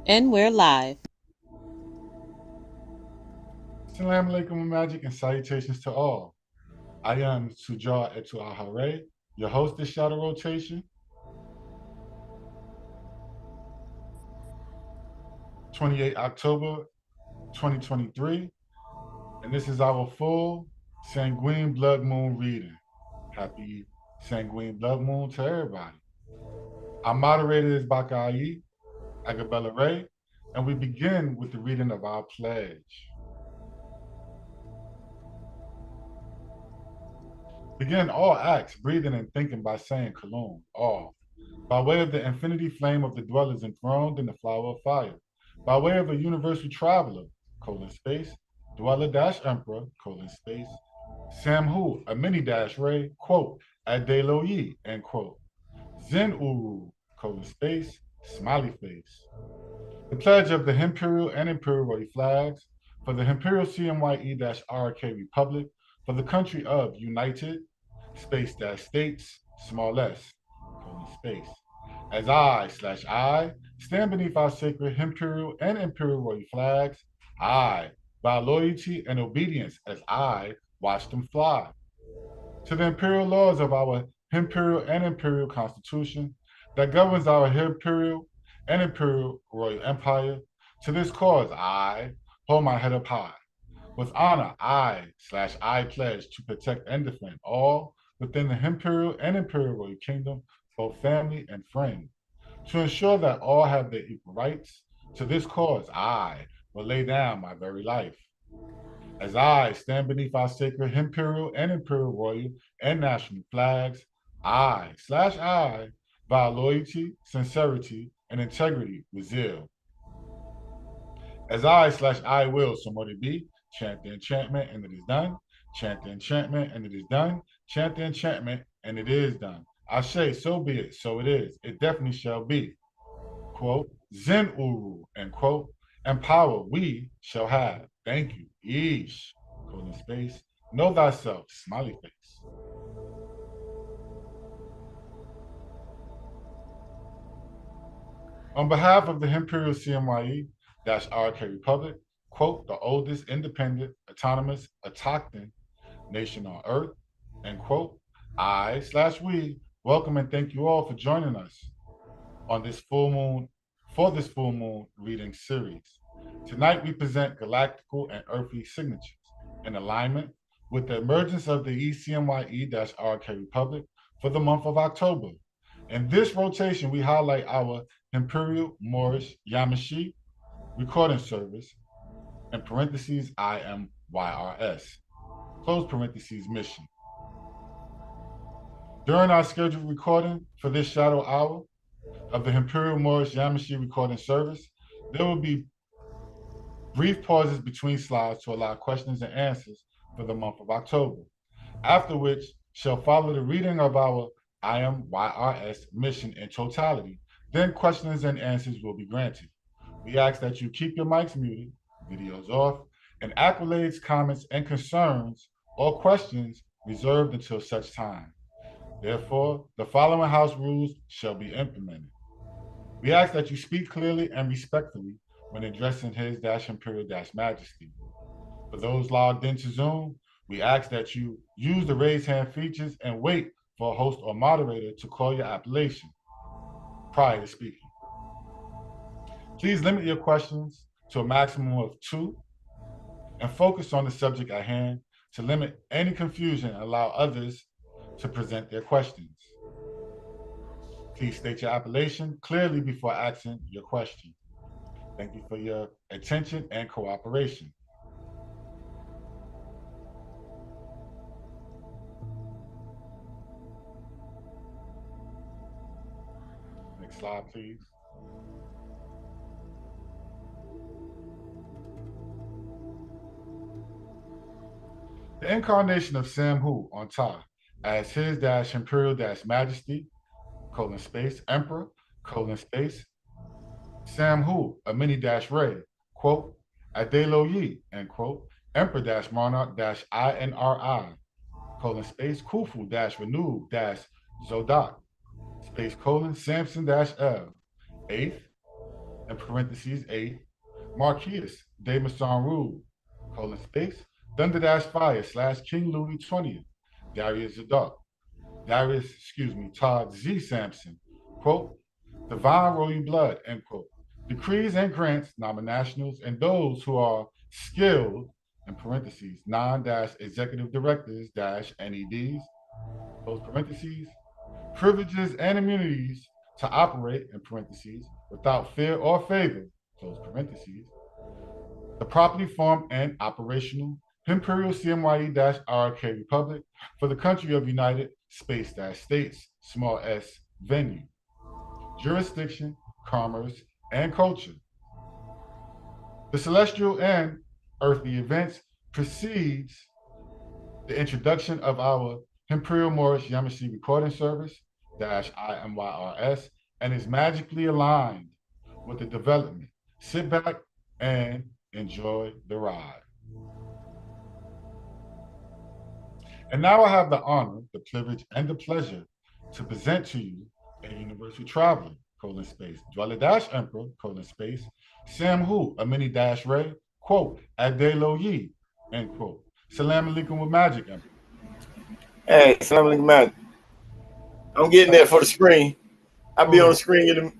And we're live. Assalamu alaikum magic and salutations to all. I am Sujar Etu Ahare, your host of Shadow Rotation, 28 October 2023, and this is our full Sanguine Blood Moon reading. Happy Sanguine Blood Moon to everybody. Our moderator is Bakai Agabella Ray, and we begin with the reading of our pledge. Begin all acts, breathing and thinking by saying Kalum, all, by way of the infinity flame of the dwellers enthroned in the flower of fire, by way of a universal traveler, space, dweller emperor, space, Samhu, a mini ray, quote, at De Lo Yi, end quote, Zen Uru, space, smiley face. The pledge of the Imperial and Imperial Rody flags for the Imperial CMYE-IRK Republic for the country of United States, small s, space. As I/I stand beneath our sacred Imperial and Imperial Royal flags, I, by loyalty and obedience as I watch them fly. To the imperial laws of our Imperial and Imperial Constitution that governs our Imperial and Imperial Royal Empire, to this cause I hold my head up high. With honor, I/I pledge to protect and defend all within the Imperial and Imperial Royal Kingdom, both family and friend. To ensure that all have their equal rights, to this cause I will lay down my very life. As I stand beneath our sacred Imperial and Imperial Royal and national flags, I/I vow loyalty, sincerity, and integrity with zeal. As I/I will, so mote it be, chant the enchantment and it is done, chant the enchantment and it is done, chant the enchantment and it is done. I say, so be it, so it is, it definitely shall be. Quote, Zen Uru, end quote, and power we shall have. Thank you. Yeesh. Colon space. Know thyself. Smiley face. On behalf of the Imperial CMYE-IRK Republic, quote, the oldest independent, autonomous, autochthon nation on earth, end quote, I/we welcome and thank you all for joining us on this full moon, for this full moon reading series. Tonight we present galactical and earthly signatures in alignment with the emergence of the ECMYE-IRK Republic for the month of October. In this rotation, we highlight our Imperial Moorish Yamashi recording service, in parentheses, IMYRS, close parentheses, mission. During our scheduled recording for this shadow hour of the Imperial Moorish Yamashi recording service, there will be brief pauses between slides to allow questions and answers for the month of October, after which shall follow the reading of our IMYRS mission in totality. Then questions and answers will be granted. We ask that you keep your mics muted, videos off, and accolades, comments, and concerns or questions reserved until such time. Therefore, the following house rules shall be implemented. We ask that you speak clearly and respectfully when addressing His-Imperial Majesty. For those logged into Zoom, we ask that you use the raise hand features and wait for a host or moderator to call your appellation prior to speaking. Please limit your questions to a maximum of 2 and focus on the subject at hand to limit any confusion and allow others to present their questions. Please state your appellation clearly before asking your question. Thank you for your attention and cooperation. Next slide, please. The incarnation of Samhu on top as His-Imperial Majesty, Emperor, Samhu, a mini ray, quote, Adelo Yi, end quote, Emperor Monarch INRI, Khufu renewed Zodak, Samson L, 8th, in parentheses 8, Marquis de Masson Rule, Thunder Dash Fire / King Louis 20th, Darius Zadok, Todd Z. Sampson, quote, divine royal blood, end quote. Decrees and grants, nominationals, and those who are skilled, in parentheses, non-executive directors NEDs, close parentheses, privileges and immunities to operate, in parentheses, without fear or favor, close parentheses, the property, form, and operational Imperial CMYE-IRK Republic for the country of United States, small s, venue, jurisdiction, commerce, and culture. The celestial and earthly events precedes the introduction of our Imperial Moorish Yamasee Recording Service IMYRS and is magically aligned with the development. Sit back and enjoy the ride. And now I have the honor, the privilege, and the pleasure to present to you a universal traveler, Dweller Emperor, Sam Hu, a mini Ray, quote, Adelo Yi, end quote. Salam alaikum with magic, Emperor. Hey, salam alaikum magic. I'm getting that for the screen. I'll be on the screen in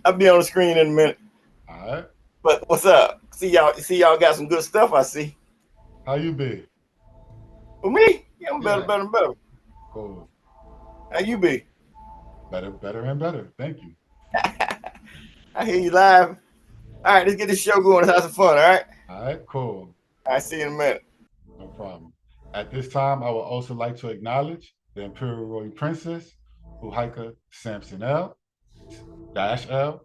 a minute. All right. But what's up? See y'all got some good stuff, I see. How you be? For me? Yeah, I'm better. Cool. How you be? Better and better. Thank you. I hear you live. All right, let's get this show going. Let's have some fun, all right? All right, cool. All right, see you in a minute. No problem. At this time, I would also like to acknowledge the Imperial Royal Princess, Uhaika Sampson L. Salam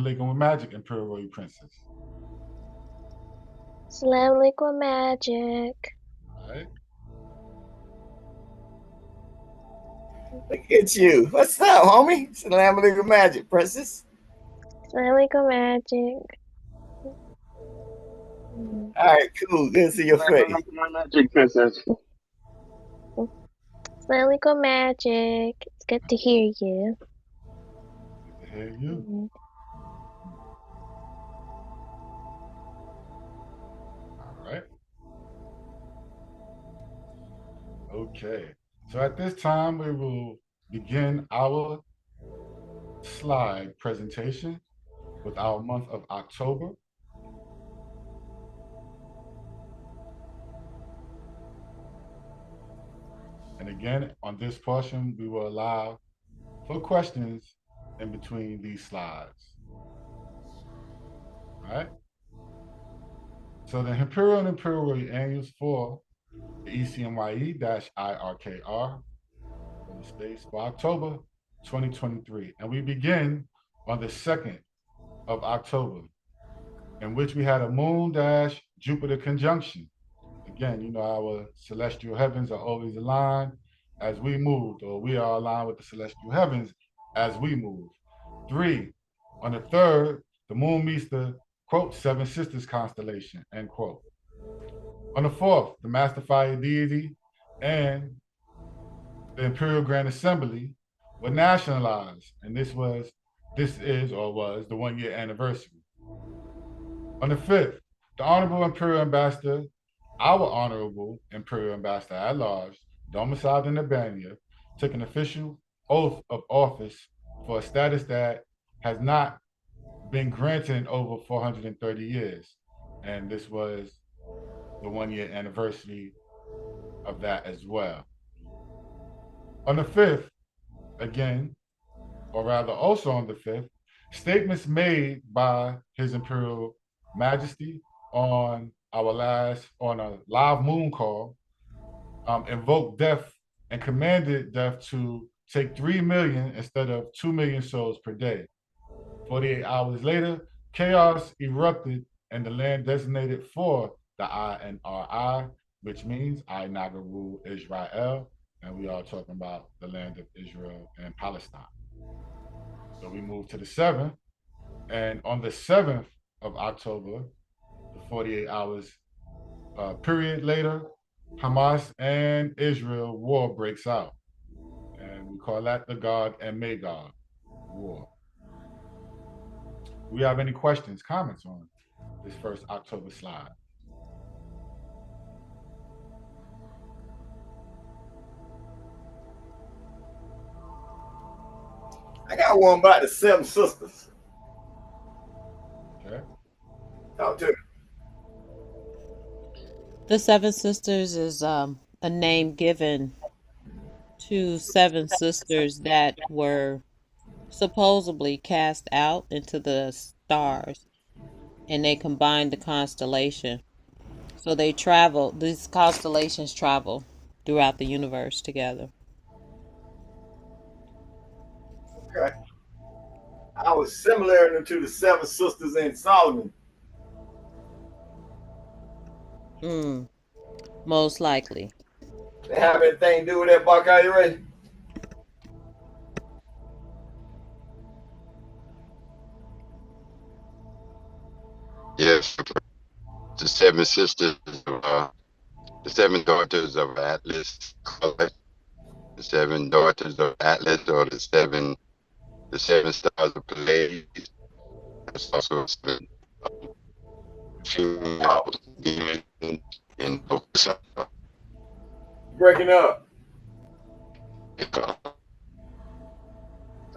alaikum with magic, Imperial Royal Princess. Salam alaikum magic. All right. Look at you. What's up, homie? Salam alaikum magic, princess. Salam alaikum magic. All right, cool. Good to see your face. Magic princess. Salam alaikum magic. It's good to hear you. Good to hear you. All right. Okay. So at this time, we will begin our slide presentation with our month of October. And again, on this portion, we will allow for questions in between these slides. All right. So the Imperial and Imperial Royal Annuals for the ECMYE-IRKR for October 2023. And we begin on the 2nd of October, in which we had a Moon-Jupiter conjunction. Again, you know, our celestial heavens are always aligned as we move, or we are aligned with the celestial heavens as we move. 3, on the 3rd, the moon meets the, quote, Seven Sisters constellation, end quote. On the 4th, the Master Fire Deity and the Imperial Grand Assembly were nationalized, and this was the 1-year anniversary. On the 5th, the Honorable Imperial Ambassador, our Honorable Imperial Ambassador at Large, domiciled in Albania, took an official oath of office for a status that has not been granted in over 430 years. And this was the 1-year anniversary of that as well. On the 5th, again, or rather also on the 5th, statements made by His Imperial Majesty on a live moon call invoked death and commanded death to take 3 million instead of 2 million souls per day. 48 hours later, chaos erupted in the land designated for the INRI, which means I Naga rule Israel, and we are talking about the land of Israel and Palestine. So we move to the 7th, and on the 7th of October, the 48 hours period later, Hamas and Israel war breaks out. And we call that the Gog and Magog war. Do we have any questions, comments on this first October slide? I got one about the Seven Sisters. Okay. Talk to me. The Seven Sisters is a name given to seven sisters that were supposedly cast out into the stars, and they combined the constellation. So they travel, these constellations travel throughout the universe together. Okay. I was similar to the Seven Sisters in Solomon. Most likely. They have anything to do with that, Buck? Are you ready? Yes, the seven sisters, the seven daughters of Atlas, the seven daughters of Atlas, or the seven stars of Pleiades. There's also seven females, demons, and postal. Breaking up. I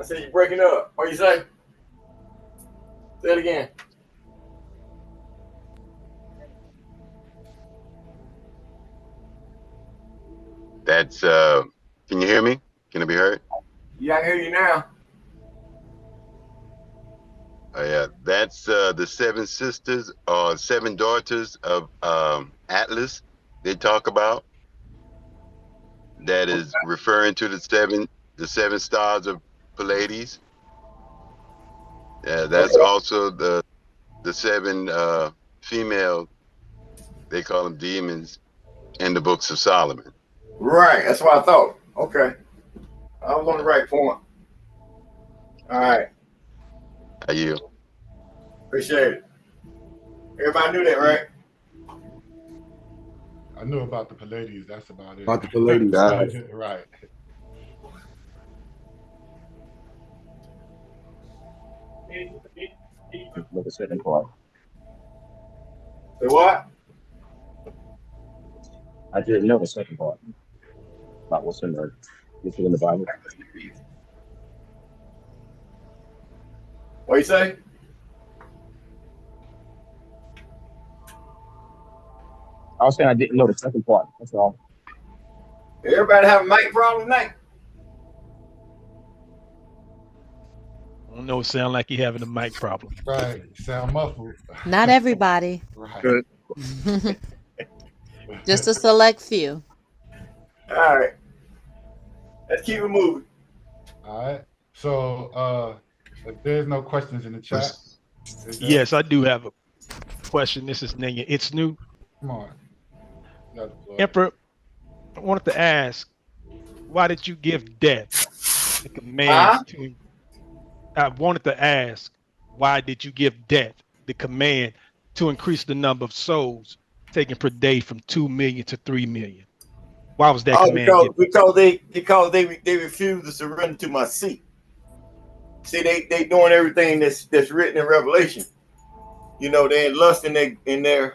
said you're breaking up. What you say? Say it again. That's can you hear me? Can it be heard? Yeah, I can hear you now. Yeah, that's the seven sisters or seven daughters of Atlas they talk about. That is referring to the seven stars of Pleiades. Yeah, that's also the seven female, they call them demons, in the books of Solomon. Right, that's what I thought. Okay. I was on the right point. All right. I yield. Appreciate it. Everybody knew that, right? I knew about the Pleiades. That's about it. About the Pleiades, right. Look at second part. Say what? I didn't know the second part about what's in the Bible. What you say? I was saying I didn't know the second part. That's all. Everybody have a mic problem tonight? I don't know. It sounds like you're having a mic problem. Right. Sound muffled. Not everybody. Right. Good. Just a select few. All right. Let's keep it moving. All right. So if there's no questions in the chat. Yes, I do have a question. This is Nanya. It's new. Come on. Emperor, I wanted to ask, why did you give death the command to? I wanted to ask, why did you give death the command to increase the number of souls taken per day from 2 million to 3 million? Why was that command given? Because they refused to surrender to my seat. See, they doing everything that's written in Revelation. You know, they're in lust in their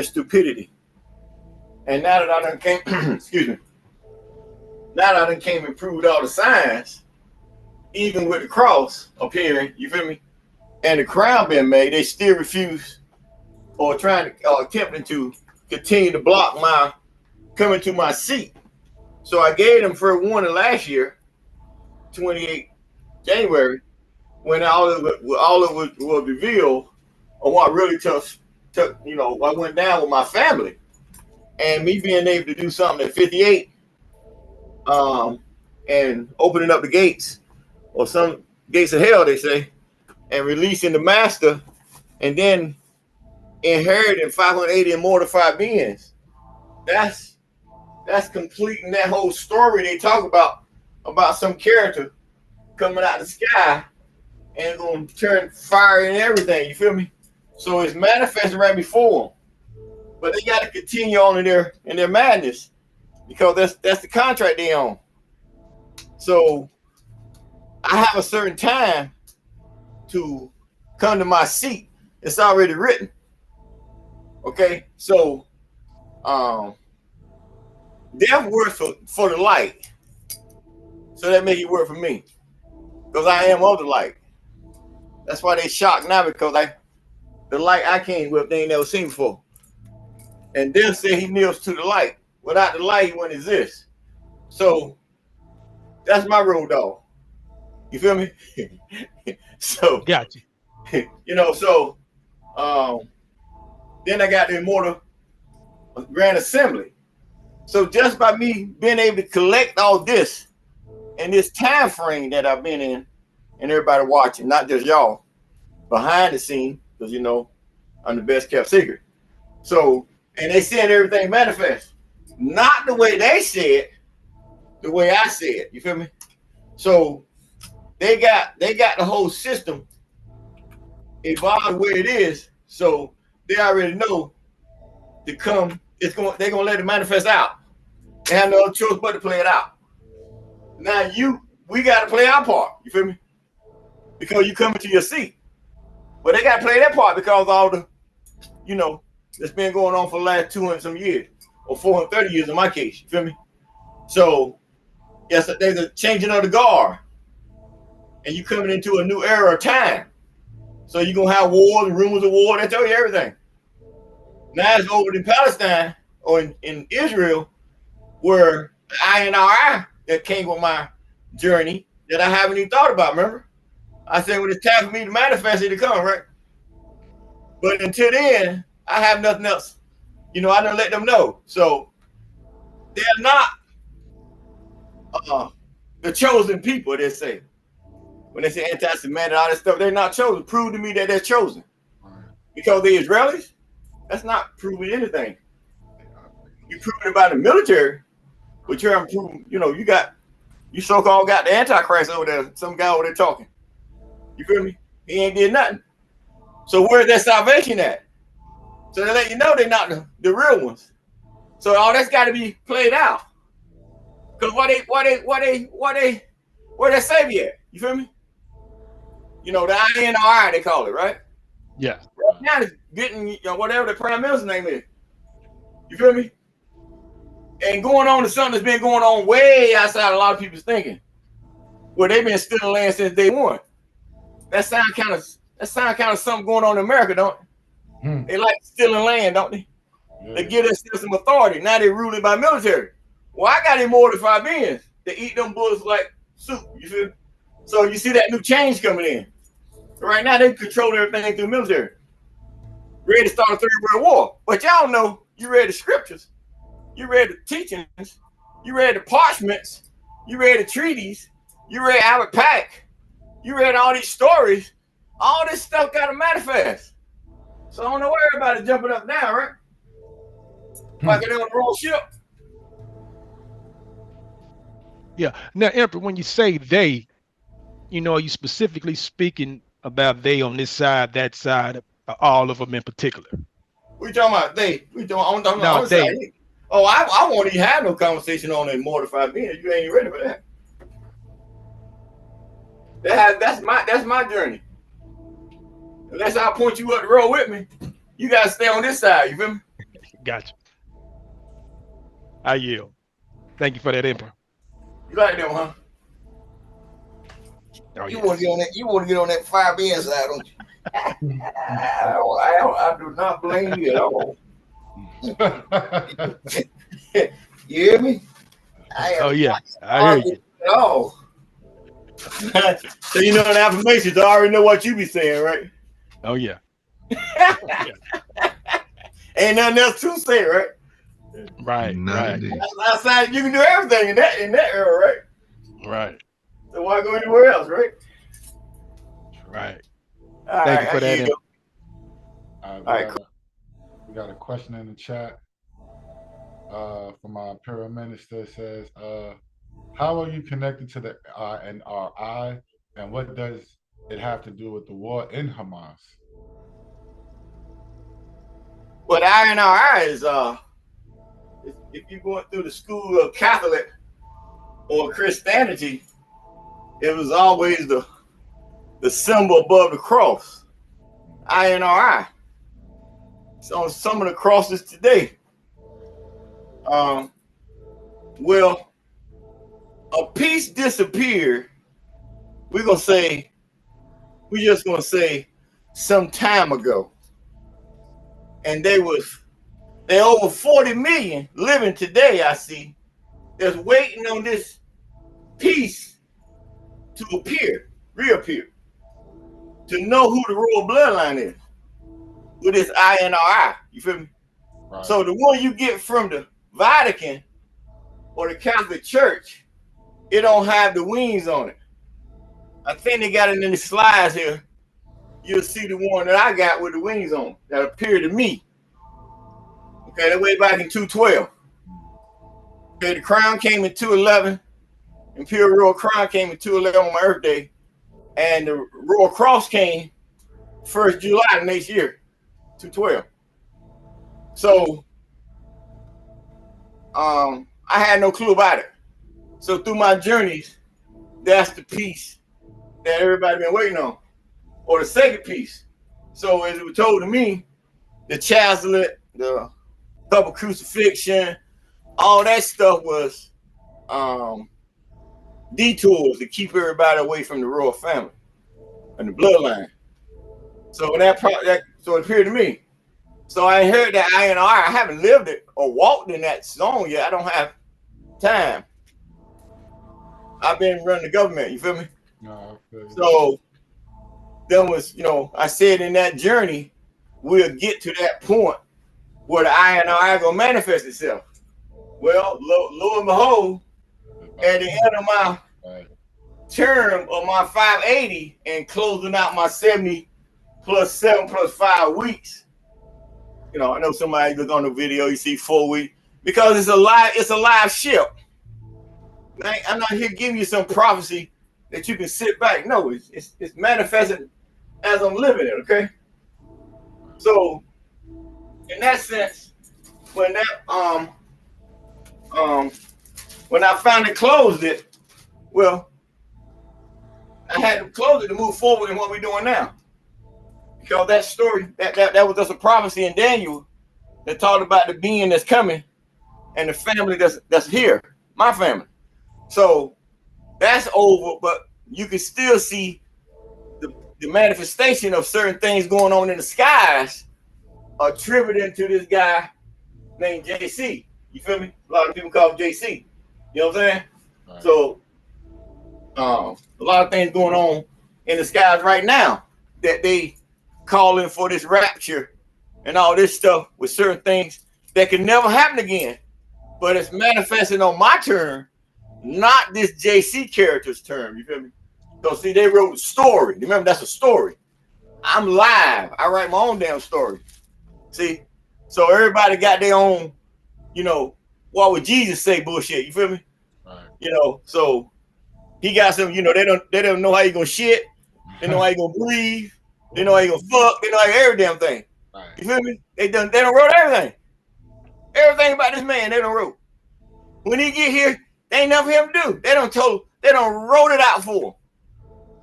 stupidity. And now that I done came, excuse me, now that I done came and proved all the signs, even with the cross appearing, you feel me, and the crown being made, they still refuse or trying to attempting to continue to block my coming to my seat. So I gave them fair warning last year, 28 January, when all of it was revealed on what really took, you know, what went down with my family. And me being able to do something at 58, and opening up the gates, or some gates of hell, they say, and releasing the master, and then inheriting 580 immortified beings. That's completing that whole story they talk about some character coming out of the sky and gonna turn fire and everything. You feel me? So it's manifesting right before them. But they got to continue on in their madness, because that's the contract they own. So I have a certain time to come to my seat, it's already written. Okay, so death works for the light, so that make it work for me, because I am of the light. That's why they shocked now, because the light I came with, they ain't never seen before. And death said he kneels to the light. Without the light, he wouldn't exist. So that's my road dog. You feel me? So Gotcha. You know, so then I got the Immortal Grand Assembly. So just by me being able to collect all this in this time frame that I've been in, and everybody watching, not just y'all, behind the scene, because you know I'm the best kept secret. So, and they said everything manifest, not the way they said, the way I said. You feel me? So they got the whole system evolved where it is. So they already know to come. They're gonna let it manifest out. They have no other choice but to play it out. Now we got to play our part. You feel me? Because you come into your seat. But they got to play their part because all the, you know, that's been going on for the last 200 some years, or 430 years in my case. You feel me? So yes, there's a changing of the guard, and you coming into a new era of time. So you're gonna have wars and rumors of war. They tell you everything. Now it's over in Palestine or in Israel, where the IIEHU that came with my journey that I haven't even thought about. Remember, I said when it's time for me to manifest it to come, right? But until then, I have nothing else. You know, I don't let them know. So they're not the chosen people. They say when they say anti-Semitic and all that stuff, they're not chosen. Prove to me that they're chosen because they're Israelis. That's not proving anything. You proving it by the military, but you're improving. You know, you so-called got the Antichrist over there, some guy over there talking. You feel me? He ain't did nothing. So where's that salvation at? So they let you know they're not the real ones. So all that's got to be played out. Because where that savior at? You feel me? You know, the INRI they call it, right? Yeah. Right now it's getting, you know, whatever the prime minister's name is. You feel me? And going on to something that's been going on way outside a lot of people's thinking. Well, they've been stealing land since day one. That sound kind of something going on in America, don't it? They like stealing land, don't they? Yeah. They give themselves some authority. Now they're ruled by military. Well, I got immortal 5 beings. They eat them bullets like soup. You feel? So you see that new change coming in. Right now they control everything through military. Ready to start a third world war. But y'all know, you read the scriptures, you read the teachings, you read the parchments, you read the treaties, you read Albert Pack, you read all these stories. All this stuff got to manifest. So I don't know why everybody's jumping up now, right? Like they're on the wrong ship. Yeah. Now, Emperor, when you say they, you know, are you specifically speaking about they on this side, that side, all of them in particular? We talking about they. We talking no, they. Side. Oh, I won't even have no conversation on the mortified being. You ain't ready for that. That's my journey. Unless I point you up the road with me, you gotta stay on this side. You feel me? Gotcha. I yield. Thank you for that, Emperor. You like them, huh? Oh, you want to get on that? You want to get on that 5 being side, don't you? I do not blame you at all. You hear me? Oh yeah, I hear you. At all. So you know the affirmations. I already know what you be saying, right? Oh yeah. Ain't nothing else to say, right? Right. Right. Outside, you can do everything in that era, right? Right. So why go anywhere else, right? Right. Thank you for that. All right, we got a question in the chat from our Imperial Minister. It says, how are you connected to the INRI, and what does it have to do with the war in Hamas? Well, the INRI is, if you're going through the school of Catholic or Christianity, it was always the symbol above the cross. INRI. So some of the crosses today. Well, a piece disappeared. We're just gonna say some time ago. And they over 40 million living today, I see, that's waiting on this piece to reappear, to know who the royal bloodline is with this INRI. You feel me? Right. So the one you get from the Vatican or the Catholic Church, it don't have the wings on it. I think they got it in the slides here. You'll see the one that I got with the wings on that appeared to me. Okay, that way back in 212. Okay, the crown came in 211. Imperial Royal Crown came in 211 on my Earth Day. And the Royal Cross came 1st July the next year, 212. So I had no clue about it. So through my journeys, that's the piece that everybody been waiting on. Or the second piece. So as it was told to me, the chasulet, the double crucifixion, all that stuff was detours to keep everybody away from the royal family and the bloodline. So so it appeared to me. So I heard that INR. I haven't lived it or walked in that zone yet. I don't have time. I've been running the government. You feel me? No, so then was, I said in that journey, we'll get to that point where the INR gonna manifest itself. Well, lo and behold, at the end of my term of my 580 and closing out my 70 plus 7 plus 5 weeks, I know somebody look on the video, you see 4 weeks, because it's a live ship. I'm not here giving you some prophecy that you can sit back. No, it's manifesting as I'm living it, okay? So in that sense, when I finally closed it, well, I had to close it to move forward in what we're doing now. Because that story, that was just a prophecy in Daniel that talked about the being that's coming and the family that's here, my family. So that's over, but you can still see the manifestation of certain things going on in the skies attributing to this guy named JC. You feel me? A lot of people call him JC. You know what I'm saying? Right. So a lot of things going on in the skies right now that they calling for this rapture and all this stuff with certain things that can never happen again. But it's manifesting on my turn, not this JC character's turn. You feel me? So see, they wrote a story. Remember, that's a story. I'm live. I write my own damn story. See? So everybody got their own, what would Jesus say bullshit? You feel me? Right. So he got some, they don't know how you gonna shit. They know how you gonna breathe. They know how you gonna fuck. They know how every damn thing. Right. You feel me? They done wrote everything. Everything about this man, they done wrote. When he get here, they ain't nothing for him to do. They done wrote it out for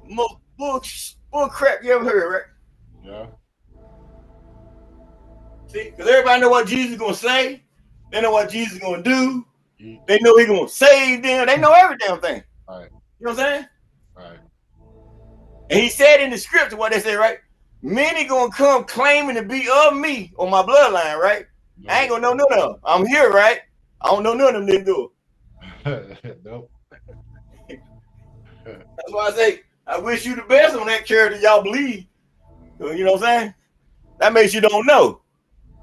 him. Bull crap you ever heard, right? Yeah. See, because everybody know what Jesus is gonna say. They know what Jesus is gonna do. They know he's gonna save them. They know every damn thing. Right. You know what I'm saying? Right. And he said in the scripture what they say, right? Many gonna come claiming to be of me or my bloodline, right? No. I ain't gonna know none of them. I'm here, right? I don't know none of them didn't do it. Nope. That's why I say I wish you the best on that character y'all believe. You know what I'm saying? That makes you don't know.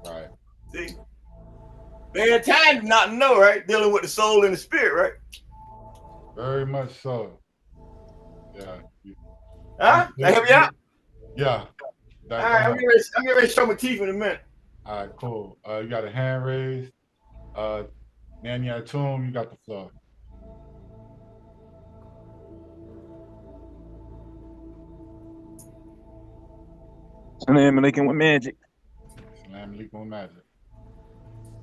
Right. See? Bad time to not know, right? Dealing with the soul and the spirit, right? Very much so. Yeah. Huh? That help you out? Yeah. All right, I'm getting ready to show my teeth in a minute. All right, cool. You got a hand raised. Nanny Atum, you got the floor. Salam alaikum with magic. Salam alaikum with magic.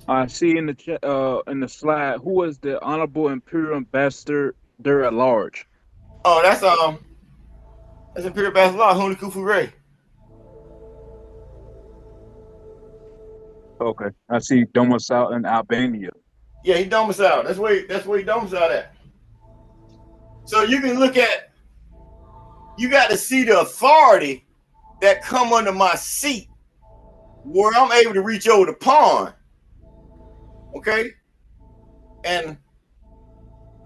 I see in the slide, who is the Honorable Imperial Ambassador there at large? Oh, that's Imperial Ambassador Huni Kufu Ray. Okay, I see domicile in Albania. Yeah, he domiciled. That's where he domiciled at. So you can look at, you got to see the authority that come under my seat where I'm able to reach over the pond. Okay? And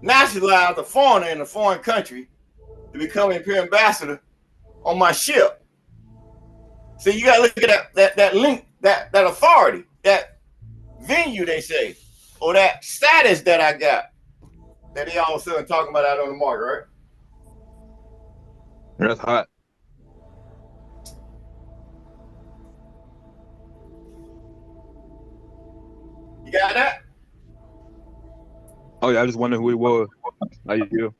nationalize a foreigner in a foreign country to become an imperial ambassador on my ship. So you got to look at that link, that authority, that venue, they say, or that status that I got, that they all of a sudden talking about out on the market, right? That's hot. You got that? Oh yeah, I just wonder who he was. How you feel?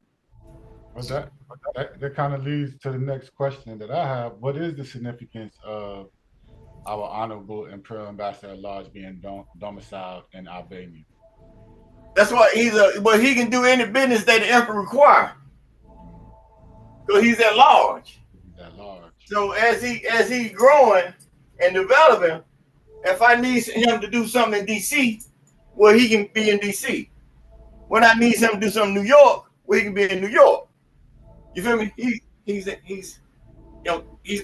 But that kind of leads to the next question that I have. What is the significance of our honorable Imperial Ambassador at Large being domiciled in Albania? That's why but he can do any business that the emperor require. Because he's at large. He's at large. So as he growing and developing, if I need him to do something in DC, well, he can be in DC. When I need him to do something in New York, well, he can be in New York. You feel me? He's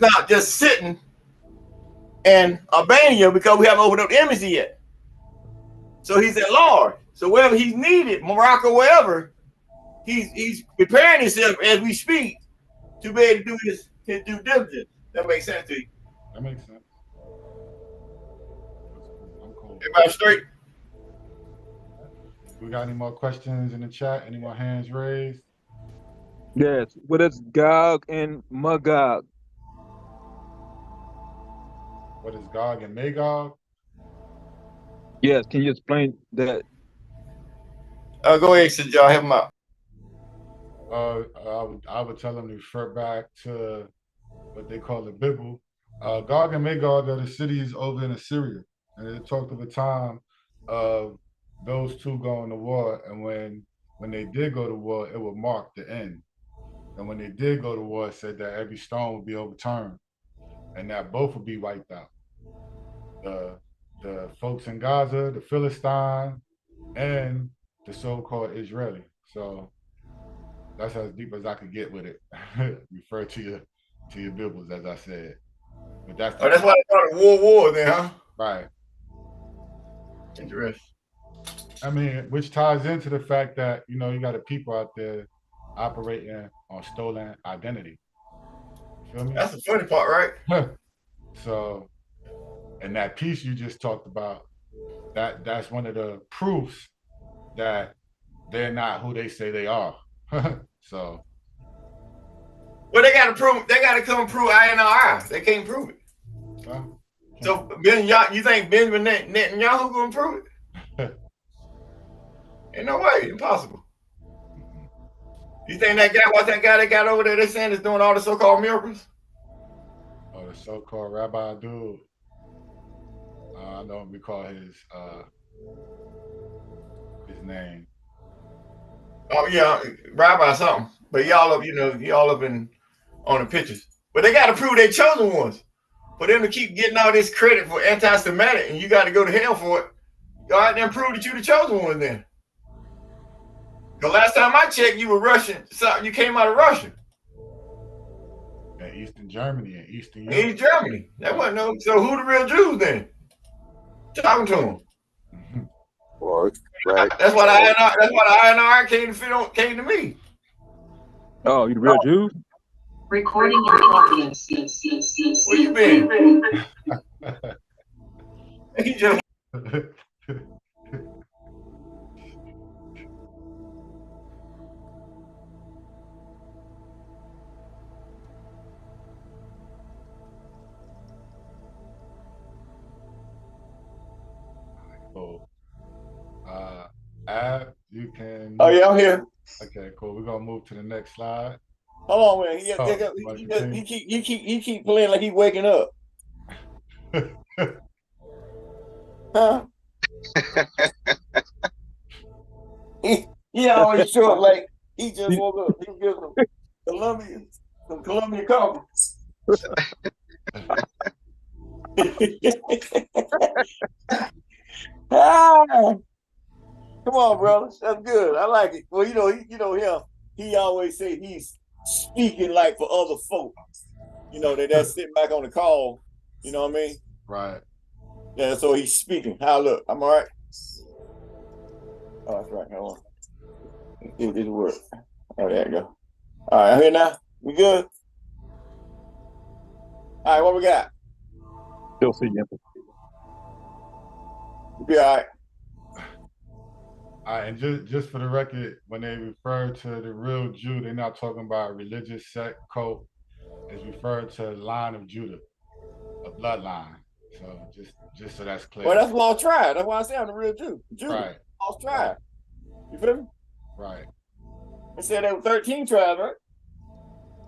not just sitting in Albania because we haven't opened up the embassy yet. So he's at large. So wherever he's needed, Morocco, wherever, he's preparing himself as we speak to be able to do his due diligence. That makes sense to you? That makes sense. I'm cool. Everybody straight? We got any more questions in the chat? Any more hands raised? Yes. What is Gog and Magog? What is Gog and Magog? Yes. Can you explain that? Go ahead, Sajah. Help him out. I would tell them to refer back to what they call the Bible. Gog and Magog are the cities over in Assyria, and it talked of a time of those two going to war, and when they did go to war, it would mark the end. And when they did go to war, it said that every stone would be overturned, and that both would be wiped out. The folks in Gaza, the Philistine, and the so-called Israeli. So that's as deep as I could get with it. Refer to your Bibles, as I said. But that's why they call it war then, huh? Right. Interesting. I mean, which ties into the fact that, you got a people out there operating on stolen identity. You feel me? That's the funny part, right? So, and that piece you just talked about, that's one of the proofs that they're not who they say they are. So. Well, they got to come prove INRI. They can't prove it. So, you think Benjamin Netanyahu going to prove it? Ain't no way. Impossible. You think what's that guy they got over there, they saying is doing all the so-called miracles? Oh, the so-called rabbi dude. I don't recall his name. Oh yeah, rabbi something. But y'all up in on the pictures. But they got to prove they chosen ones. For them to keep getting all this credit for anti-Semitic, and you got to go to hell for it. Go out there and prove that you the chosen one then. The last time I checked, you were Russian. So you came out of Russia. Yeah, Eastern Germany and Eastern Europe. East Germany. That wasn't no. So who the real Jews then? Talking to them. Right. That's why the INR came to me. Oh, you the real Jews? Recording in progress. Where you been? He just. Cool. Ab, you can. Oh yeah, I'm here. Okay, cool. We're gonna move to the next slide. Hold on, man. He keep playing like he waking up. Huh? he always show up like he just woke up. He gives some Colombian coffee. Ah, come on, brother. That's good. I like it. Well, you know him. He always say he's speaking like for other folk. You know, that's sitting back on the call. You know what I mean? Right. Yeah, so he's speaking. How look? I'm all right. Oh, that's right. Hold on. It work. Oh, there you go. All right, I'm here now. We good? All right, what we got? Still see you. We'll be all right. All right, and just for the record, when they refer to the real Jew, they're not talking about religious sect, cult. It's referred to line of Judah, a bloodline. So just so that's clear. Well, that's lost tribe. That's why I say I'm the real Jew. Judah, right. Lost tribe. You feel me? Right. They said there were 13 tribes, right?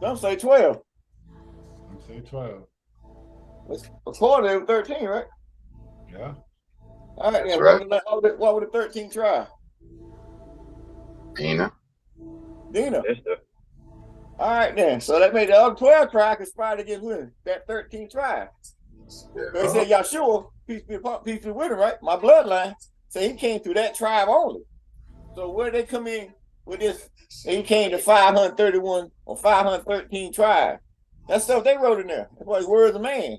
Some say 12. Some say 12. According they were 13, right? Yeah. All right, then. Right. What were the 13 tribes? Dina. All right, then. So that made the other 12 tribes conspire against that 13 tribes. They said, Yahshua, peace be with him, right? My bloodline. So he came through that tribe only. So where they come in with this, he came to 531 or 513 tribes. That stuff they wrote in there. That's why words of man.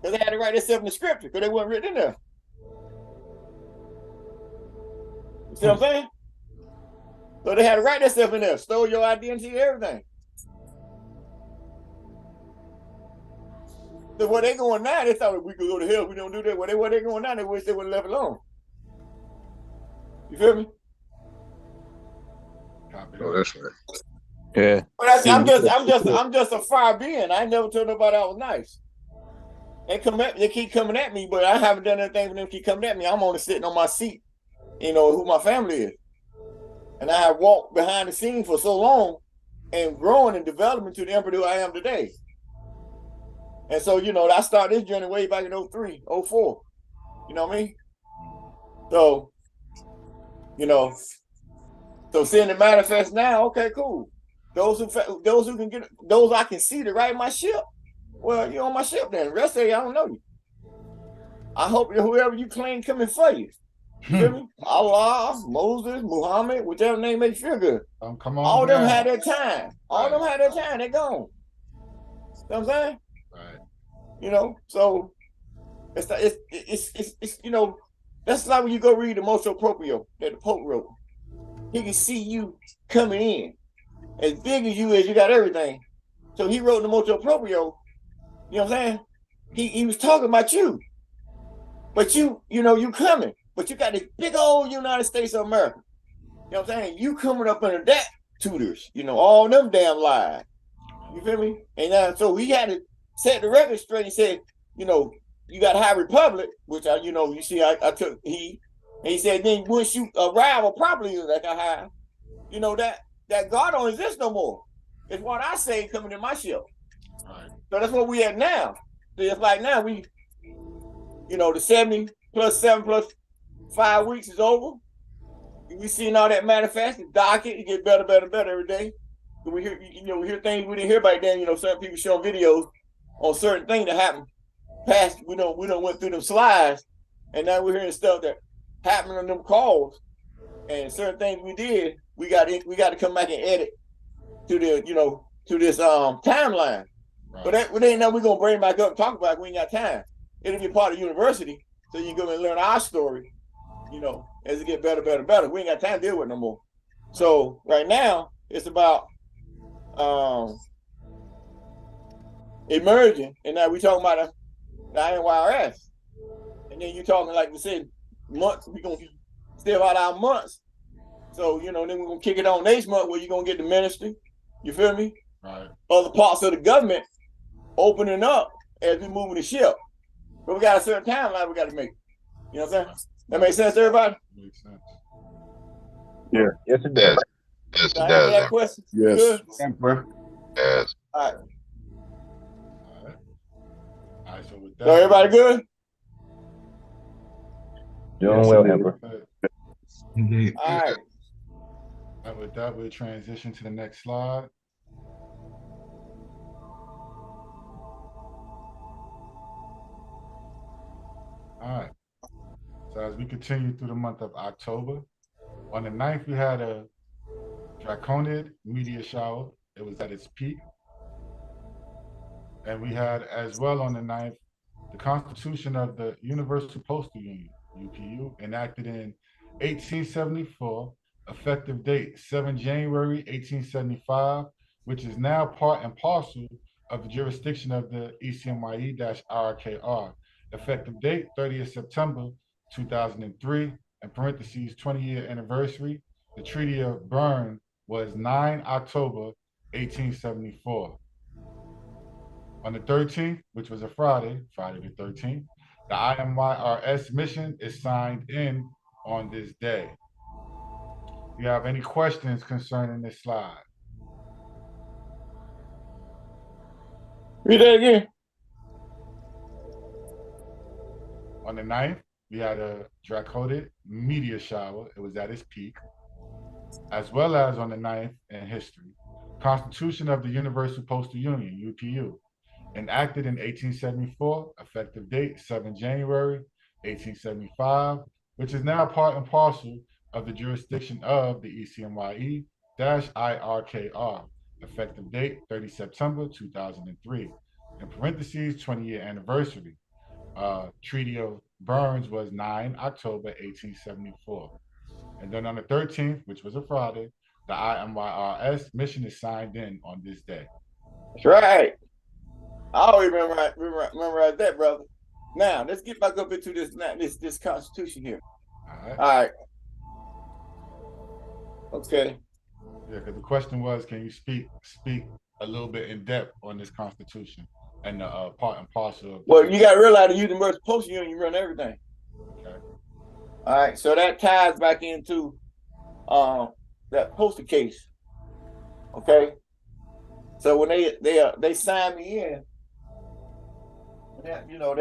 Because they had to write this stuff in the scripture because they weren't written in there. You see what I'm saying? So they had to write that stuff in there, stole your identity and everything. So where they going now, they thought we could go to hell, we don't do that. Where they going now, they wish they would have left alone. You feel me? Oh, that's right. Yeah. But I'm just a fire being. I never told nobody I was nice. They keep coming at me, but I haven't done anything for them to keep coming at me. I'm only sitting on my seat, you know, who my family is. And I have walked behind the scenes for so long and growing and developing to the emperor who I am today. And so, you know, I started this journey way back in 03, 04. You know what I mean? So, you know, so seeing it manifest now, okay, cool. Those who can get, those I can see to ride my ship. Well, you're on my ship then. The rest of you, I don't know you. I hope that whoever you claim coming for you. You feel me? Allah, Moses, Muhammad, whichever name makes you feel good. Come on. All them had their time. All them had their time. They're gone. You know what I'm saying? Right. You know, so it's you know, that's like when you go read the Mocho Proprio that the Pope wrote. He can see you coming in. As big as you is, you got everything. So he wrote the Mocho Proprio, you know what I'm saying? He was talking about you. But you know, you coming. But you got this big old United States of America. You know what I'm saying? You coming up under that tutors, you know, all them damn lies. You feel me? And so we had to set the record straight and said, you know, you got High Republic, which you know, you see, I took and he said, then once you arrive or properly like I have, you know, that God don't exist no more. It's what I say coming in my ship. Right. So that's what we at now. So it's like now we, you know, the 70 plus 7 plus 5 weeks is over. We seeing all that manifest, the docket, it get better every day. We hear, you know, we hear things we didn't hear back then. You know, certain people showing videos on certain things that happened past. We don't went through them slides, and now we're hearing stuff that happened on them calls, and certain things we did. We got to come back and edit to the, you know, to this timeline. Right. But that ain't nothing we're gonna bring back up and talk about. We ain't got time. It'll be part of university, so you can go and learn our story. You know, as it get better. We ain't got time to deal with it no more. So right now it's about emerging, and now we talking about the IIEHU, and then you talking like we said months. We gonna still out our months. So you know, then we're gonna kick it on next month where you're gonna get the ministry. You feel me? Right. Other parts of the government opening up as we moving the ship, but we got a certain timeline we got to make. You know what I'm saying? That makes sense to everybody? Makes sense. Yeah. Yes, it does. Yes, it That does. question? Yes. Good? Yes. All right. All right. So with that, So everybody good? Doing well, Emperor. All right. And with that, we'll transition to the next slide. as we continue through the month of October. On the 9th, we had a draconian meteor shower. It was at its peak. And we had as well on the 9th, the Constitution of the Universal Postal Union, UPU, enacted in 1874, effective date 7 January 1875, which is now part and parcel of the jurisdiction of the ECMYE-IRKR, effective date 30th September 2003, in parentheses 20-year anniversary. The Treaty of Bern was 9 October 1874. On the 13th, which was a Friday the 13th, the IIMYRS mission is signed in on this day. Do you have any questions concerning this slide? Read that again. On the 9th, we had a draconian meteor shower. It was at its peak. As well as on the 9th in history, Constitution of the Universal Postal Union, UPU, enacted in 1874, effective date 7 January 1875, which is now part and parcel of the jurisdiction of the ECMYE-IRKR, effective date 30 September 2003, in parentheses 20-year anniversary. Treaty of Bern was 9 October 1874. And then on the 13th, which was a Friday, the IIMYRS mission is signed in on this day. That's right. I always remember that, brother. Now let's get back up into this Constitution here. All right. Okay. Yeah, because the question was, can you speak a little bit in depth on this Constitution and the part and parcel of? Well, you got to realize the Universal Postal Union run everything. Okay. All right, so that ties back into that postal case. Okay. So when they signed me in, you know,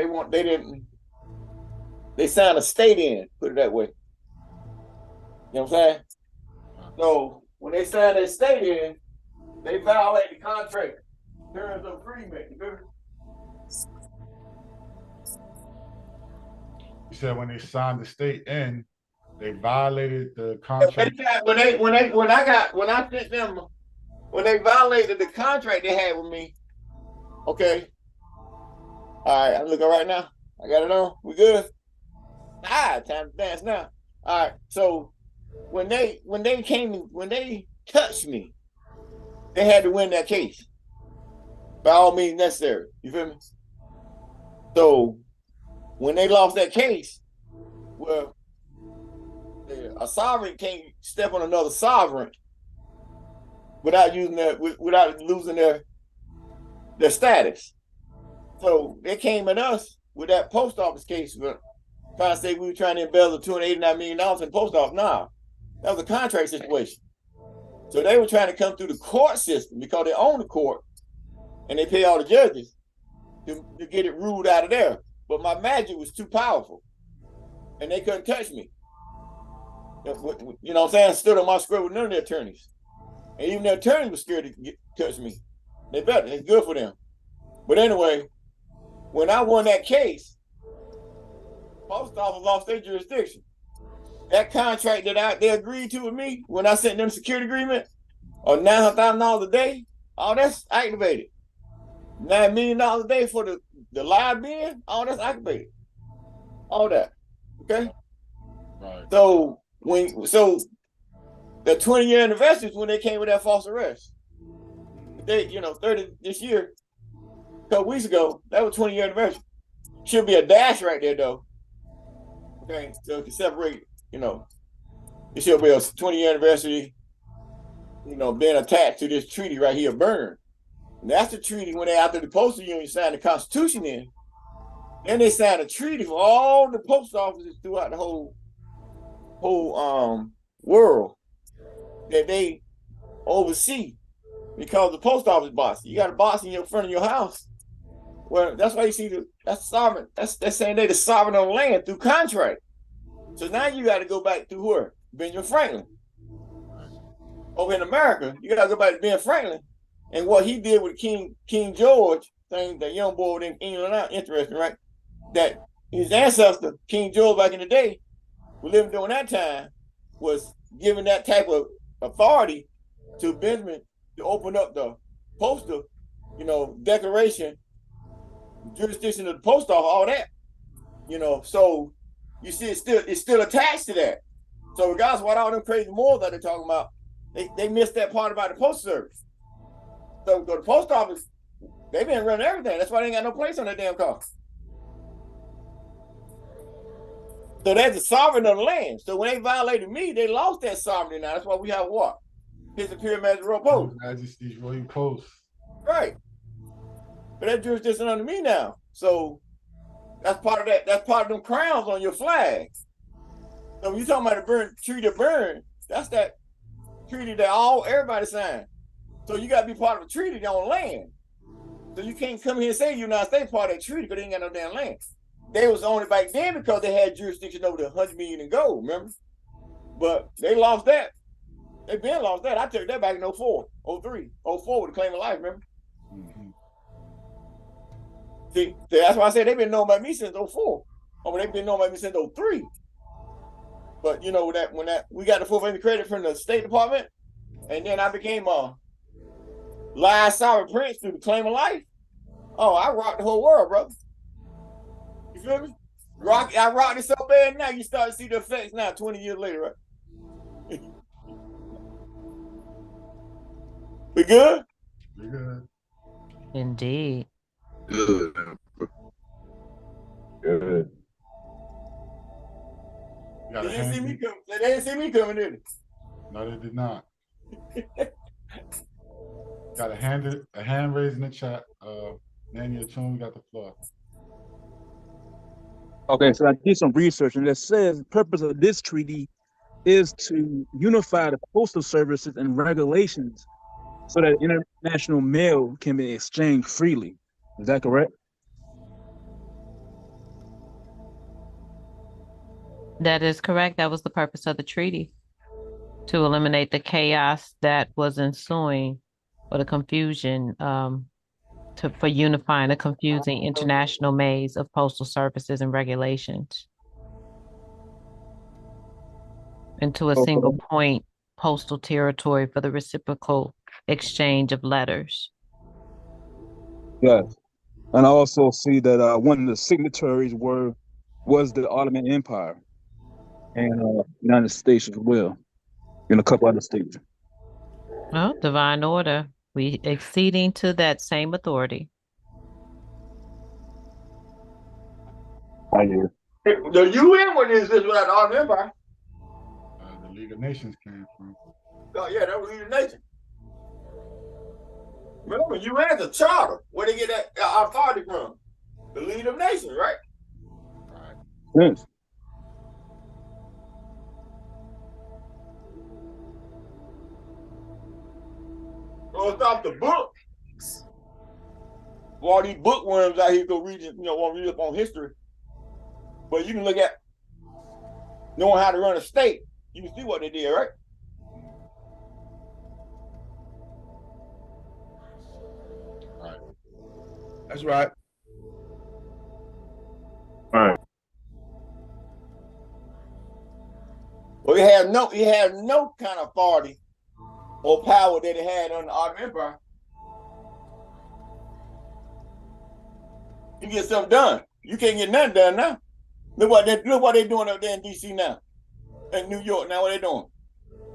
they signed a state in, put it that way. You know what I'm saying? So when they signed that state in, they violated the contract terms of agreement. You said when they signed the state in, they violated the contract. When they violated the contract they had with me. Okay. All right, I'm looking right now. I got it on. We good? Time to dance now. All right. So when they touched me, they had to win that case by all means necessary. You feel me? So when they lost that case, well, a sovereign can't step on another sovereign without losing their status. So they came at us with that post office case, trying to say we were trying to embezzle $289 million in the post office. Nah, that was a contract situation. So they were trying to come through the court system because they own the court and they pay all the judges to get it ruled out of there. But my magic was too powerful and they couldn't touch me. You know what I'm saying? I stood on my square with none of their attorneys. And even their attorneys were scared to touch me. They better. It's good for them. But anyway, when I won that case, post office lost their jurisdiction. That contract that they agreed to with me when I sent them a security agreement of $900,000 a day, all that's activated. $9 million a day for the live bin, all that's activated. All that. Okay? Right. So the 20-year anniversary is when they came with that false arrest. They, 30 this year, a couple weeks ago, that was 20-year anniversary. Should be a dash right there though. Okay, so it can separate, it should be a 20-year anniversary, being attached to this treaty right here, Bern. And that's the treaty when after the postal union signed the Constitution in. Then they signed a treaty for all the post offices throughout the whole world that they oversee, because the post office box. You got a box in your front of your house. Well, that's why you see that's sovereign. That's saying they the sovereign on land through contract. So now you got to go back to where? Benjamin Franklin. Over in America, you got to go back to Ben Franklin and what he did with King George thing. That young boy in England, not interesting, right? That his ancestor King George back in the day who lived during that time was given that type of authority to Benjamin to open up the postal, declaration, jurisdiction of the post office, all that. So you see it's still attached to that. So regardless of what all them crazy morals that they're talking about, they missed that part about the postal service. So the post office, they've been running everything. That's why they ain't got no place on that damn car. So that's the sovereign of the land. So when they violated me, they lost that sovereignty now. That's why we have what? His Imperial Majesty's Royal Post. Majesty's Royal Post. Right. But that jurisdiction under me now. So that's part of that. That's part of them crowns on your flag. So when you're talking about the treaty of Bern, that's that treaty that everybody signed. So you got to be part of a treaty on land. So you can't come here and say the United States part of that treaty because they ain't got no damn land. They was only back then because they had jurisdiction over the 100 million in gold, remember? But they lost that. They been lost that. I took that back in 04, 03, 04 with the claim of life, remember? Mm-hmm. See, that's why I said they've been knowing about me since 04. Or they've been knowing about me since 03. But when we got the full faith credit from the State Department, and then I became a live sovereign prince through the claim of life. Oh, I rocked the whole world, brother. You feel me? I rocked it so bad now you start to see the effects now 20 years later, right? We good? We good. Indeed. Good. Good. They didn't see me coming. They didn't see me coming, did they? No, they did not. Got a hand raised in the chat. Nanny Atune, we got the floor. Okay, so I did some research, and it says the purpose of this treaty is to unify the postal services and regulations so that international mail can be exchanged freely. Is that correct? That is correct. That was the purpose of the treaty, to eliminate the chaos that was ensuing, or the confusion, for unifying a confusing international maze of postal services and regulations into a single point postal territory for the reciprocal exchange of letters. Yes. And I also see that one of the signatories was the Ottoman Empire and United States as well, and a couple other states. Well, divine order. We acceding to that same authority. I hear. The UN one is this without the Ottoman Empire. The League of Nations came from. Oh yeah, that was the League of Nations. Remember, UN is a charter. Where they get that authority from? The League of Nations, right? Right. Yes. So it's off the books. All these bookworms out here go read, want to read up on history. But you can look at knowing how to run a state. You can see what they did, right? Right. That's right. All right. Well, he had no kind of authority or power that it had on the Ottoman Empire. You get something done. You can't get nothing done now. Look what they're doing up there in DC now. In New York now, what they doing?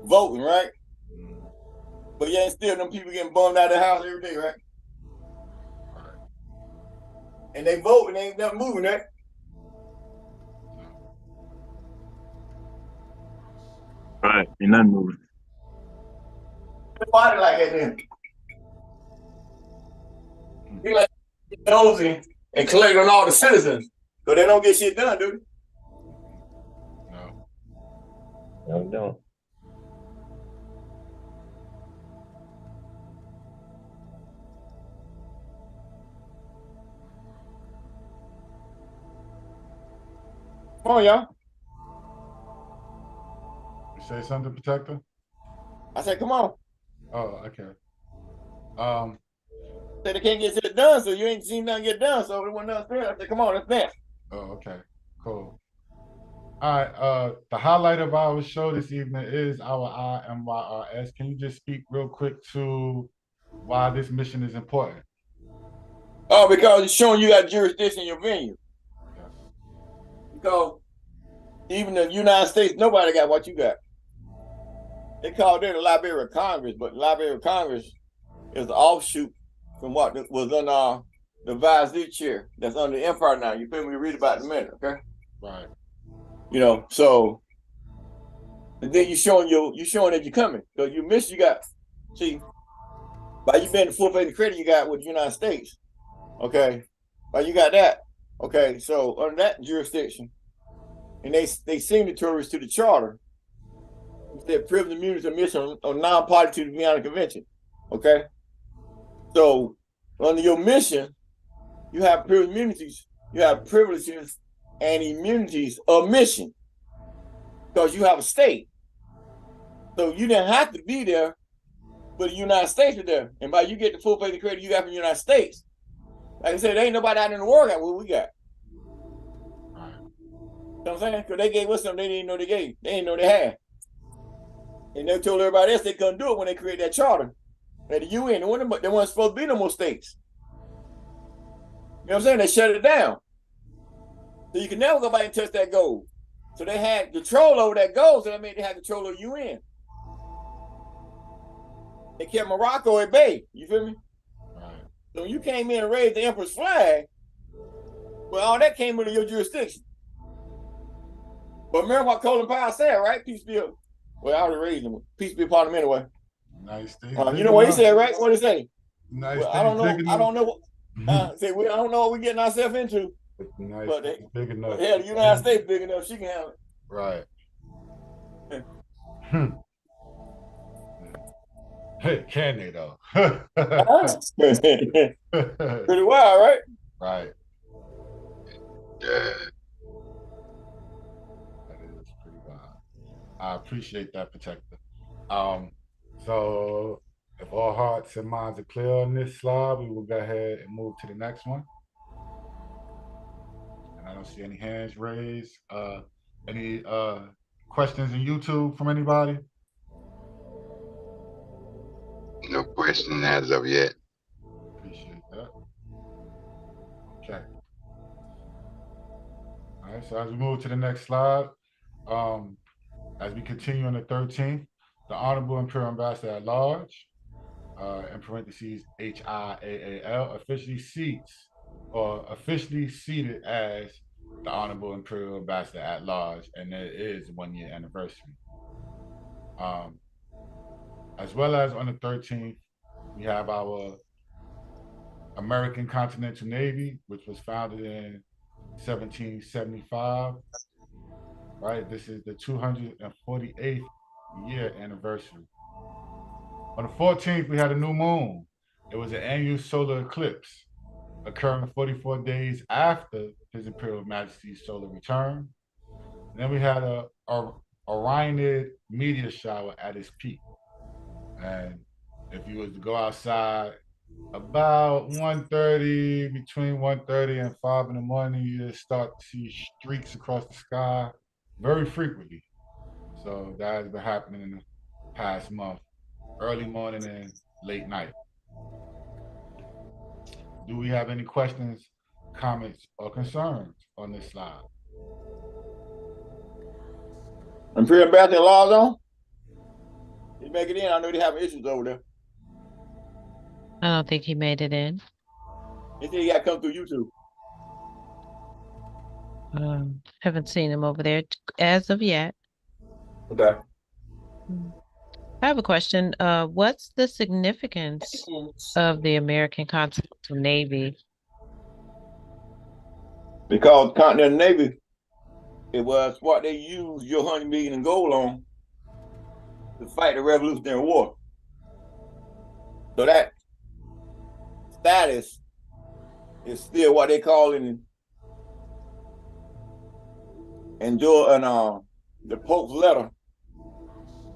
Voting, right? But yeah, still them people getting bummed out of the house every day, right? And they vote and they ain't nothing moving, right? Right, ain't nothing moving. Why like that then? He like nosy and collect on all the citizens, but they don't get shit done, do they? No. No, we don't. Come on, y'all. You say something, Protector? I said, come on. Oh, okay. Say they can't get shit done, so you ain't seen nothing get done. So it wasn't nothing. I said, come on, that's that. Oh, okay. Cool. All right. The highlight of our show this evening is our IMYRS. Can you just speak real quick to why this mission is important? Oh, because it's showing you got jurisdiction in your venue. Yes. Because even the United States, nobody got what you got. They called it the Library of Congress, but the Library of Congress is the offshoot from what was on the Vizier chair that's under the Empire now. You feel me? Read about it in a minute, okay? Right. You know, so and then you showing that you're coming. So you miss you got, see, by you being the full faith and credit you got with the United States, okay? By you got that, okay? So under that jurisdiction, and they signatories to the charter, said privilege, immunity, and mission are non-party to the Vienna Convention, okay? So under your mission, you have privileges, you have privileges and immunities of mission because you have a state. So you didn't have to be there, but the United States are there. And by you get the full faith and credit you got from the United States, like I said, there ain't nobody out in the world got what we got. You know what I'm saying? Because they gave us something they didn't know they gave. They didn't know they had. And they told everybody else they couldn't do it when they created that charter. At the UN, there wasn't supposed to be no more states. You know what I'm saying? They shut it down. So you can never go back and touch that gold. So they had control over that gold, so that meant they had control of UN. They kept Morocco at bay. You feel me? Right. So when you came in and raised the emperor's flag, well, all that came under your jurisdiction. But remember what Colin Powell said, right? Peace be upon. Well, I already raised him. Peace be upon him anyway. Nice. You know what he said, right? What did he say? Nice. Well, I don't know. Say I don't know what we're getting ourselves into. Nice. But big enough. Hell, the United States big enough, she can handle it. Right. Hey, can they though? Pretty wild, right? Right. Yeah. That is pretty wild. I appreciate that, Protector. So if all hearts and minds are clear on this slide, we will go ahead and move to the next one. And I don't see any hands raised. Any questions in YouTube from anybody? No question as of yet. Appreciate that. Okay. All right, so as we move to the next slide, as we continue on the 13th, the Honorable Imperial Ambassador at Large, in parentheses HIAAL, officially seated as the Honorable Imperial Ambassador at Large, and it is 1 year anniversary. As well as on the 13th, we have our American Continental Navy, which was founded in 1775. Right, this is the 248th year anniversary. On the 14th, we had a new moon. It was an annual solar eclipse occurring 44 days after His Imperial Majesty's solar return. And then we had a Orionid meteor shower at its peak. And if you was to go outside about 1:30, between 1:30 and 5 in the morning, you start to see streaks across the sky very frequently. So that has been happening in the past month, early morning and late night. Do we have any questions, comments, or concerns on this slide? Imperial Ambassador Laws on? He make it in. I know they have issues over there. I don't think he made it in. He said he got to come through YouTube. Haven't seen him over there as of yet. Okay. I have a question. What's the significance of the American Continental Navy? Because the Continental Navy, it was what they used your $100 million in gold on to fight the Revolutionary War. So that status is still what they call in the Pope's letter,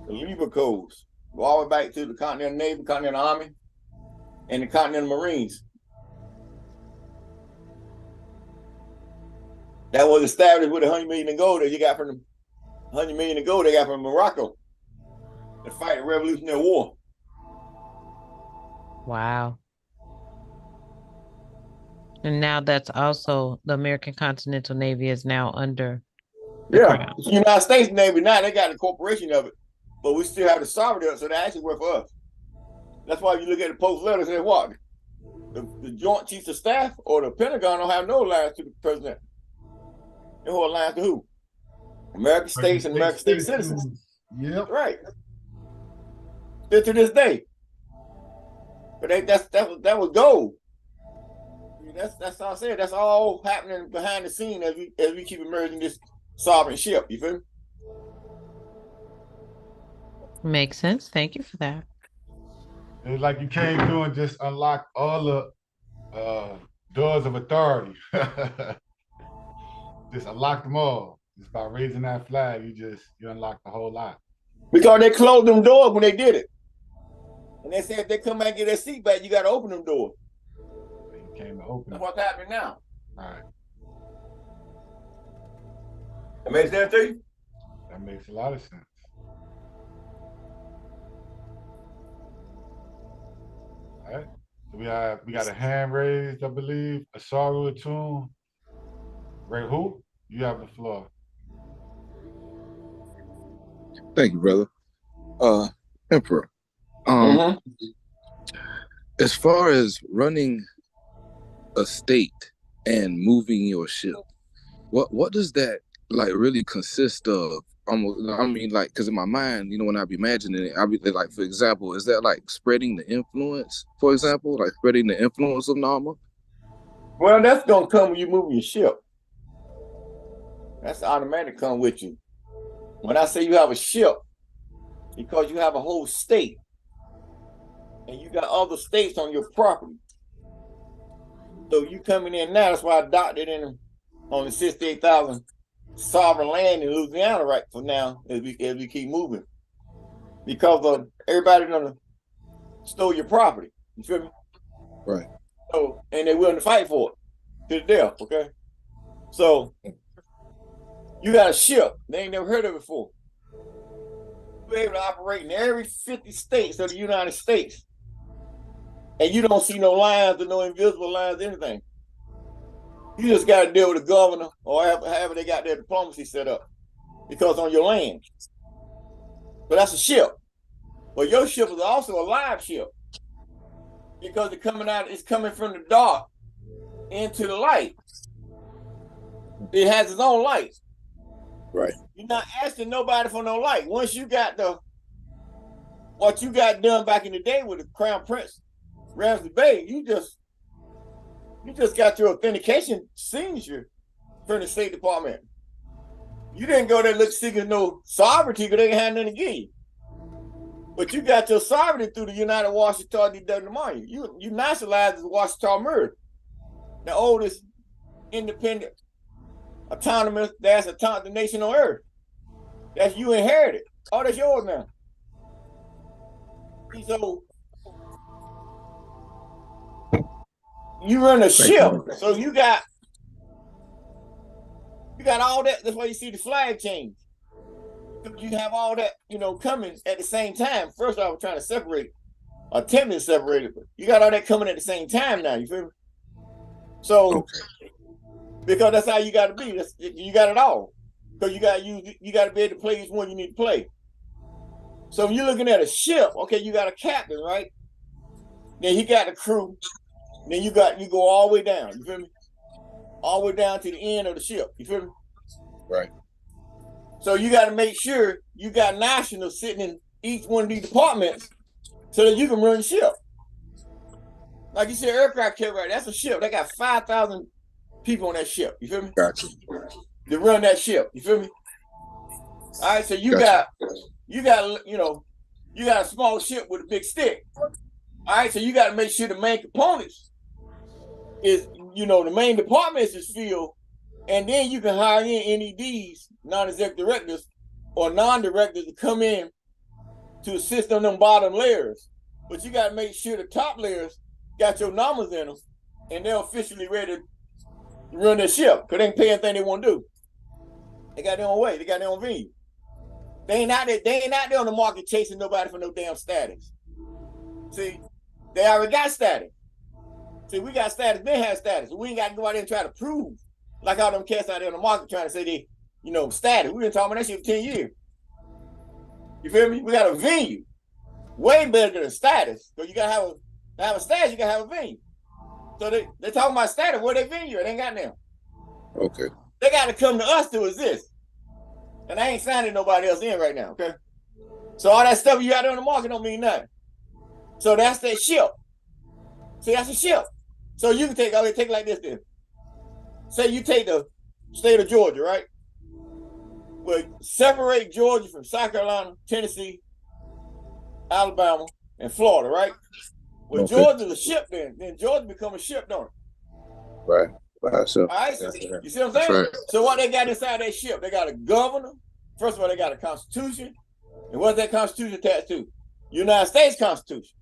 the Libra codes, go all the way back to the Continental Navy, Continental Army, and the Continental Marines. That was established with $100 million in gold that you got from the $100 million in gold they got from Morocco to fight the Revolutionary War. Wow. And now that's also the American Continental Navy is now under the Crown. The United States Navy now they got a corporation of it, but we still have the sovereignty, so they actually work for us. That's why you look at the post letters and what the Joint Chiefs of Staff or the Pentagon don't have no alliance to the president. They hold alliance to who? American states and American state citizens. Yep. Right. Still to this day. But that was gold. That's all I said. That's all happening behind the scene as we keep emerging this sovereign ship. You feel me? Makes sense. Thank you for that. It's like you came through and just unlocked all the doors of authority. Just unlocked them all. Just by raising that flag, you unlocked the whole lot. Because they closed them doors when they did it. And they said if they come back and get their seat back, you got to open them doors. You came to open them. That's what's happening now. All right. That makes sense to you? That makes a lot of sense. All right. So we got a hand raised, I believe. Asaru Atun. Ray, who? You have the floor. Thank you, brother. Emperor. As far as running a state and moving your ship, what does that like really consist of? I mean, like, because in my mind, when I be imagining it, I be like, for example, is that like spreading the influence? For example, like spreading the influence of Nama? Well, that's gonna come when you move your ship. That's automatic come with you. When I say you have a ship, because you have a whole state, and you got other states on your property. So you coming in now, that's why I doctored in on the 68,000 sovereign land in Louisiana right for now as we keep moving. Because of everybody gonna stole your property. You feel me? Right. So and they're willing to fight for it to the death, okay? So you got a ship they ain't never heard of it before. You're able to operate in every 50 states of the United States. And you don't see no lines or no invisible lines, anything. You just got to deal with the governor or however they got their diplomacy set up because on your land. But that's a ship. But your ship is also a live ship because it's coming from the dark into the light. It has its own light. Right. You're not asking nobody for no light. Once you got what you got done back in the day with the Crown Prince, Ramsey Bay, you just got your authentication signature from the State Department. You didn't go there look seeking no sovereignty because they didn't have nothing to give you. But you got your sovereignty through the United Washita DWMI. You nationalized as Washita Murder, the oldest independent autonomous nation on earth. That's you inherited. Oh, that's yours now. So you run a ship, so you got all that. That's why you see the flag change. You have all that, coming at the same time. First, I was trying to separate it, attempting to separate it, but you got all that coming at the same time now. You feel me? So, because that's how you got to be. You got it all. Because you got to be able to play each one you need to play. So if you're looking at a ship, okay, you got a captain, right? Then he got the crew. Then you go all the way down. You feel me? All the way down to the end of the ship. You feel me? Right. So you got to make sure you got nationals sitting in each one of these departments so that you can run the ship. Like you said, aircraft carrier, that's a ship. They got 5,000 people on that ship. You feel me? Gotcha. To run that ship. You feel me? All right. So you got a small ship with a big stick. All right. So you got to make sure the main components is, the main departments is filled, and then you can hire in NEDs, non-executive directors, or non-directors to come in to assist on them bottom layers. But you got to make sure the top layers got your numbers in them, and they're officially ready to run their ship because they ain't pay anything they want to do. They got their own way. They got their own venue. They ain't out there on the market chasing nobody for no damn status. See, they already got status. See, we got status, they have status. We ain't got to go out there and try to prove like all them cats out there on the market trying to say they, status. We've been talking about that shit for 10 years. You feel me? We got a venue. Way better than status. So you gotta have a status, you gotta have a venue. So they talking about status, where they venue? They ain't got them. Okay. They gotta come to us to exist. And I ain't signing nobody else in right now, okay? So all that stuff you got there on the market don't mean nothing. So that's that ship. See, that's a ship. So you can take it like this then. Say you take the state of Georgia, right? Well, separate Georgia from South Carolina, Tennessee, Alabama, and Florida, right? Well, okay. Georgia's a ship then Georgia become a ship, don't it? Right. So, all right, so you see what I'm saying? Right. So what they got inside that ship? They got a governor. First of all, they got a constitution. And what's that constitution attached to? United States Constitution.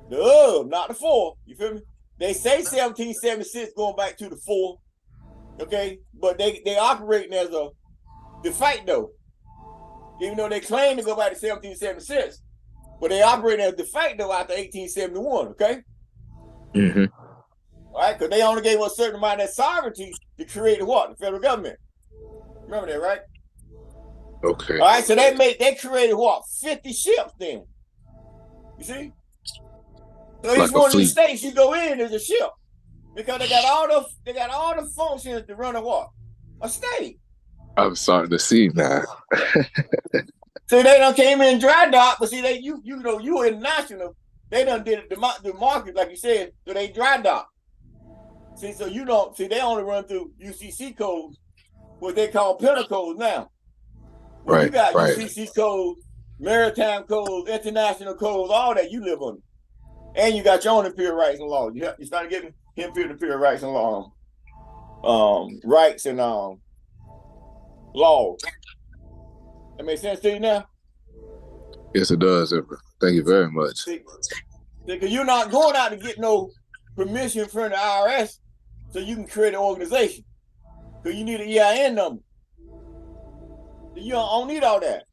Not the 4. You feel me? They say 1776 going back to the 4. Okay? But they operating as a de facto. Even though they claim to go back to 1776. But they operating as de facto after 1871, okay? Mm-hmm. All right, because they only gave us a certain amount of that sovereignty to create what? The federal government. Remember that, right? Okay. All right, so they created what? 50 ships then. You see? So each one of these states you go in is a ship. Because they got all the functions to run a what? A state. I'm starting to see now. See, they done came in dry dock, but see, you international. They done did the market, like you said, so they dry dock. See, so they only run through UCC codes, what they call penal codes now. Well, right, you got UCC codes, maritime codes, international codes, all that you live under. And you got your own imperial rights and laws. You started getting imperial rights and laws, rights and laws. That makes sense to you now? Yes, it does. Thank you very much. Because you're not going out to get no permission from the IRS so you can create an organization. Because you need an EIN number. You don't need all that.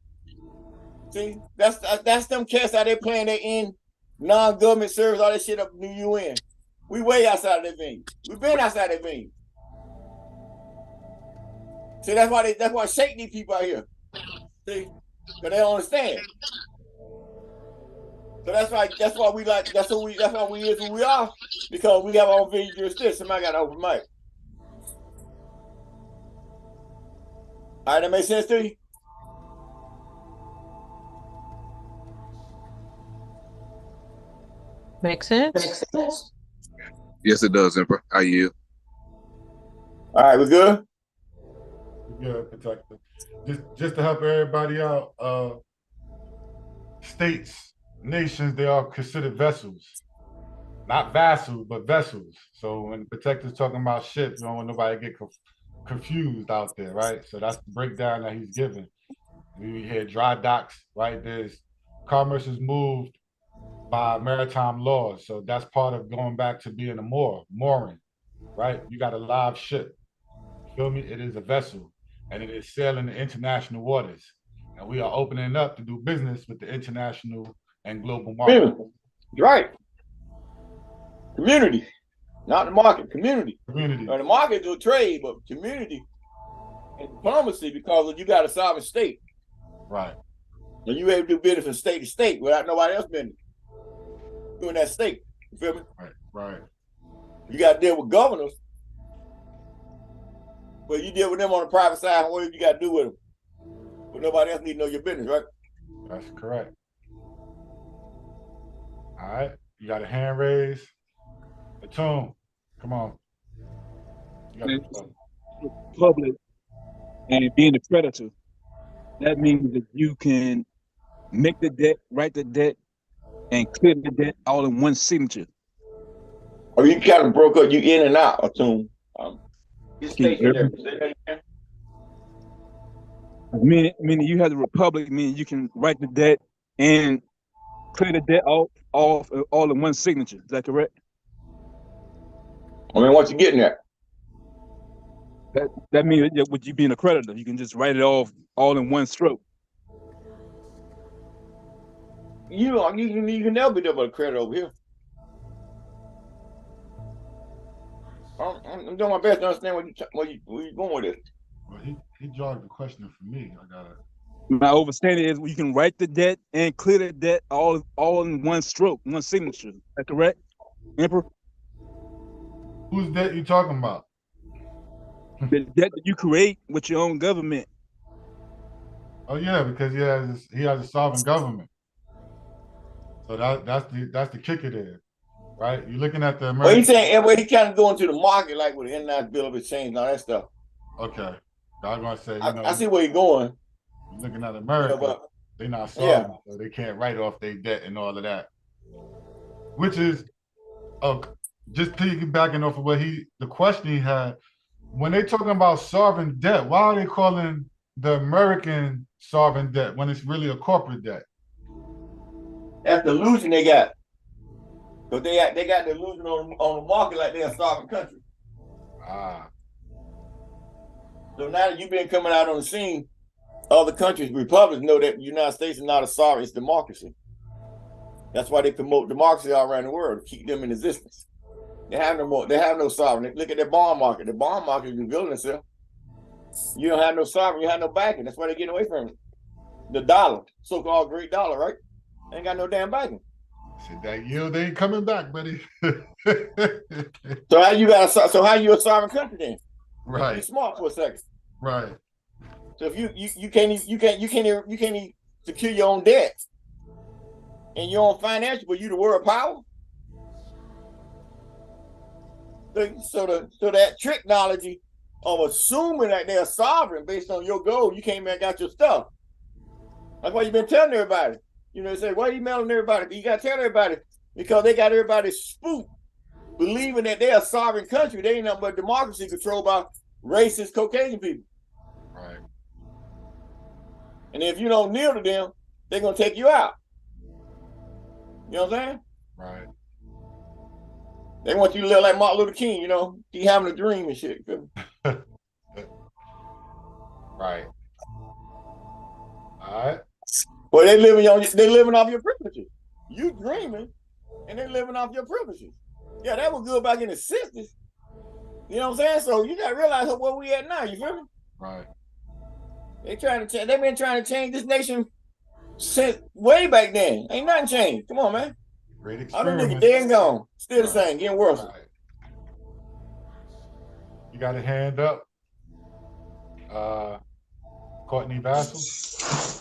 See, that's them cats out there playing their in non-government service, all that shit up in the UN. We way outside of that venue. We've been outside that venue. See, that's why shake these people out here. See, because they don't understand. So that's why we is who we are, because we have our own venue jurisdiction. Somebody got an open mic. All right, that makes sense to you? Makes sense? Yes, it does, Emperor. How are you? All right, we good? We good, Protector. Just to help everybody out, states, nations, they are considered vessels. Not vassals, but vessels. So when the Protector's talking about ships, you don't want nobody to get confused out there, right? So that's the breakdown that he's giving. We hear dry docks, right? There's commerce is moved by maritime laws. So that's part of going back to being a mooring, right? You got a live ship. You feel me? It is a vessel, and it is sailing the international waters. And we are opening up to do business with the international and global market. Right. Community, not the market, community. The market do trade, but community and diplomacy, because you got a sovereign state. Right. And you able to do business from state to state without nobody else being doing that state. You feel me? Right. You got to deal with governors, but you deal with them on the private side, and what you got to do with them. But nobody else need to know your business, right? That's correct. All right. You got a hand raised. Atum, come on. Public and being a creditor, that means that you can make the debt, write the debt, and clear the debt all in one signature. Or you kind of broke up, you in and out, Atum. Meaning you have the republic, meaning you can write the debt and clear the debt all in one signature. Is that correct? I mean, what you getting at? That means that with you being a creditor, you can just write it off all in one stroke. You can never be double credit over here. I'm doing my best to understand where you going with it. Well, he jogged the question for me. I got it. My understanding is you can write the debt and clear the debt all in one stroke, one signature. Is that correct, Emperor? Whose debt you talking about? The debt that you create with your own government. Oh yeah, because he has a sovereign government. So that's the kicker there, right? You're looking at the American. Well, he's saying, well, he kind of going to the market like with the international bill of exchange and all that stuff. Okay, I was gonna say, I see where you're going. You're looking at America, but, they're not sovereign, so they can't write off their debt and all of that. Which is, just piggybacking off of what the question he had, when they talking about sovereign debt, why are they calling the American sovereign debt when it's really a corporate debt? That's the illusion they got. Because they got the illusion on the market like they're a sovereign country. Ah. So now that you've been coming out on the scene, other countries, republics, know that the United States is not a sovereign, it's democracy. That's why they promote democracy all around the world, to keep them in existence. They have no sovereign. Look at their bond market. The bond market is revealing itself. You don't have no sovereign, you have no backing. That's why they're getting away from it. The dollar, so-called great dollar, right? Ain't got no damn backing. Said that yield ain't coming back, buddy. So how you a sovereign country then? Right. Be smart for a second. Right. So if you can't even secure your own debt and your own financial, but you the world power. So that technology of assuming that they're sovereign based on your goal, you came and got your stuff. That's why you've been telling everybody. You know, they say, why are you mailing everybody? But you got to tell everybody because they got everybody spooked, believing that they're a sovereign country. They ain't nothing but democracy controlled by racist Caucasian people. Right. And if you don't kneel to them, they're going to take you out. You know what I'm saying? Right. They want you to live like Martin Luther King, you know, he having a dream and shit. Right. All right. Well, they living off your privileges. You dreaming, and they living off your privileges. Yeah, that was good back in the 60s. You know what I'm saying? So you got to realize where we at now. You feel me? Right. They've been trying to change this nation since way back then. Ain't nothing changed. Come on, man. Great All them experiment. niggas dead and gone. Still the same, getting worse. Right. You got a hand up. Courtney Vassal.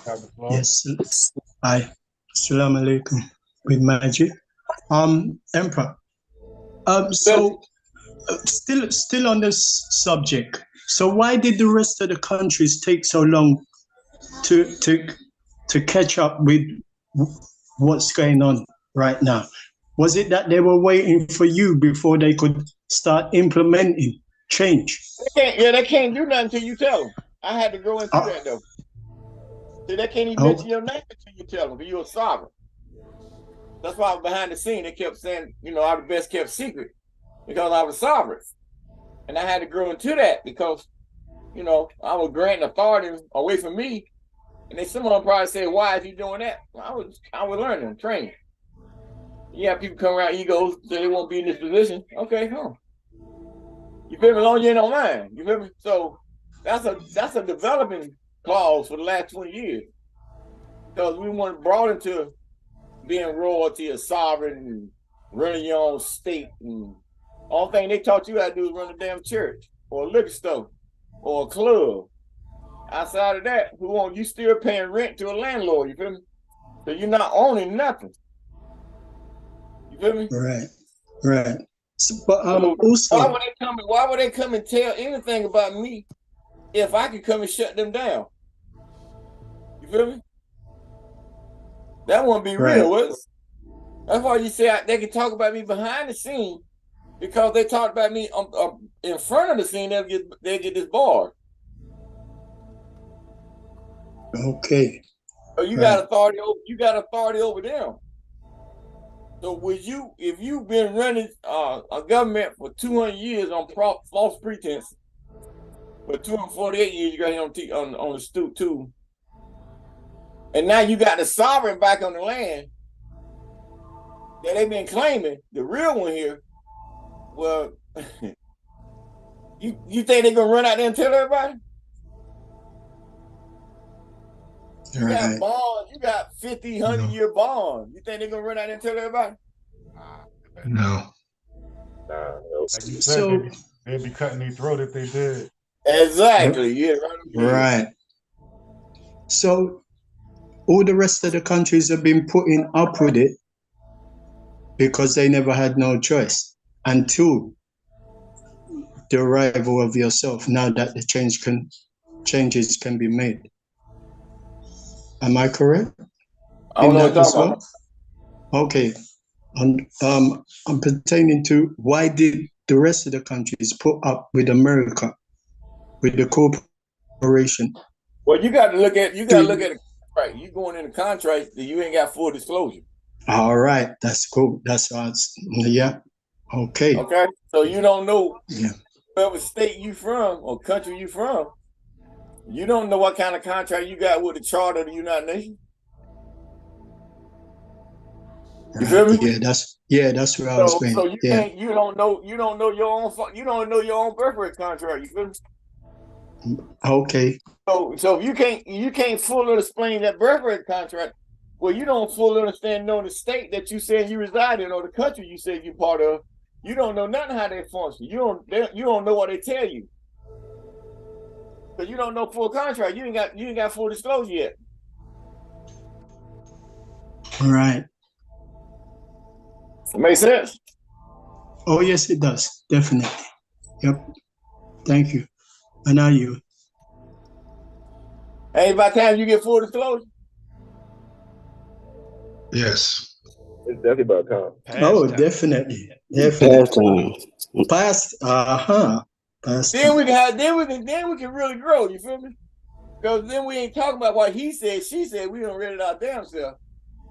Have the floor. Yes. Hi. Assalamu alaikum. With magic. Emperor. So still on this subject. So why did the rest of the countries take so long to catch up with what's going on right now? Was it that they were waiting for you before they could start implementing change? They can't do nothing until you tell them. I had to go into that though. See, they can't even mention your name until you tell them, because you're a sovereign. That's why I was behind the scene. They kept saying, you know, I'm the best kept secret because I was sovereign. And I had to grow into that because, you know, I was granting authority away from me. And then some of them probably say, why is he doing that? Well, I was learning, training. You have people come around egos, so they won't be in this position. Okay, you feel me? As long as you ain't on mine. You feel me? So that's a developing clause for the last 20 years. Because we weren't brought into being royalty or sovereign and running your own state. And all thing they taught you how to do is run a damn church or a liquor store or a club. Outside of that, you still paying rent to a landlord, you feel me? So you're not owning nothing. You feel me? Right. So, but also, why would they come and tell anything about me if I could come and shut them down? You feel me? That wouldn't be real, was it? That's why you say they can talk about me behind the scene, because they talk about me in front of the scene. They'll get disbarred. Okay. So you got authority over. You got authority over them. So if you've been running a government for 200 years on false pretense, But 248 years you got him on the stoop too. And now you got the sovereign back on the land that they've been claiming, the real one here. Well, you think they're gonna run out there and tell everybody? You got bonds, you got 50, 100-year bonds. You think they're gonna run out there and tell everybody? No. Like you said, they'd be cutting their throat if they did. Exactly. Yeah. Right. So all the rest of the countries have been putting up with it because they never had no choice until the arrival of yourself. Now that the changes can be made. Am I correct? I don't know what you're talking about. Okay. I'm pertaining to why did the rest of the countries put up with America, with the corporation? Well, you got to look at it. Right, you going in a contract that you ain't got full disclosure. All right, that's cool. That's yeah. Okay. Okay, so you don't know whatever state you from or country you from. You don't know what kind of contract you got with the Charter of the United Nations. You feel me? Yeah, that's where I was going. So you don't know your own birth rate contract. You feel me? Okay. So if you can't fully explain that birth rate contract, well, you don't fully understand the state that you said you reside in or the country you said you're part of. You don't know nothing how they function. You don't know what they tell you. Because you don't know full contract. You ain't got full disclosure yet. All right. It makes sense? Oh yes, it does. Definitely. Yep. Thank you. And now you. Ain't by the time you get full disclosure? Yes. It's definitely about time. Definitely. Past Then we can really grow, you feel me? Because then we ain't talking about what he said, she said, we don't read it our damn self.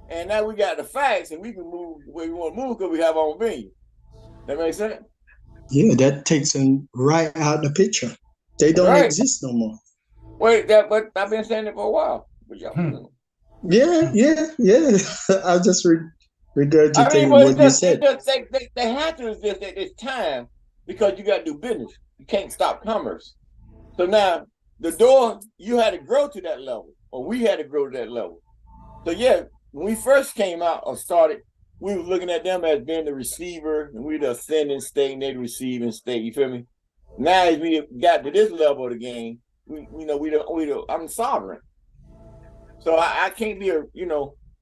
And now we got the facts and we can move where we want to move because we have our own venue. That makes sense? Yeah, that takes them right out the picture. They don't exist no more. Wait, but I've been saying it for a while. Yeah. I'll just regurgitating what you said. They have to exist at this time because you got to do business. You can't stop commerce. So now the door, you had to grow to that level, or we had to grow to that level. So yeah, when we first came out or started, we were looking at them as being the receiver, and we the ascending state, and they the receiving state. You feel me? Now as we got to this level of the game, I'm sovereign. So I can't be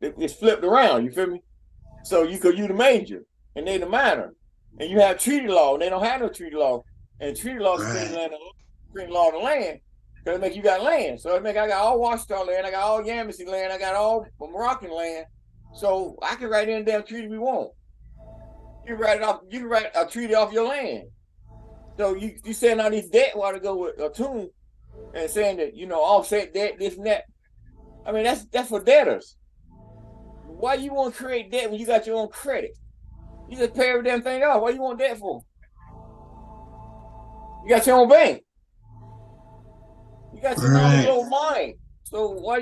it's flipped around. You feel me? So you the major, and they the minor, and you have treaty law, and they don't have no treaty law, and treaty law is supreme law of the land. Because it make you got land. So it make I got all Washita land, I got all Yamasee land, I got all Moroccan land. So I can write any damn treaty we want. You can write a treaty off your land. So you saying all these debt while to go with a tune and saying that, offset debt, this and that. I mean, that's for debtors. Why you want to create debt when you got your own credit? You just pay every damn thing off. What you want debt for? You got your own bank. You got your own little mind. So why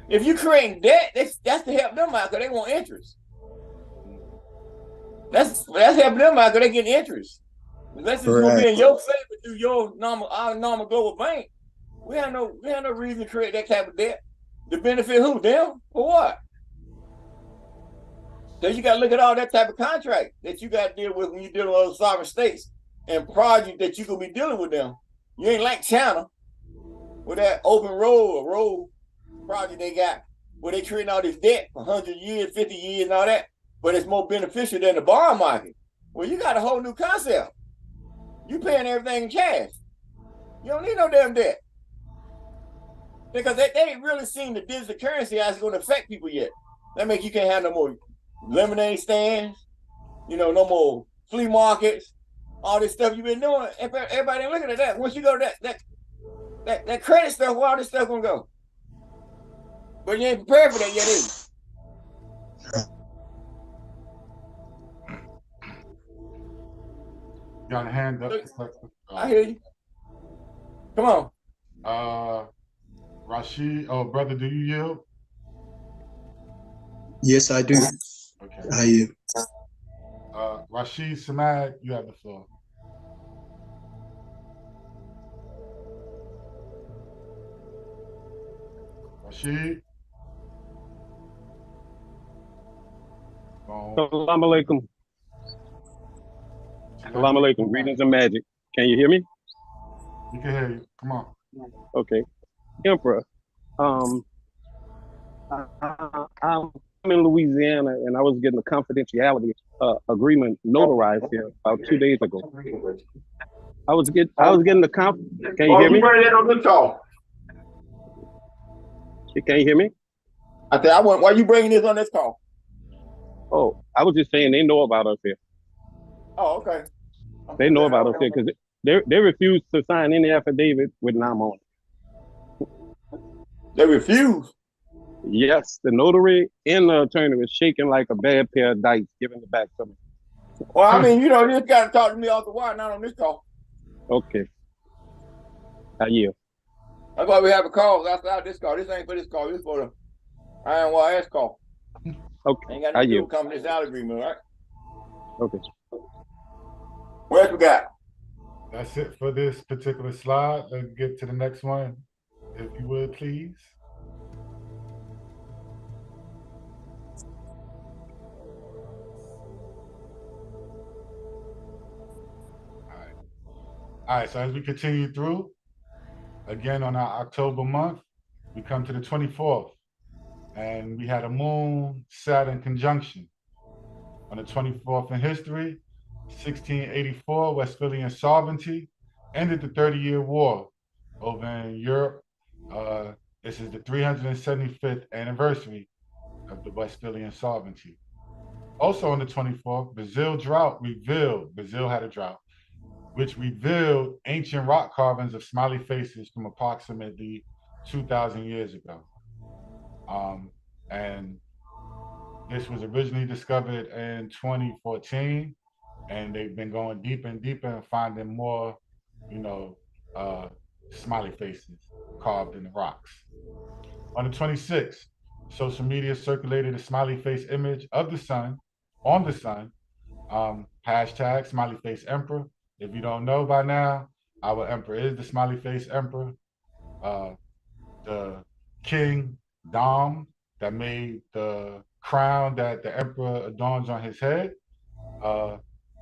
if you creating debt, that's to help them out because they want interest. That's helping them out because they get interest. Unless it's gonna be in your favor through our normal global bank, we have no reason to create that type of debt. To benefit who? Them? For what? So you got to look at all that type of contract that you got to deal with when you're dealing with other sovereign states and projects that you could be dealing with them. You ain't like China with that open road project they got where they creating all this debt for 100 years, 50 years and all that, but it's more beneficial than the bond market. Well, you got a whole new concept. You paying everything in cash. You don't need no damn debt. Because they ain't really seen the digital currency how it's going to affect people yet. That makes you can't have no more lemonade stands, no more flea markets, all this stuff you've been doing. Everybody ain't looking at that. Once you go to that credit stuff, where all this stuff gonna go? But you ain't prepared for that yet, is you? Got a hand up. I hear you. Come on. Rashid, oh brother, do you yield? Yes, I do. Okay. I yield. Rashid Samad, you have the floor. Rashid. Assalamu alaikum. Assalamu alaikum. Greetings and magic. Can you hear me? We can hear you. Come on. Okay. Emperor, I'm in Louisiana and I was getting a confidentiality agreement notarized here about 2 days ago. I was getting the Can you hear me? On this call? Can you hear me? I said, why are you bringing this on this call? Oh, I was just saying they know about us here. Oh, okay. They know about us here because they refused to sign any affidavit with NAM on. They refuse? Yes, the notary and the attorney was shaking like a bad pair of dice, giving it back to me. Well, I mean, you just got to talk to me off the wire, not on this call. Okay. I yield. That's why we have a call outside this call. This ain't for this call. This is for the IIEHU call. Okay. Ain't got nothing to do with confidentiality agreement, right? Okay. What else we got? That's it for this particular slide. Let's get to the next one, if you would, please. All right, so as we continue through, again on our October month, we come to the 24th, and we had a Moon-Saturn conjunction. On the 24th in history, 1684, Westphalian sovereignty ended the 30-year war over in Europe. This is the 375th anniversary of the Westphalian sovereignty. Also on the 24th, Brazil had a drought, which revealed ancient rock carvings of smiley faces from approximately 2,000 years ago. And this was originally discovered in 2014, and they've been going deeper and deeper and finding more, smiley faces carved in the rocks. On the 26th, social media circulated a smiley face image of the sun, on the sun, hashtag smiley face emperor. If you don't know by now, our emperor is the smiley face emperor. The king, Dom, that made the crown that the emperor adorns on his head.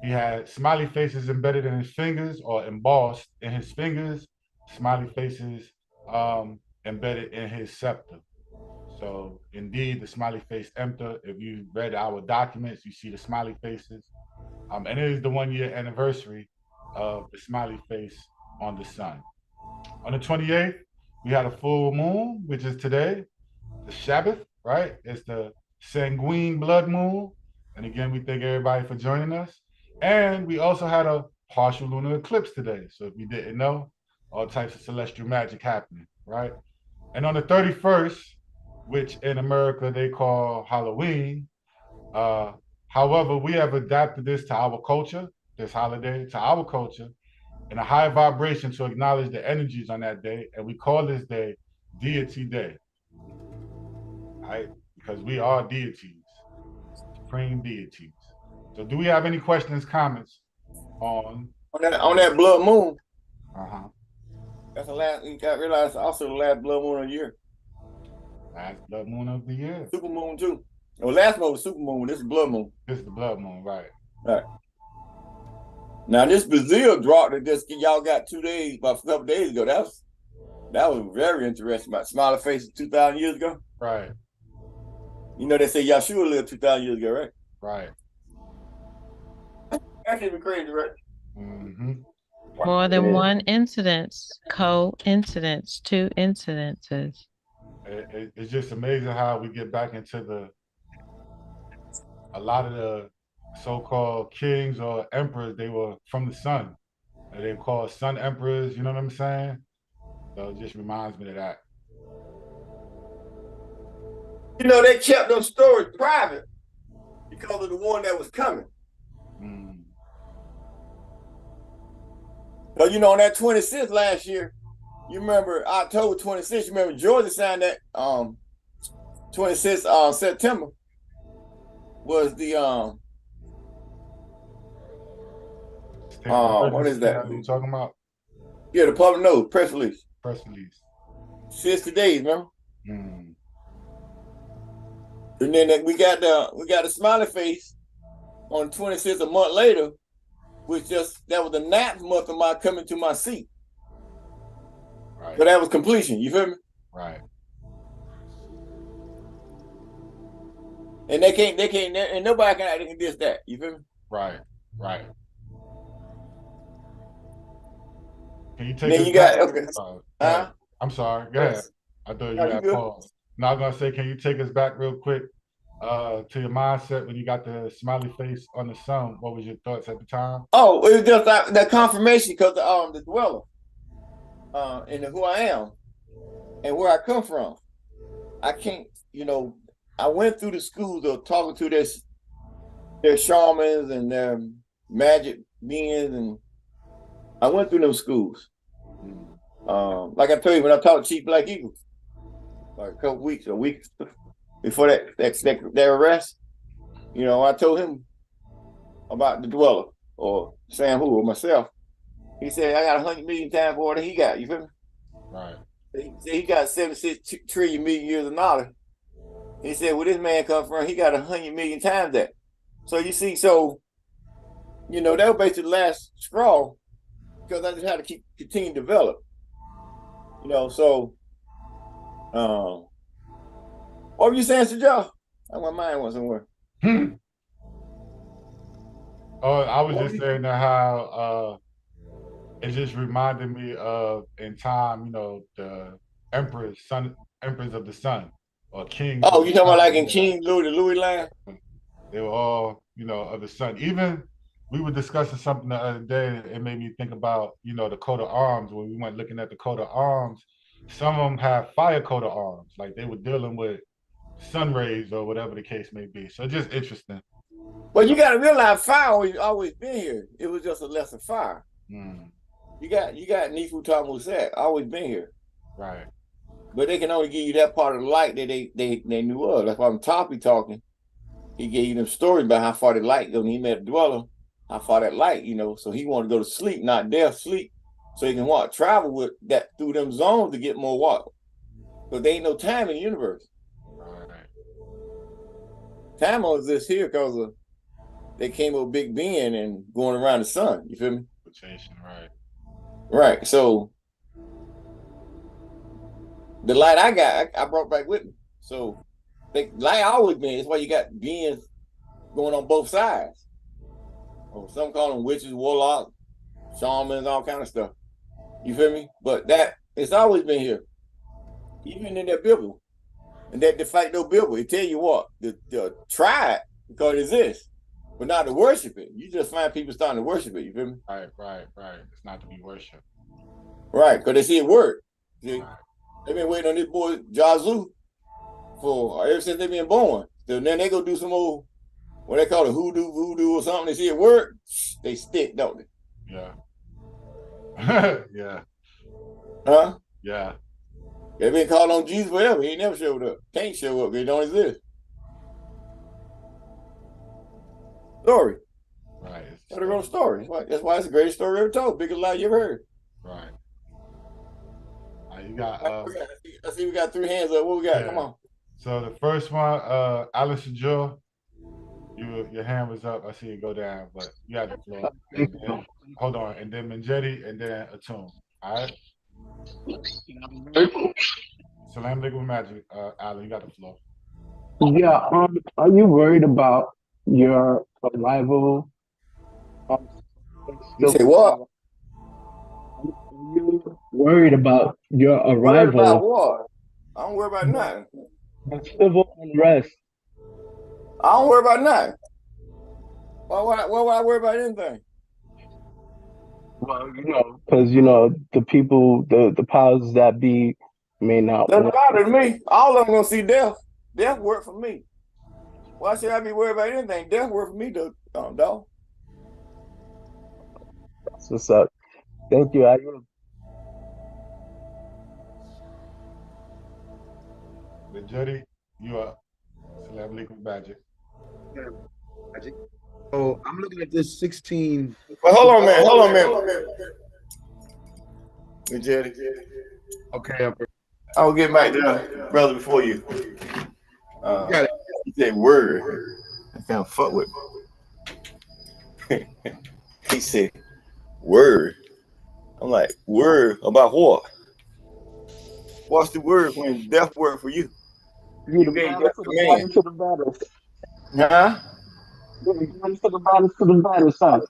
He had smiley faces embedded in his fingers or embossed in his fingers, smiley faces embedded in his scepter. So indeed, the smiley face emperor, if you read our documents, you see the smiley faces. And it is the 1-year anniversary of the smiley face on the sun. On the 28th, we had a full moon, which is today, the Sabbath, right? It's the Sanguine-Blood moon. And again, we thank everybody for joining us. And we also had a partial lunar eclipse today. So if you didn't know, all types of celestial magic happening, right? And on the 31st, which in America they call Halloween, however, we have adapted this to our culture, this holiday, to our culture, in a high vibration to acknowledge the energies on that day. And we call this day Deity Day, right? Because we are deities, supreme deities. So do we have any questions, comments on that blood moon? Uh-huh. That's the last, you got to realize, also the last blood moon of the year. Last blood moon of the year. Super moon too. Well, last moon was super moon, this is blood moon. This is the blood moon, right. Right. Now this Brazil drought that just y'all got 2 days, about a couple days ago, that was very interesting. About smiley faces 2,000 years ago. Right. You know, they say Yahshua lived 2,000 years ago, right? Right. That's even crazy, right? Mm-hmm. More than one incidence, coincidence, 2 incidences. It's just amazing how we get back into a lot of the so-called kings or emperors, they were from the sun. They were called sun emperors, you know what I'm saying? So it just reminds me of that. You know, they kept those stories private because of the one that was coming. Because, you know, on that 26th last year, You remember October 26th, you remember Georgia signed that 26th September was the what is that? You talking about? Yeah, the public notice, press release. Press release. 60 days, remember? Mm. And then we got the smiley face on 26th a month later, which that was the 9th month of my coming to my seat. Right. So that was completion. You feel me? Right. And they can't, and nobody can diss that. You feel me? Right. Right. Can you take then us you back? got okay. I'm sorry. Go ahead. I thought you had paused. Now I'm gonna say, can you take us back real quick to your mindset when you got the smiley face on the sun? What was your thoughts at the time? Oh, it was just that confirmation because the dweller, and who I am, and where I come from. I can't, I went through the schools of talking to their shamans and their magic beings, and I went through them schools. Like I told you, when I talked to Chief Black Eagle, like a week before that arrest, I told him about the dweller or Sam Who or myself. He said, I got 100 million times more than he got. You feel me? Right. He got 76 trillion million years of knowledge. He said, where this man come from, he got 100 million times that. So you see, that was basically the last straw because I just had to continue to develop. What were you saying, Sir Joe? My mind went somewhere. Oh, I was just saying that how it just reminded me of in time, the emperors of the sun, or kings. Oh, you talking about like in King Louis, the Louis line? They were all, of the sun. Even we were discussing something the other day, it made me think about, the coat of arms. When we went looking at the coat of arms, some of them have fire coat of arms, like they were dealing with sun rays or whatever the case may be. So just interesting. Well, you got to realize fire always been here. It was just a lesser fire. You got Nefu Tamusat always been here. Right. But they can only give you that part of the light that they knew of. That's why I'm talking. He gave you them stories about how far the light when he met a dweller, how far that light, so he wanted to go to sleep, not death, sleep. So he can travel with that through them zones to get more water. But there ain't no time in the universe. Right. Time only exists here because they came with Big Ben and going around the sun. You feel me? Right. Right. So the light I got, I brought back with me. So the light always been. That's why you got beings going on both sides. Or some call them witches, warlocks, shamans, all kind of stuff. You feel me? But it's always been here. Even in that Bible. And that de facto Bible, it tell you what, the try it because it exists, but not to worship it. You just find people starting to worship it, you feel me? Right. It's not to be worshipped. Right, because they see it work. See? Right. They've been waiting on this boy Jazu ever since they've been born. So then they go do some old, what they call it, voodoo or something. They see it work, they stick, don't they? Yeah. Yeah. Huh? Yeah. They've been calling on Jesus forever. He ain't never showed up. Can't show up. They don't exist. Story. Right. So they wrote a story. That's why it's the greatest story ever told. Biggest lie you ever heard. Right. You got. I see we got 3 hands up. What we got? Yeah. Come on. So the first one, Alice Joe, your hand was up. I see it go down, but you got the floor. Then, hold on, and then Manjetti, and then Atum. All right. Salam alaikum, Magic. Ali, you got the floor. Yeah. Are you worried about your arrival? You say what? Are you worried about your arrival? Worried about what? I don't worry about nothing. The civil unrest. I don't worry about nothing. Why would I worry about anything? Well, because the people, the powers that be may not. Doesn't bother me. All of them gonna see death. Death work for me. Why should I be worried about anything? Death work for me, dog. That's what's up. Thank you. Majority, you are. Salam alaikum, Magic. So I'm looking at this 16. Well, hold on, man. Hold on, man. Majority. Okay, I'll get back to brother before you. Got it. He said word. I can't fuck with me. He said word. I'm like, word about what? What's the word when death word for you? You the gave baddest death to the command. baddest to the baddest. Huh? You the baddest to the baddest to the baddest, son.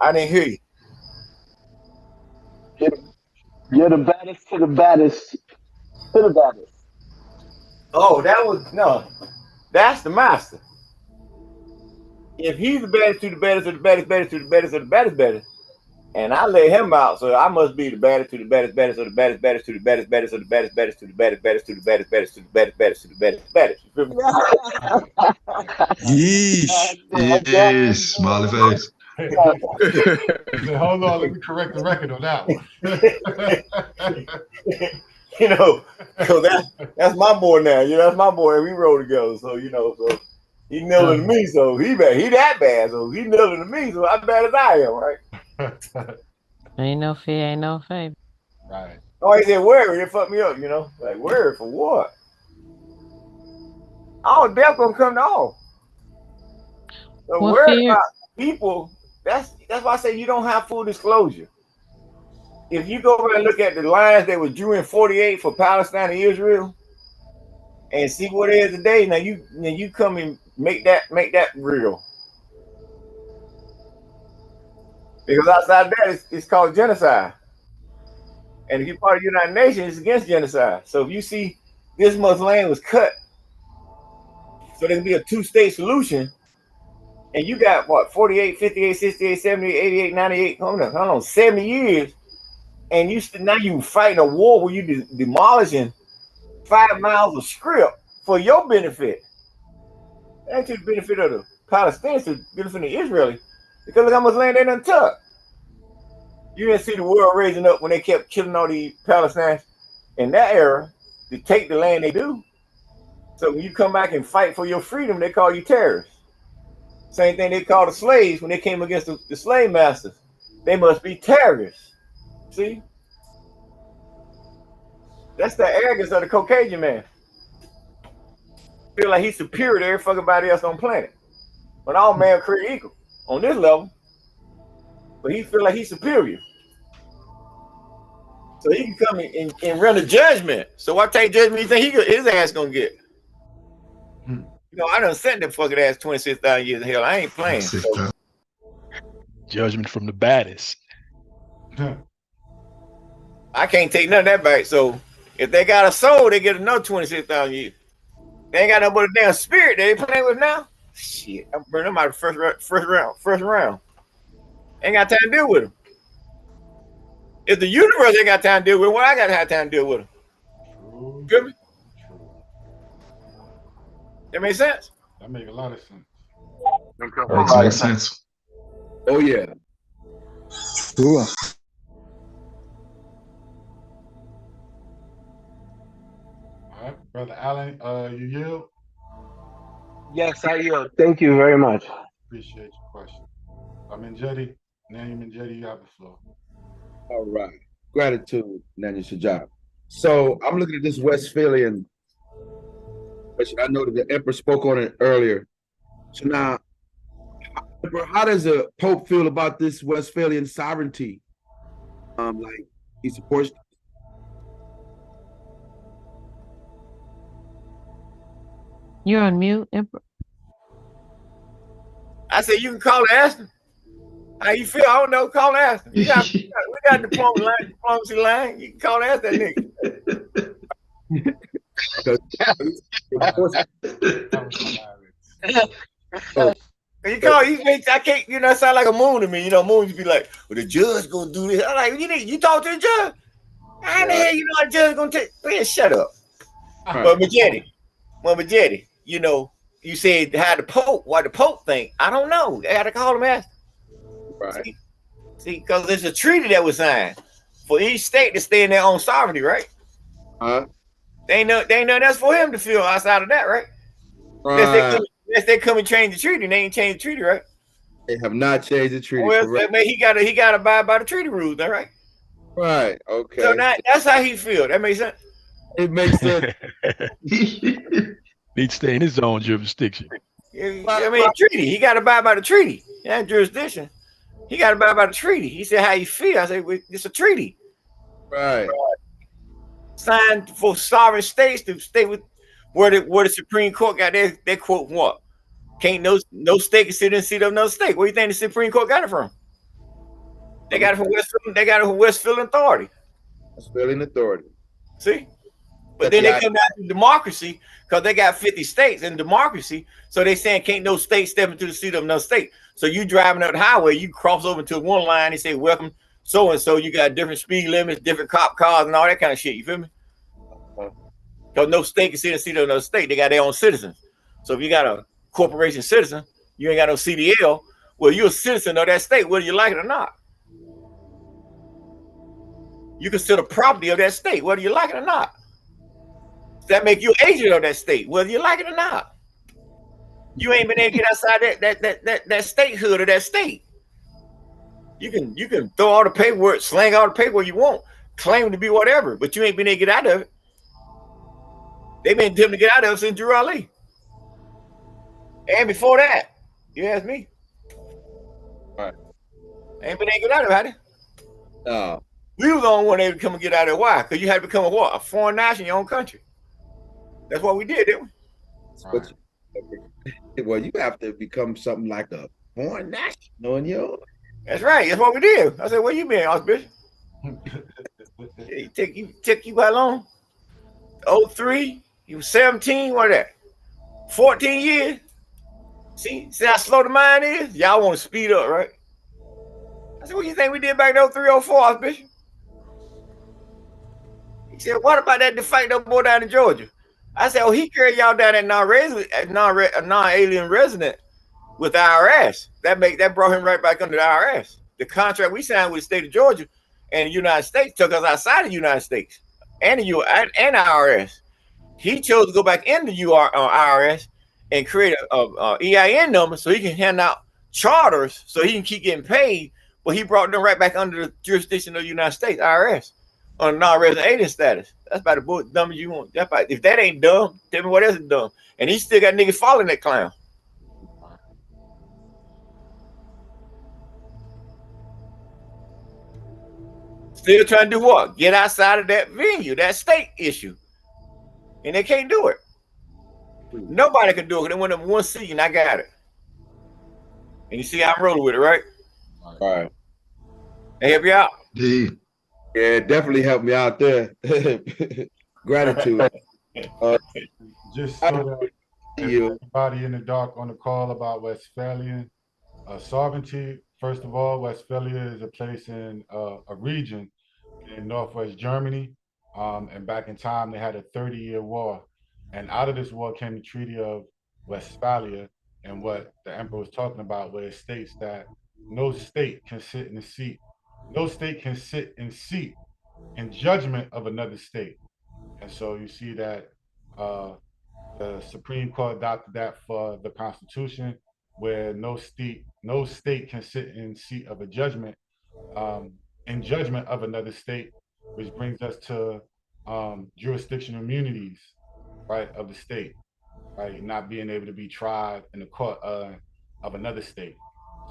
I didn't hear you. You're the baddest to the baddest to the baddest. Oh, that was no. That's the master. If he's the baddest to the baddest of the baddest, baddest to the baddest of the baddest, baddest, and I lay him out, so I must be the baddest to the baddest, baddest of the baddest, baddest to the baddest, baddest of the baddest, baddest to the baddest, baddest to the baddest, baddest to the baddest, baddest to the baddest, baddest. You feel me? Yeesh. Yeesh. Smiley face. He said, hold on, let me correct the record on that one. You know, so that's my boy now. You know, that's my boy. We roll together. So, you know, so he kneeling to me, so he bad. He that bad, so he kneeling to me, so I'm bad as I am, right? Ain't no fear, ain't no favor. Right. Oh, he said word, it fucked me up, you know. Like word for what? Oh, death gonna come to all. So Well, worry fear. about people, that's why I say you don't have full disclosure. If you go over and look at the lines that was drew in 48 for Palestine and Israel and see what it is today, now you come and make that real. Because outside that it's called genocide. And if you're part of the United Nations, it's against genocide. So if you see this much land was cut, so there can be a two-state solution, and you got what, 48, 58, 68, 78, 88, 98, hold on, 70 years, and now you fighting a war where you demolishing 5 miles of script for your benefit. That ain't to the benefit of the Palestinians, to the benefit of the Israelis. Because look how much land they done took. You didn't see the world raising up when they kept killing all these Palestinians in that era to take the land they do. So when you come back and fight for your freedom, they call you terrorists. Same thing they call the slaves when they came against the slave masters. They must be terrorists. See? That's the arrogance of the Caucasian man. Feel like he's superior to every fucking body else on the planet. But all men are created equal on this level. But he feel like he's superior. So he can come and run a judgment. So what type of judgment you think his ass gonna get? You know, I done sent that fucking ass 26,000 years in hell. I ain't playing. So. Judgment from the baddest. I can't take none of that back. So if they got a soul, they get another 26,000 years. They ain't got no but a damn spirit that they playing with now. Shit, I'm burning them out of first round. Ain't got time to deal with them. If the universe ain't got time to deal with them, well, I got to have time to deal with them. You feel me? That make sense? That make a lot of sense. Makes sense. Oh yeah. Sure. All right, Brother Allen, you yield? Yes, I yield. Thank you very much. Appreciate your question. Manjetti, Nanny Manjetti, you have the floor. All right. Gratitude, Nanya Shajab. So I'm looking at this Westphalian question. I know that the Emperor spoke on it earlier. So now, Emperor, how does the Pope feel about this Westphalian sovereignty? Like he supports. You're on mute, Emperor. I said you can call and ask him. How you feel? I don't know. Call and ask him. We got diplomacy line. You can call and ask that nigga. You call, I can't, you know, it sound like a moon to me. You know, moons be like, well, the judge gonna do this. I'm like, you talk to the judge? How the hell you know the judge gonna take? Man, shut up. But Majetti, you know, you said how what the Pope think. I don't know. They had to call him ask. Right. See, because there's a treaty that was signed for each state to stay in their own sovereignty, right? They ain't nothing else for him to feel outside of that, right? Right. Unless they come and change the treaty, and they ain't changed the treaty, right? They have not changed the treaty. Well, Correct. he gotta abide by the treaty rules, all right? Right. Okay. So that's how he feel. That makes sense. It makes sense. Needs to stay in his own jurisdiction. I mean, treaty. He got to abide by the treaty. That jurisdiction. He got to abide by the treaty. He said, "How you feel?" I said, "It's a treaty, right? Signed for sovereign states to stay with where the Supreme Court got their quote from what? Can't no state can sit in the seat of another state. Where do you think the Supreme Court got it from? They got it from Westfield. They got it from Westfield Authority. Westfield Authority. See, but then they come down to democracy because they got 50 states in democracy. So they saying can't no state step into the seat of another state. So you driving up the highway, you cross over to one line. They say welcome so and so. You got different speed limits, different cop cars, and all that kind of shit. You feel me? Because no state can sit in the seat of another state. They got their own citizens. So if you got a corporation citizen, you ain't got no CDL. Well, you're a citizen of that state, whether you like it or not. You consider property of that state, whether you like it or not. Does that make you agent of that state, whether you like it or not? You ain't been able to get outside that statehood of that state. You can throw all the paperwork, slang all the paperwork you want, claim to be whatever, but you ain't been able to get out of it. They've been attempting to get out of it since Drew Ali. And before that, you ask me. All right. Ain't been able to get out of it, had they? No. We was the only one able to come and get out of it. Why? Because you had to become a foreign national in your own country. That's what we did, didn't we? Right. Well, you have to become something like a foreign national in your. That's right. That's what we did. I said, "Where you been, Archbishop?" It took you how long? 03. You was 17. What that? 14 years. See how slow the mind is. Y'all want to speed up, right? I said, "What you think we did back in 03, 04, Archbishop?" He said, "What about that fight that boy down in Georgia?" I said, "Oh, he carried y'all down at non-alien resident with the IRS. That brought him right back under the IRS. The contract we signed with the state of Georgia and the United States took us outside the United States and the IRS. He chose to go back into IRS and create a EIN number so he can hand out charters so he can keep getting paid. But he brought them right back under the jurisdiction of the United States IRS on a non-resident alien status. That's about the dumbest you want. If that ain't dumb, tell me what else is dumb. And he still got niggas following that clown. Still trying to do what? Get outside of that venue, that state issue. And they can't do it. Nobody can do it. They went up one seat and I got it. And you see how I'm rolling with it, right? All right. They help you out? Yeah, it definitely helped me out there. Gratitude. Just so that everybody in the dark on the call about Westphalian sovereignty. First of all, Westphalia is a place in a region in Northwest Germany. And back in time, they had a 30-year war. And out of this war came the Treaty of Westphalia. And what the emperor was talking about, where it states that no state can sit in the seat. No state can sit in seat in judgment of another state. And so you see that the Supreme Court adopted that for the Constitution, where no state can sit in seat of a judgment in judgment of another state, which brings us to jurisdictional immunities, right, of the state, right, not being able to be tried in the court of another state.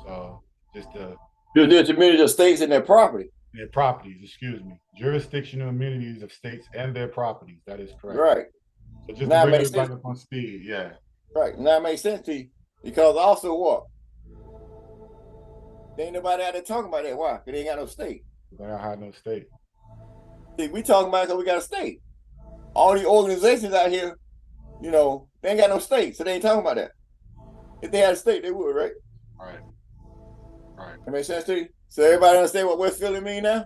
So just the immunity of states and their property. Their properties, excuse me. Jurisdictional immunities of states and their properties. That is correct. Right. So just now to bring everybody up on speed, yeah. Right. Now it makes sense to you. Because also what? There ain't nobody out there talking about that. Why? Because they ain't got no state. They don't have no state. See, we talking about it because we got a state. All the organizations out here, you know, they ain't got no state, so they ain't talking about that. If they had a state, they would, right? Right. Right. That makes sense to you? So everybody understand what Westphalia mean now?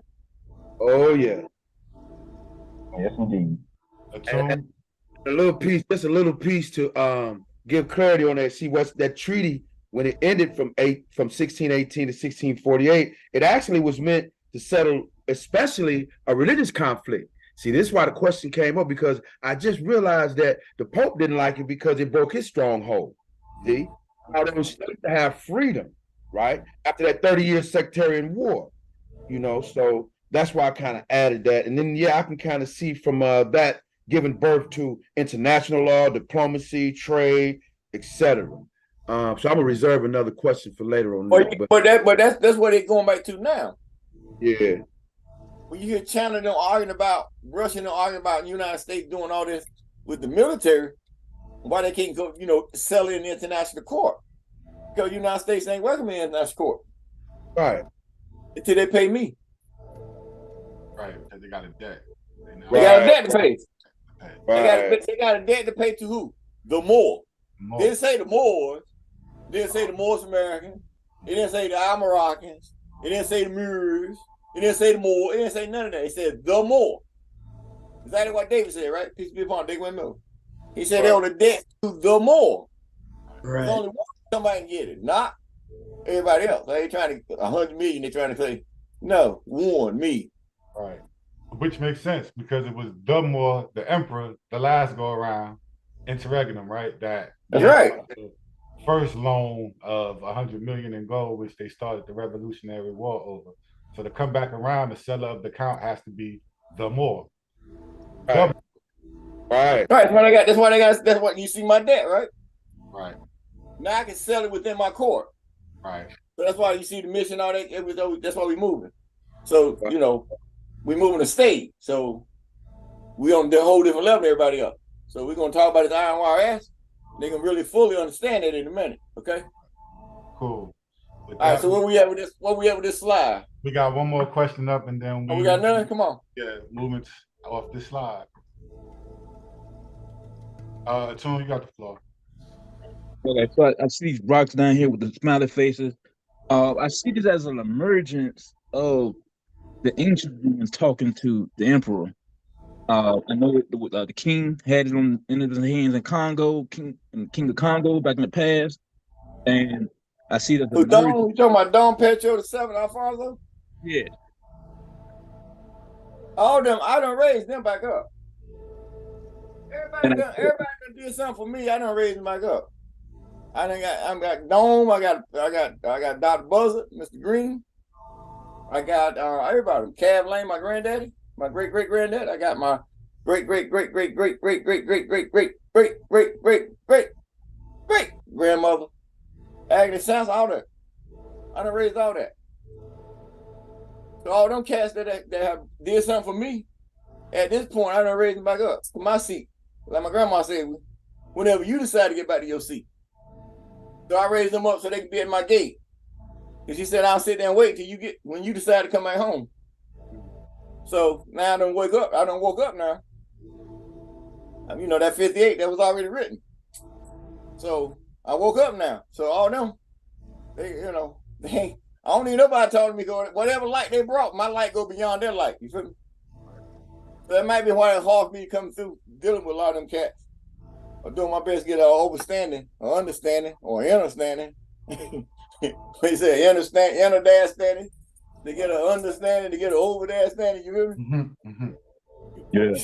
Oh yeah. Yes, indeed. And a little piece, just a little piece to give clarity on that. See, what's that treaty when it ended from 1618 to 1648? It actually was meant to settle, especially a religious conflict. See, this is why the question came up, because I just realized that the Pope didn't like it because it broke his stronghold. See, how they was supposed to have freedom, right? After that 30-year sectarian war, you know, so that's why I kind of added that. And then, yeah, I can kind of see from that giving birth to international law, diplomacy, trade, etc. So I'm gonna reserve another question for later on. But that's what they're going back to now. Yeah. When you hear China them arguing about Russia and arguing about the United States doing all this with the military, why they can't go, you know, sell it in the international court? Because the United States ain't welcome in the international court. Right. Until they pay me. Right, because they got a debt. They got a debt to pay. Right. They got a debt to pay to who? The Moor. Didn't say the Moors. Didn't say the Moors Americans. It didn't say the Moroccans. It didn't say the Moors. It didn't say the Moor. It didn't say none of that. It said the Moor. Exactly what David said, right? Peace be upon Dick Windmill. He said they were the debt to the Moor. There's only one somebody can get it, not everybody else. They ain't trying to 100 million. They're trying to say no, one me. Right. Which makes sense because it was the Moor, the emperor, the last go around, interregnum, right? That's right. The first loan of 100 million in gold, which they started the Revolutionary War over. So to come back around, the seller of the count has to be the Moor. Right. Right. That's why they got. That's what you see my debt, right? Right. Now I can sell it within my court. Right. So that's why you see the mission, all that. That's why we moving. So you know, we moving the state. So we on the whole different level than everybody else. So we're gonna talk about this IIRS. They can really fully understand it in a minute. Okay. Cool. All right. So where we at with this? Where we at with this slide? We got one more question up, and then we got none. Come on. Yeah, movements off this slide. Tune, you got the floor. Okay, so I see these rocks down here with the smiley faces. I see this as an emergence of the ancient humans talking to the emperor. I know the king had it in his hands in Congo, king of Congo back in the past, and I see that. You talking about Dom Pedro VII, Alfonso? Yeah. All them, I done raised them back up. Everybody done did something for me. I done raised them back up. I got Dome. I got Dr. Buzzard, Mr. Green. I got everybody. Cav Lane, my granddaddy, my great great granddad. I got my great great great great great great great great great great great great great great great grandmother. Agnes Sands, all that. I done raised all that. So all them cats that have did something for me, at this point, I done raised them back up to my seat. Like my grandma said, whenever you decide to get back to your seat. So I raised them up so they could be at my gate. And she said, I'll sit there and wait till when you decide to come back home. So now I done wake up. I done woke up now. You know, that 58, that was already written. So I woke up now. So all them, I don't need nobody telling me, whatever light they brought, my light go beyond their light. You feel me? So that might be why it's hard for me to come through dealing with a lot of them cats. I'm doing my best to get an understanding, or understanding. They say understanding. They get an understanding, to get an understanding. You feel me? Mm-hmm. Yeah.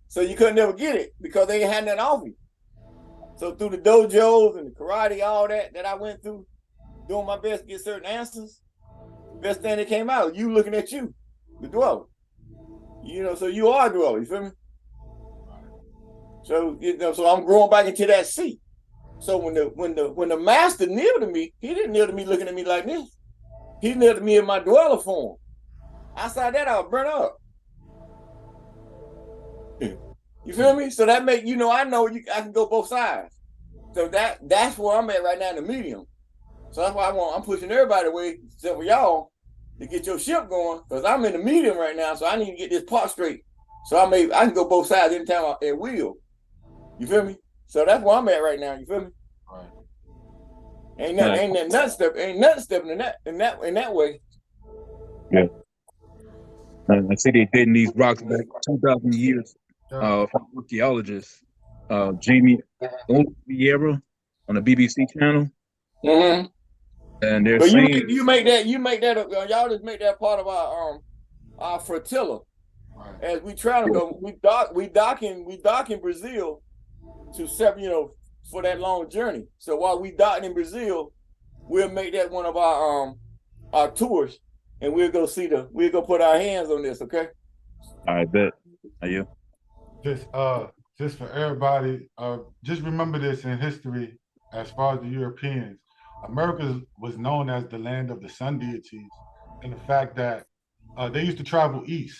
So you couldn't never get it because they ain't had nothing off me. So through the dojos and the karate, all that I went through, doing my best to get certain answers, best thing that came out, you looking at you, the dweller. You know, so you are a dweller, you feel me? So so I'm growing back into that seat. So when the master kneeled to me, he didn't kneel to me looking at me like this. He kneeled to me in my dweller form. Outside that, I'll burn up. You feel me? So that make I know I can go both sides. So that's where I'm at right now in the medium. So that's why I'm pushing everybody away, except for y'all, to get your ship going, because I'm in the medium right now. So I need to get this part straight. So I can go both sides anytime I will. You feel me? So that's where I'm at right now. You feel me? Right. Ain't nothing stepping in that way. Yeah. I see they dating these rocks back 2,000 years. From archaeologists, ECMYE-IRKR on the BBC channel. Mm-hmm. And they're but saying you make that y'all just make that part of our flotilla. As we try to go, we dock in Brazil to for that long journey. So while we docking in Brazil, we'll make that one of our tours, and we'll go put our hands on this. Okay. I bet. Are you? Just for everybody, just remember this in history. As far as the Europeans, America was known as the land of the sun deities, and the fact that they used to travel east.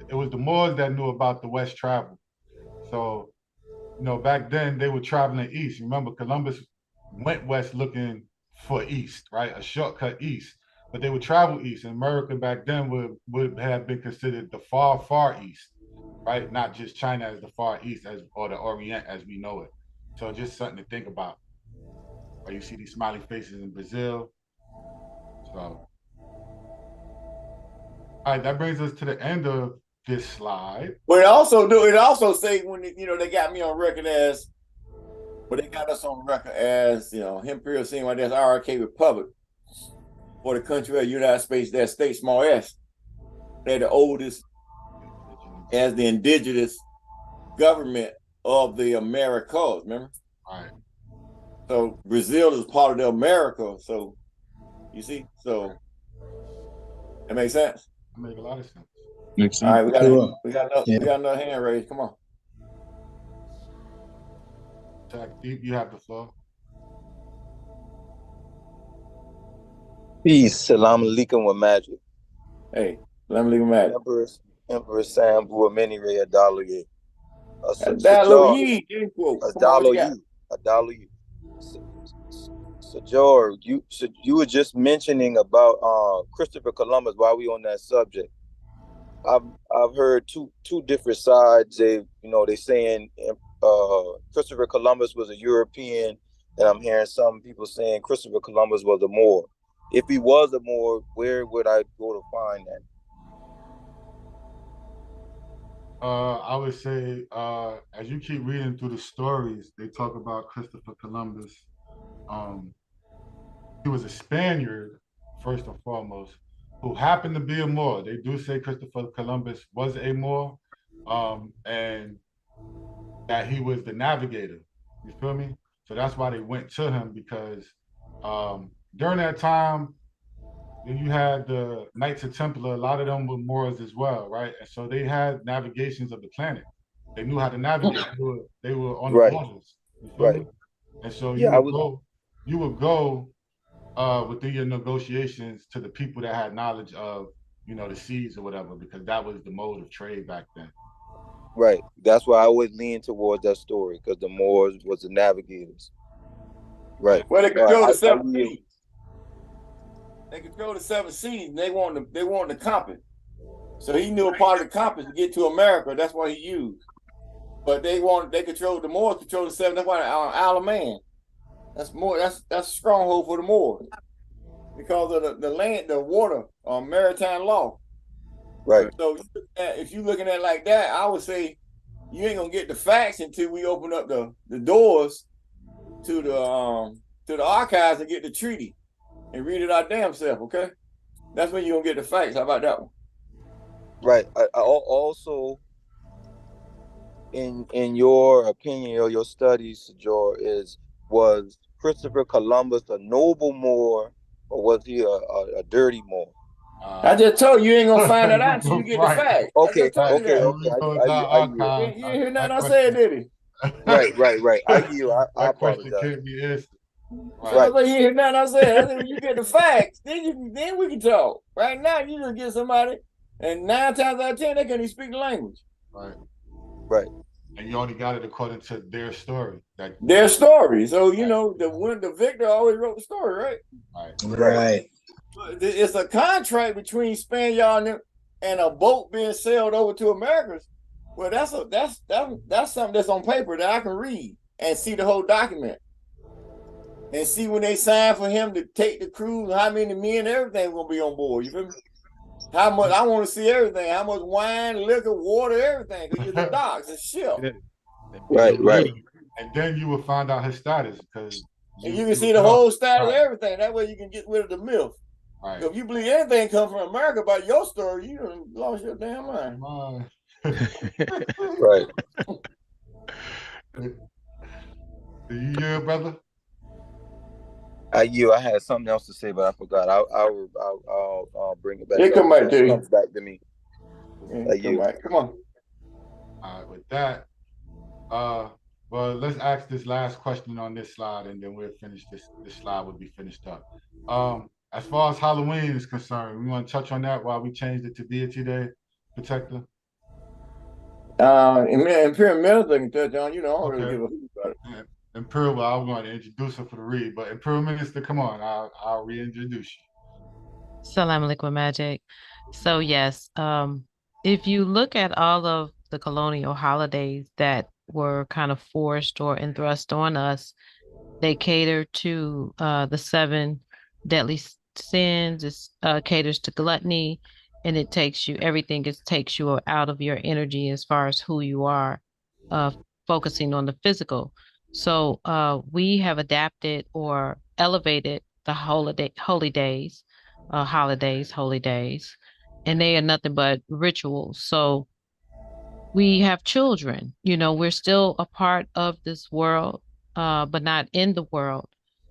It was the Moors that knew about the west travel. So, back then they were traveling east. Remember, Columbus went west looking for east, right? A shortcut east. But they would travel east, and America back then would have been considered the far, far east, right? Not just China as the far east or the Orient as we know it. So just something to think about. Or you see these smiley faces in Brazil. So, all right, that brings us to the end of this slide. But it also say when they got me on record as, but they got us on record as Imperial CMYE-IRK Republic, for the country of the United States, that state small s. They're the oldest as the indigenous government of the Americas. Remember? All right. So Brazil is part of the America. So you see, so that makes sense. That makes a lot of sense. Makes sense. All right, we got another hand raised. Come on. Jack Deep, you have the floor. Peace. Salam alaikum wa magic. Hey, salam alaikum magic. Emperor Sambu Amini Ray Adaluye. Adaluye. So George, you were just mentioning about Christopher Columbus. While we on that subject, I've heard two different sides. They saying Christopher Columbus was a European, and I'm hearing some people saying Christopher Columbus was a Moor. If he was a Moor, where would I go to find that? I would say, as you keep reading through the stories, they talk about Christopher Columbus. He was a Spaniard, first and foremost, who happened to be a Moor. They do say Christopher Columbus was a Moor, and that he was the navigator. You feel me? So that's why they went to him, because during that time, then you had the Knights of Templar. A lot of them were Moors as well, right? And so they had navigations of the planet. They knew how to navigate. They were on the waters. You feel me? And so you would go within your negotiations to the people that had knowledge of, the seas or whatever, because that was the mode of trade back then. Right. That's why I always lean towards that story, because the Moors was the navigators. Right. Well, they control the 7 seas. They control the 7 seas. And they want the compass. So he knew a part of the compass to get to America. That's what he used. But they control the Moors, control the 7. That's why Isle of Man. That's more. That's a stronghold for the Moors because of the land, the water, maritime law. Right. So if you're looking at it like that, I would say you ain't gonna get the facts until we open up the doors to the archives and get the treaty and read it our damn self. Okay, that's when you're gonna get the facts. How about that one? Right. I also, in your opinion or your studies, George, was Christopher Columbus a noble Moor, or was he a dirty Moor? I just told you ain't gonna find that out until you get the facts. Okay. I You hear nothing I said, did he? Right. I hear you. I apologize. Right. You hear nothing I said. I said when you get the facts, then we can talk. Right now, you just get somebody, and 9 times out of 10 they can't even speak the language. Right. And you only got it according to their story. Their story. So the victor always wrote the story, right? Right. It's a contract between Spaniard and a boat being sailed over to Americas. Well, that's something that's on paper that I can read and see the whole document and see when they signed for him to take the cruise, how many men, everything gonna be on board. You feel me? How much? I want to see everything. How much wine, liquor, water, everything. Because you're the docks, the ship. Right. And then you will find out his status, because you can see the whole status of everything. That way you can get rid of the myth. Right. If you believe anything comes from America by your story, you done lost your damn mind. Right. Do you hear, brother? I had something else to say, but I forgot. I'll bring it back It up. come back to It you. comes back to me. Come on. All right, with that, well, let's ask this last question on this slide, and then we'll finish this. This slide will be finished up. As far as Halloween is concerned, we want to touch on that while we changed it to Deity Day, Protector. Imperial Minister can touch on. You know, I don't really give a hoot about it. Imperial, well, I'm going to introduce her for the read, but Imperial Minister, come on, I'll reintroduce you. Salam alaikum, Magic. So yes, if you look at all of the colonial holidays that were kind of forced or thrust on us, they cater to the seven deadly sins. It caters to gluttony, and it takes you everything. It takes you out of your energy as far as who you are, focusing on the physical. So we have adapted or elevated the holy days, holy days, and they are nothing but rituals. So we have children. You know, we're still a part of this world, but not in the world.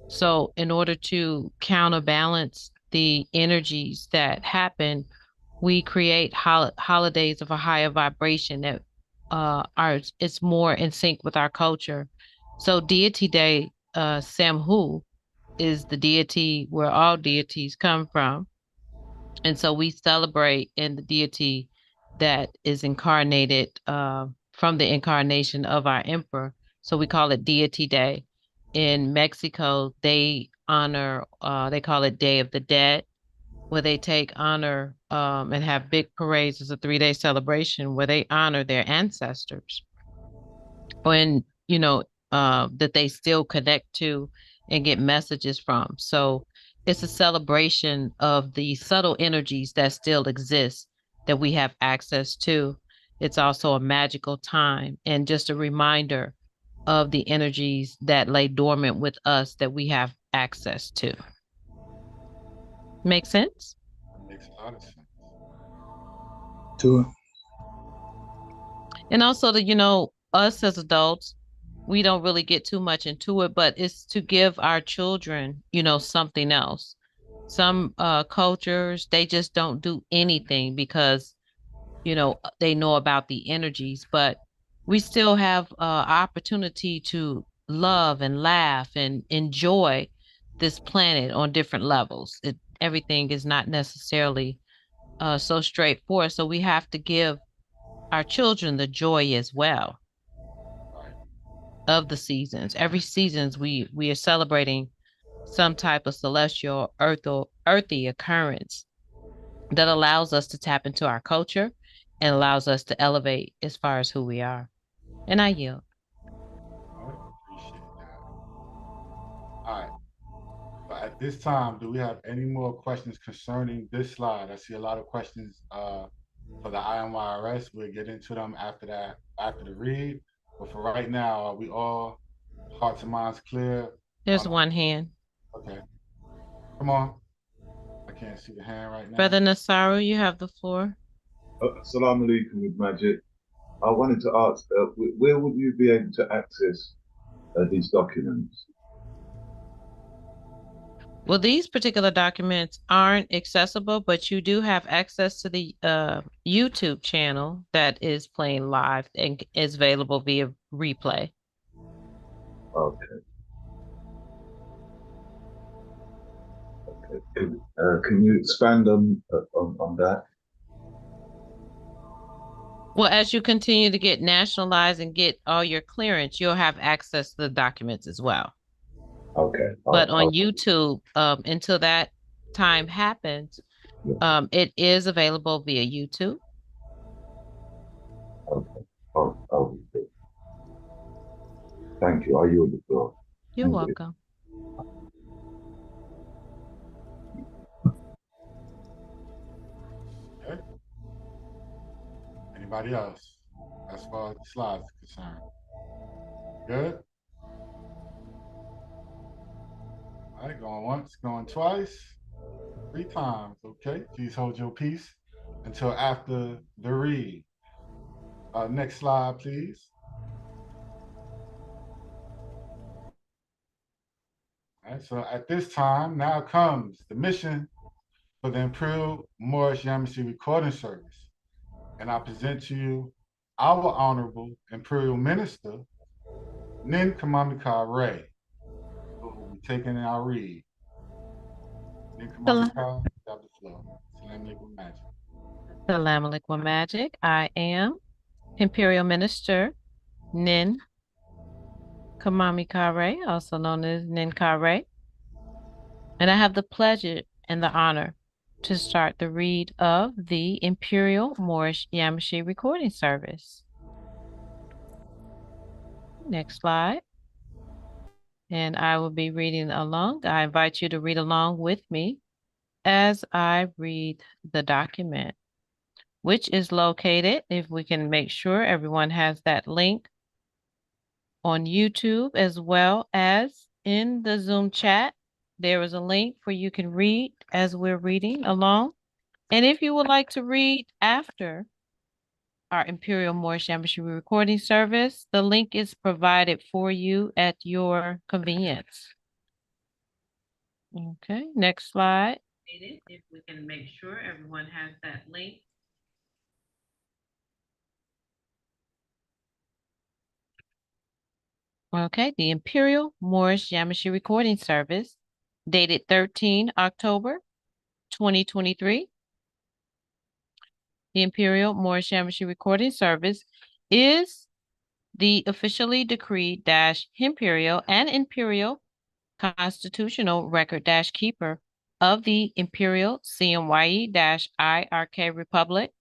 So, in order to counterbalance the energies that happen, we create holidays of a higher vibration that it's more in sync with our culture. So, Deity Day, Samhu, is the deity where all deities come from. And so we celebrate in the deity that is incarnated from the incarnation of our emperor. So we call it Deity Day. In Mexico, they honor, they call it Day of the Dead, where they take honor and have big parades as a 3-day celebration where they honor their ancestors. And, you know, that they still connect to and get messages from. So it's a celebration of the subtle energies that still exist that we have access to. It's also a magical time and just a reminder of the energies that lay dormant with us that we have access to. Make sense? Makes a lot of sense. And also you know, us as adults, we don't really get too much into it, but it's to give our children, you know, something else. Some cultures, they just don't do anything because, you know, they know about the energies, but we still have opportunity to love and laugh and enjoy this planet on different levels. Everything is not necessarily so straightforward. So we have to give our children the joy as well of the seasons. Every seasons we are celebrating some type of celestial earthy occurrence that allows us to tap into our culture and allows us to elevate as far as who we are. And I yield. Appreciate that. All right. But at this time, do we have any more questions concerning this slide? I see a lot of questions for the IMYRS. We'll get into them after that, after the read. But for right now, are we all hearts and minds clear? There's one hand. Okay. Come on. I can't see the hand right now. Brother Nasaru, you have the floor. Assalamu alaikum with Majid. I wanted to ask, where would you be able to access these documents? Well, these particular documents aren't accessible, but you do have access to the YouTube channel that is playing live and is available via replay. Okay. Can you expand on that? Well, as you continue to get nationalized and get all your clearance, you'll have access to the documents as well. Okay. But on YouTube, until that time happens, it is available via YouTube. Okay. Okay. Thank you. I yield the floor. You're welcome. Okay. Anybody else, as far as the slides are concerned? Good? All right, going once, going twice. 3 times, okay? Please hold your peace until after the read. Next slide, please. All right, so at this time, now comes the mission for the Imperial Moorish Yamasee Recording Service. And I present to you our Honorable Imperial Minister, Nin Kamamika Ray, who will be taking our read. Nin Kamamika, you have the floor. Salam alaikum magic. Salam alaikum magic. I am Imperial Minister Nin Kamami Kare, also known as Nin Kare. And I have the pleasure and the honor to start the read of the Imperial Moorish Yamasee Recording Service. Next slide. And I will be reading along. I invite you to read along with me as I read the document, which is located, if we can make sure everyone has that link, on YouTube as well as in the Zoom chat. There is a link where you can read as we're reading along. And if you would like to read after our Imperial Moorish Yamasee recording service, the link is provided for you at your convenience. Okay, next slide. If we can make sure everyone has that link. Okay, the Imperial Moorish Yamasee recording service, dated 13 October 2023. The Imperial Moorish Yamasee recording service is the officially decreed Imperial and Imperial constitutional record keeper of the Imperial CMYE-IRK Republic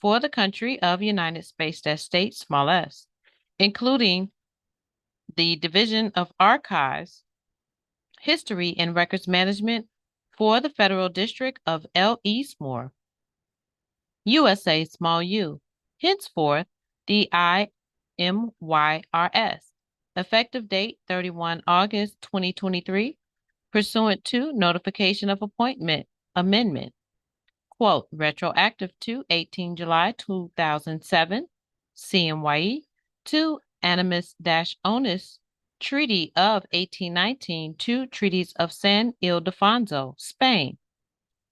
for the country of United States, small s, including the Division of Archives, History and Records Management for the Federal District of Eastmoor, USA, small u, henceforth the IIMYRS, effective date 31 August 2023, pursuant to notification of appointment amendment, quote, retroactive to 18 July 2007, CMYE, to Animus-Onus Treaty of 1819 to Treaties of San Ildefonso, Spain,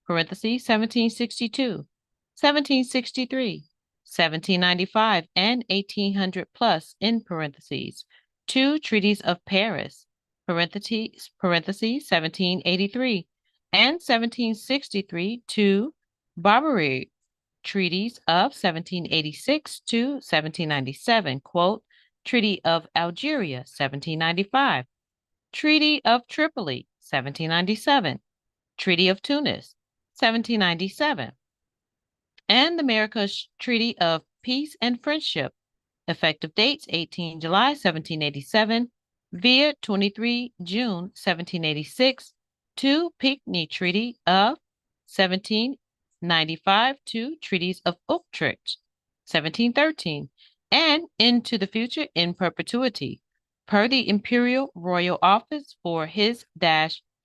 parentheses 1762, 1763, 1795, and 1800 plus, in parentheses, two Treaties of Paris, parentheses 1783, and 1763 to Barbary Treaties of 1786 to 1797, quote, Treaty of Algeria, 1795, Treaty of Tripoli, 1797, Treaty of Tunis, 1797, and the Marrakesh Treaty of Peace and Friendship, effective dates 18 July 1787 via 23 June 1786 to Pinckney Treaty of 1795 to Treaties of Utrecht 1713, and into the future in perpetuity, per the Imperial Royal Office for His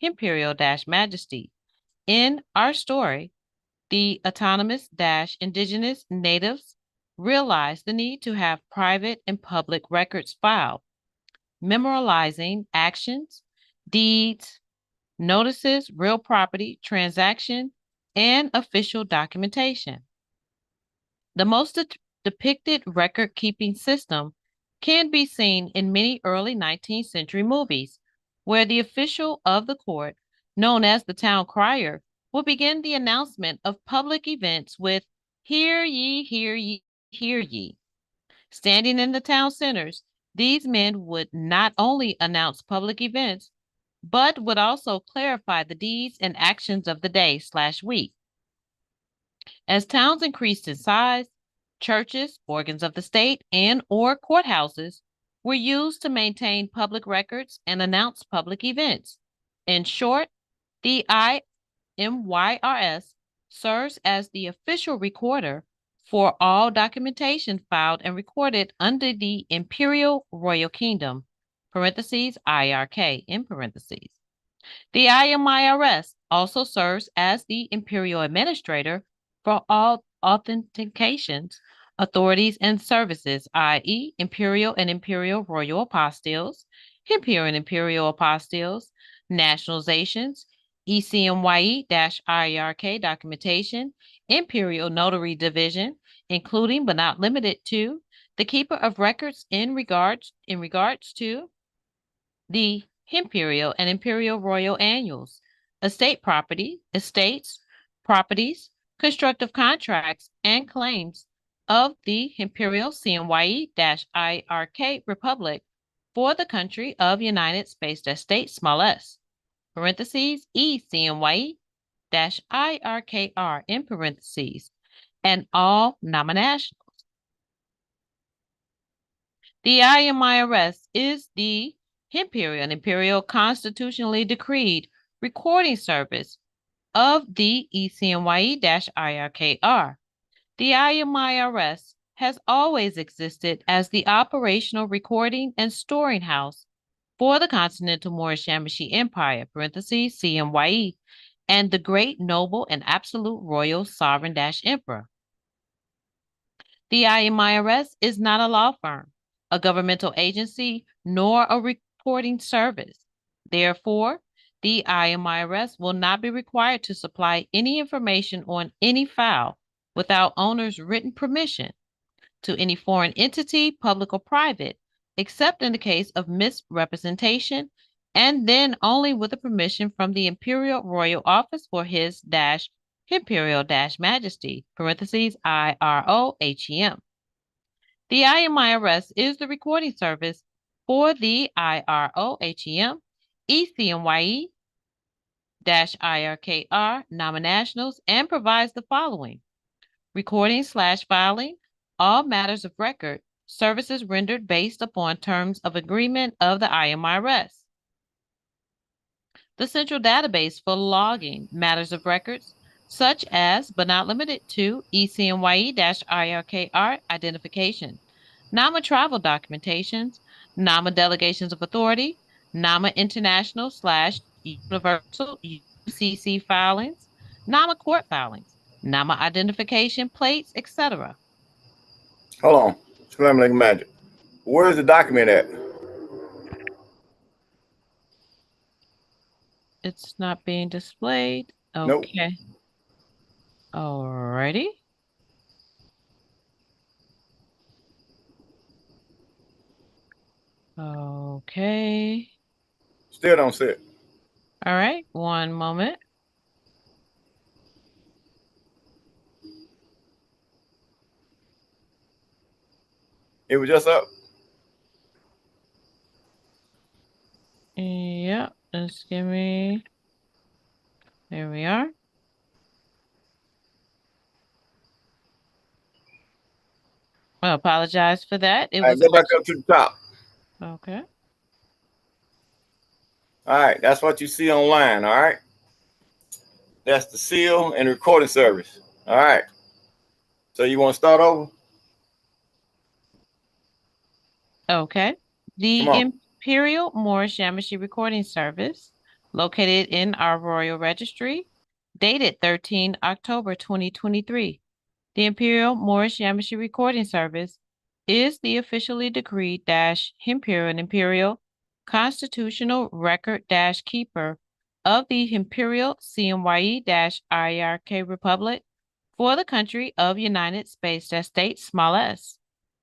Imperial Majesty. In our story, the autonomous indigenous natives realized the need to have private and public records filed, memorializing actions, deeds, notices, real property, transaction, and official documentation. The most depicted record-keeping system can be seen in many early 19th century movies, where the official of the court, known as the town crier, will begin the announcement of public events with "Hear ye, hear ye, hear ye." Standing in the town centers, these men would not only announce public events, but would also clarify the deeds and actions of the day/week. As towns increased in size, churches, organs of the state, and/or courthouses were used to maintain public records and announce public events. In short, the IIMYRS serves as the official recorder for all documentation filed and recorded under the Imperial Royal Kingdom, parentheses IRK, in parentheses. The IIMYRS also serves as the imperial administrator for all authentications, authorities, and services, i.e., imperial and imperial royal apostilles, imperial and imperial apostilles, nationalizations, ECMYE-IRK documentation, imperial notary division, including but not limited to the keeper of records in regards to the imperial and imperial royal annuals, estate property, estates, properties, constructive contracts, and claims of the imperial CMYE-IRK Republic for the country of United States, small s, parentheses, ECMYE-IRKR in parentheses, and all nominations. The IIMYRS is the imperial and imperial constitutionally decreed recording service of the ECMYE-IRKR. The IIMYRS has always existed as the operational recording and storing house for the Continental Moorish Yamashi Empire, parentheses, CMYE, and the Great Noble and Absolute Royal Sovereign Emperor. The IIMYRS is not a law firm, a governmental agency, nor a reporting service. Therefore, the IIMYRS will not be required to supply any information on any file without owner's written permission to any foreign entity, public or private, except in the case of misrepresentation, and then only with the permission from the Imperial Royal Office for His Imperial Majesty, parentheses, IROHEM. The IIMYRS is the recording service for the IROHEM, ECMYE-IRKR nominationals and provides the following: recording/filing, all matters of record, services rendered based upon terms of agreement of the IIMYRS. The central database for logging matters of records, such as, but not limited to, ECMYE-IRKR identification, NAMA travel documentations, NAMA delegations of authority, NAMA international/universal UCC filings, NAMA court filings, NAMA identification plates, etc. Hold on. Slam like magic. Where's the document at? It's not being displayed. Okay. Nope. Alrighty. Okay. Still don't see it. All right, one moment. It was just up. Yeah, just give me. There we are. I apologize for that. It was go back up to the top. Okay. All right, that's what you see online. All right. That's the seal and recording service. All right. So you want to start over? Okay. The Imperial Moorish Yamashi Recording Service, located in our Royal Registry, dated 13 October 2023. The Imperial Moorish Yamashi Recording Service is the officially decreed Imperial and Imperial Constitutional Record keeper of the Imperial CMYE-IRK Republic for the country of United States, small s,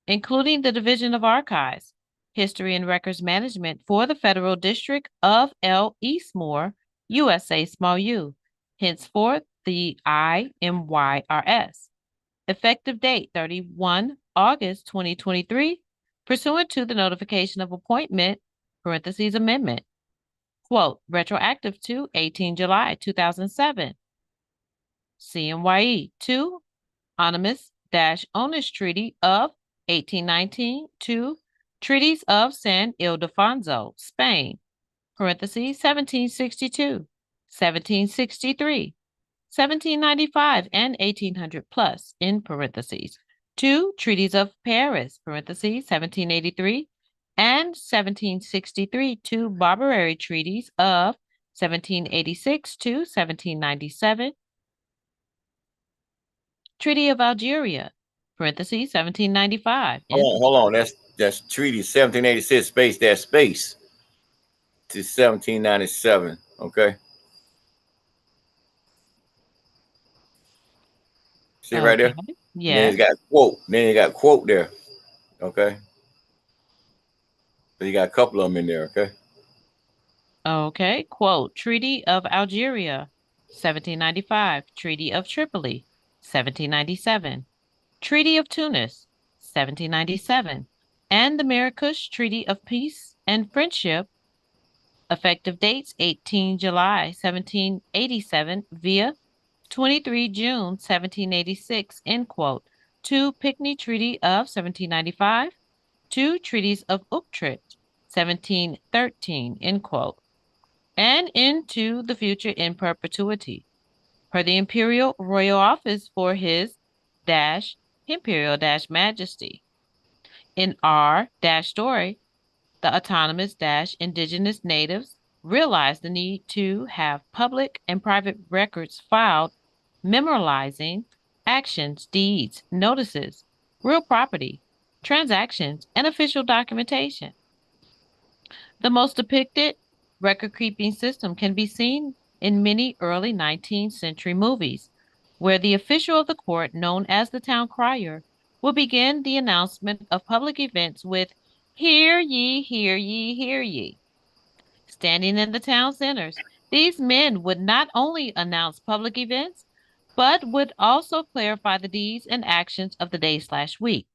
including the Division of Archives, History and Records Management for the Federal District of Eastmoor, USA, small u, henceforth the IIMYRS. Effective date 31 August 2023, pursuant to the notification of appointment, parentheses amendment, quote, retroactive to 18 July 2007. CMYE 2, Ominous Treaty of 1819 to Treaties of San Ildefonso, Spain, parentheses 1762, 1763, 1795, and 1800 plus, in parentheses. 2 Treaties of Paris, parentheses 1783, and 1763, 2 Barbary Treaties of 1786 to 1797. Treaty of Algeria, parentheses, 1795. Hold on. That's Treaty 1786 space to 1797. Okay. See right there? Yeah. Then it's got quote. Then you got quote there. Okay. So you got a couple of them in there. Okay. Okay. Quote, Treaty of Algeria, 1795. Treaty of Tripoli, 1797. Treaty of Tunis, 1797. And the Marrakesh Treaty of Peace and Friendship, effective dates 18 July 1787 via 23 June 1786, end quote. 2 Picnic Treaty of 1795, 2 Treaties of Utrecht, 1713, end quote. And into the future in perpetuity, per the Imperial Royal Office for His Imperial Majesty. In our story, the autonomous indigenous natives realized the need to have public and private records filed, memorializing actions, deeds, notices, real property, transactions, and official documentation. The most depicted record-keeping system can be seen in many early 19th century movies, where the official of the court, known as the town crier, will begin the announcement of public events with, "Hear ye, hear ye, hear ye." Standing in the town centers, these men would not only announce public events, but would also clarify the deeds and actions of the day/week.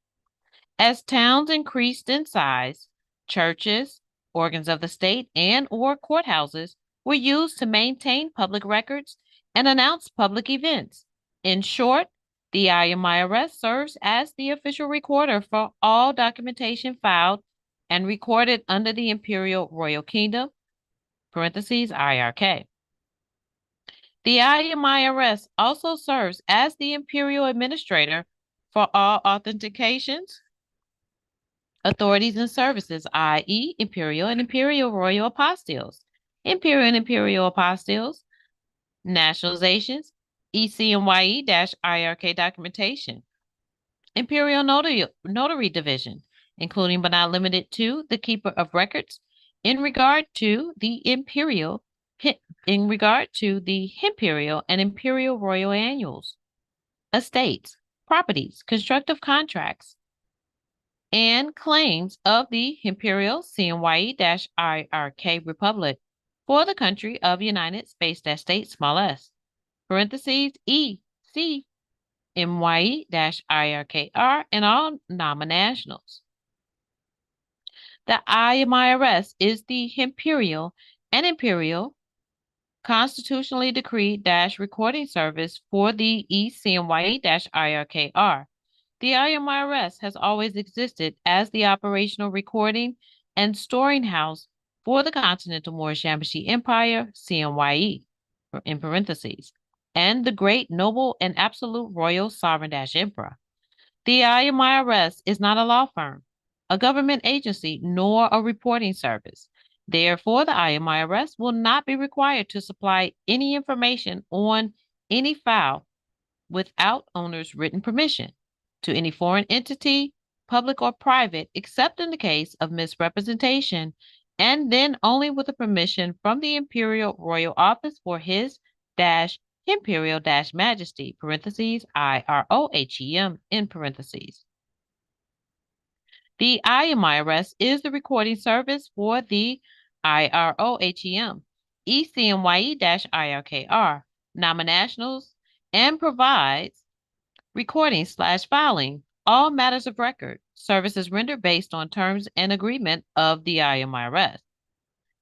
As towns increased in size, churches, organs of the state, and/or courthouses were used to maintain public records and announce public events. In short, the IIEHU serves as the official recorder for all documentation filed and recorded under the Imperial Royal Kingdom, parentheses, IRK. The IIEHU also serves as the Imperial Administrator for all authentications, authorities and services, i.e. Imperial and Imperial Royal Apostilles, Imperial and Imperial Apostilles, nationalizations, ECMYE-IRK documentation, Imperial Notary Division, including but not limited to the Keeper of Records in regard to the Imperial and Imperial Royal Annuals, estates, properties, constructive contracts, and claims of the Imperial CMYE-IRK Republic for the country of United States, small s, parentheses, ECMYE-IRKR, and all nominationals. The IIEHU is the Imperial and Imperial constitutionally decreed recording service for the ECMYE-IRKR. The IIEHU has always existed as the operational recording and storing house for the Continental Moorish Yamashite Empire, CMYE, in parentheses, and the Great Noble and Absolute Royal Sovereign Emperor. The IIEHU is not a law firm, a government agency, nor a reporting service. Therefore, the IIEHU will not be required to supply any information on any file without owner's written permission to any foreign entity, public or private, except in the case of misrepresentation, and then only with the permission from the Imperial Royal Office for His Imperial Majesty, parentheses, IROHEM, in parentheses. The IIEHU is the recording service for the IROHEM, ECMYE-IRKR, nominationals, and provides recording/filing all matters of record, services rendered based on terms and agreement of the IIEHU.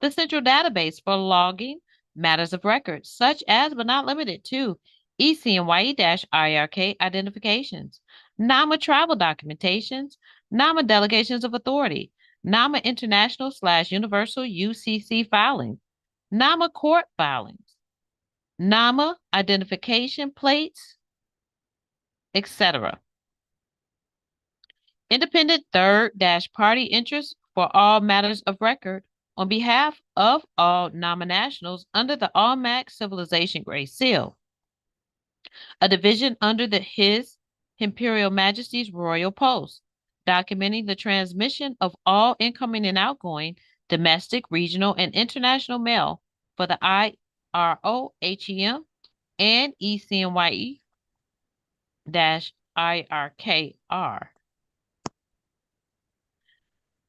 The central database for logging matters of record, such as but not limited to ECMYE-IRK identifications, NAMA travel documentations, NAMA delegations of authority, NAMA international/universal UCC filings, NAMA court filings, NAMA identification plates, etc. Independent third-party interest for all matters of record on behalf of all nominationals under the All-Mac Civilization Grade Seal, a division under His Imperial Majesty's Royal Post, documenting the transmission of all incoming and outgoing domestic, regional, and international mail for the IROHEM and ECMYE-IRKR.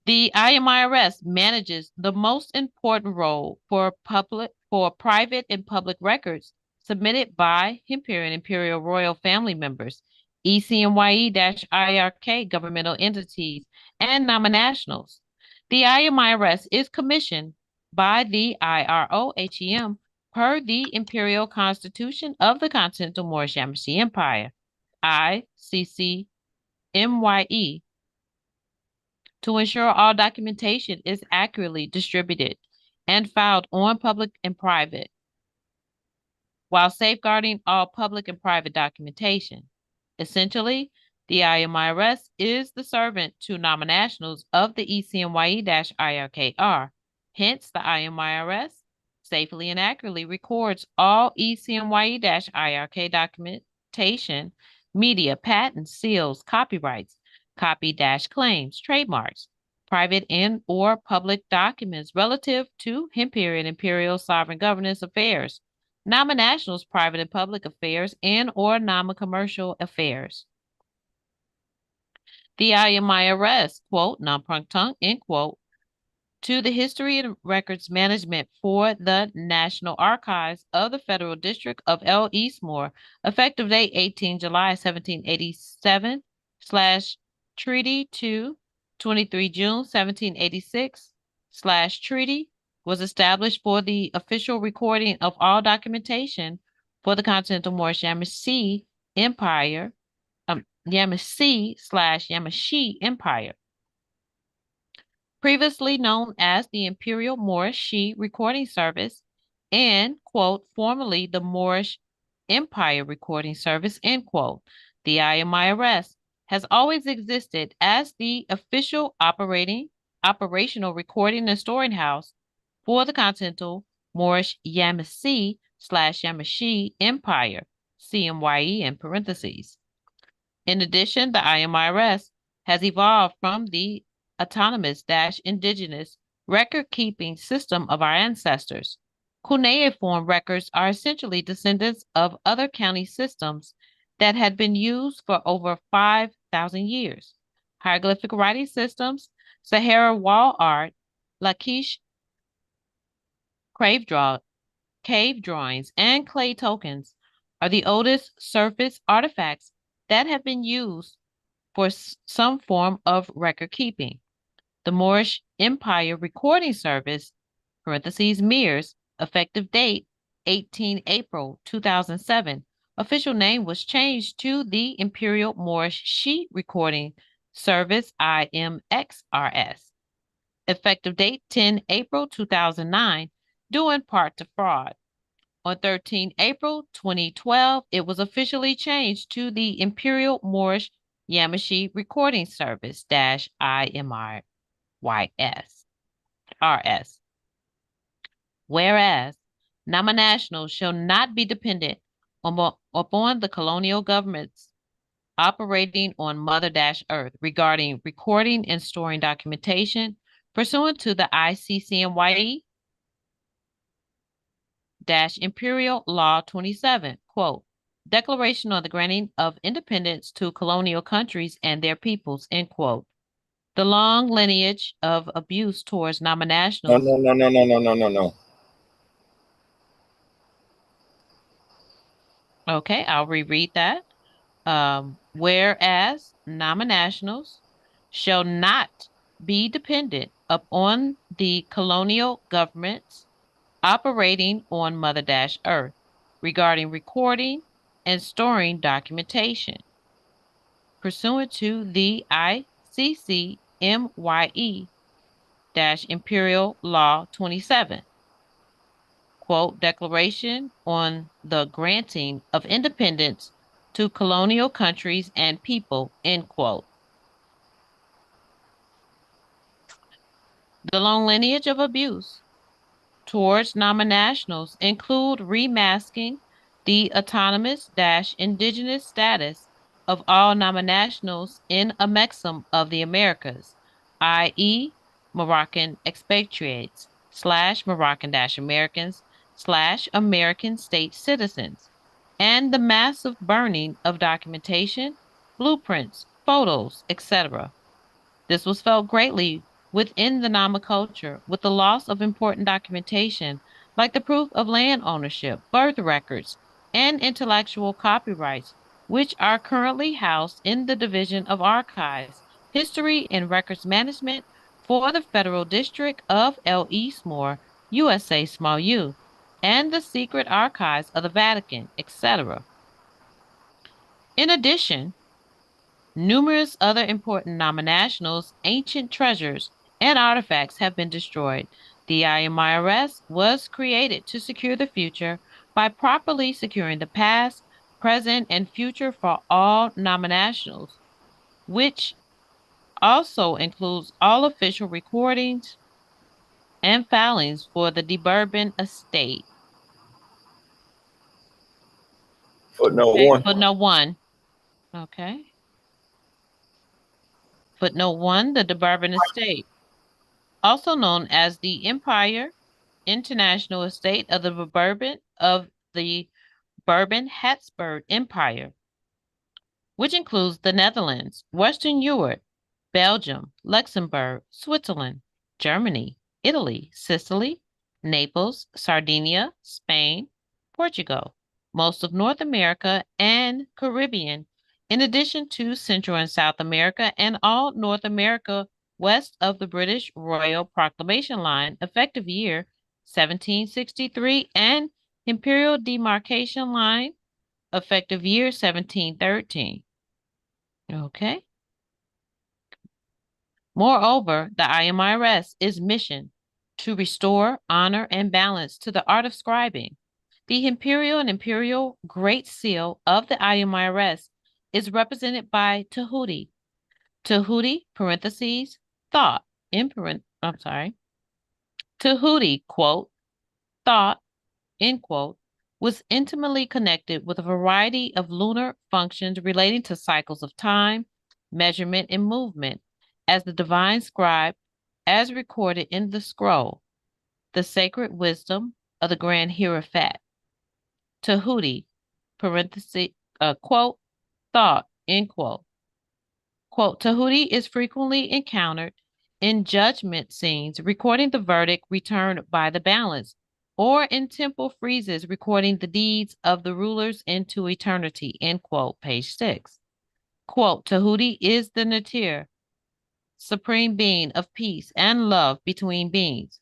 The IMIRS manages the most important role for private and public records submitted by Imperial Royal Family members, ECMYE-IRK governmental entities, and nominationals. The IMIRS is commissioned by the IROHEM per the Imperial Constitution of the Continental Moorish Yamasee Empire, ICCMYE, to ensure all documentation is accurately distributed and filed on public and private, while safeguarding all public and private documentation. Essentially, the IMIRS is the servant to nominationals of the ECMYE-IRKR. Hence, the IMIRS safely and accurately records all ECMYE-IRK documentation, media, patents, seals, copyrights, copy-claims, trademarks, private and or public documents relative to imperial sovereign governance affairs, nominationals, private and public affairs, and or non-commercial affairs. The IMIRS, quote, non-punctung, end quote, to the History and Records Management for the National Archives of the Federal District of L. Eastmore, effective date 18 July 1787, / Treaty 2, 23 June 1786, / Treaty, was established for the official recording of all documentation for the Continental Moorish Yamasee Empire, Yamasee/Yamashee Empire, previously known as the Imperial Moorish She Recording Service and, quote, formerly the Moorish Empire Recording Service, end quote. The IMIRS has always existed as the official operational recording and storing house for the Continental Moorish Yamasee/Yamashee Empire, CMYE in parentheses. In addition, the IMIRS has evolved from the autonomous-indigenous record-keeping system of our ancestors. Cuneiform records are essentially descendants of other county systems that had been used for over 5,000 years. Hieroglyphic writing systems, Sahara wall art, Lachish cave drawings, and clay tokens are the oldest surface artifacts that have been used for some form of record keeping. The Moorish Empire Recording Service, parentheses MERS, effective date 18 April 2007. Official name was changed to the Imperial Moorish Sheet Recording Service, IMXRS. Effective date 10 April 2009, due in part to fraud. On 13 April 2012, it was officially changed to the Imperial Moorish Yamasee Recording Service -IMRYS RS. Whereas nominationals shall not be dependent upon the colonial governments operating on Mother-Earth regarding recording and storing documentation pursuant to the ICCMYE Imperial Law 27, quote, Declaration on the Granting of Independence to Colonial Countries and Their Peoples, end quote. The long lineage of abuse towards nominationals. No. Okay, I'll reread that. Whereas nominationals shall not be dependent upon the colonial governments operating on Mother-Earth regarding recording and storing documentation pursuant to the ICCMYE Imperial Law 27, quote, Declaration on the Granting of Independence to Colonial Countries and People, end quote. The long lineage of abuse towards nominationals include remasking the autonomous-indigenous status of all nominationals in a maxim of the Americas, i.e. Moroccan expatriates / Moroccan-Americans / American state citizens, and the massive burning of documentation, blueprints, photos, etc. This was felt greatly within the Nama culture, with the loss of important documentation like the proof of land ownership, birth records, and intellectual copyrights, which are currently housed in the Division of Archives, History and Records Management for the Federal District of ECMYE, USA small u, and the Secret Archives of the Vatican, etc. In addition, numerous other important nominationals, ancient treasures, and artifacts have been destroyed. The IIMYRS was created to secure the future by properly securing the past, present, and future for all nominationals, which also includes all official recordings and filings for the De Bourbon estate. Footnote 1. Footnote 1. Okay. Footnote 1, the De Bourbon estate, also known as the Empire International Estate of the Bourbon-Habsburg Empire, which includes the Netherlands, Western Europe, Belgium, Luxembourg, Switzerland, Germany, Italy, Sicily, Naples, Sardinia, Spain, Portugal, most of North America and Caribbean, in addition to Central and South America and all North America west of the British Royal Proclamation Line, effective year 1763, and Imperial Demarcation Line, effective year 1713. Okay. Moreover, the IIMYRS mission to restore honor and balance to the art of scribing. The Imperial Great Seal of the IIMYRS is represented by Tahuti. Tahuti, parentheses, thought, Tahuti, quote, thought, end quote, was intimately connected with a variety of lunar functions relating to cycles of time, measurement, and movement, as the divine scribe, as recorded in the scroll, the sacred wisdom of the grand Hierophant. Tahuti, parenthesis, quote, thought, end quote. Quote, Tahuti is frequently encountered in judgment scenes recording the verdict returned by the balance, or in temple friezes recording the deeds of the rulers into eternity, end quote, page 6. Quote, Tahuti is the Natir, supreme being of peace and love between beings.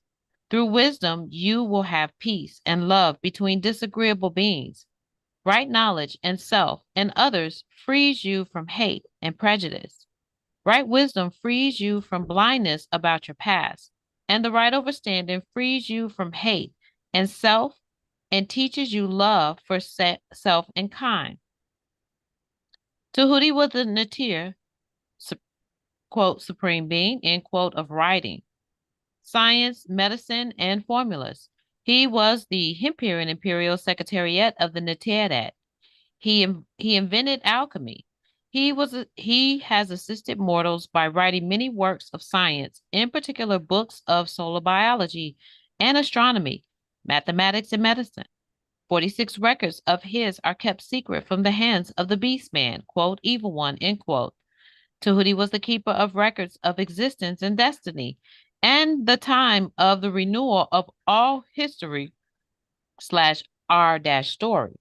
Through wisdom, you will have peace and love between disagreeable beings. Right knowledge and self and others frees you from hate and prejudice. Right wisdom frees you from blindness about your past, and the right understanding frees you from hate and self and teaches you love for self and kind. Tahuti was the Natir, quote, supreme being, end quote, of writing, science, medicine, and formulas. He was the Imperial Secretariat of the Natirat. He invented alchemy. He has assisted mortals by writing many works of science, in particular books of solar biology and astronomy, mathematics, and medicine. 46 records of his are kept secret from the hands of the beast man, quote, evil one, end quote. Tahuti was the keeper of records of existence and destiny, and the time of the renewal of all history / R-story,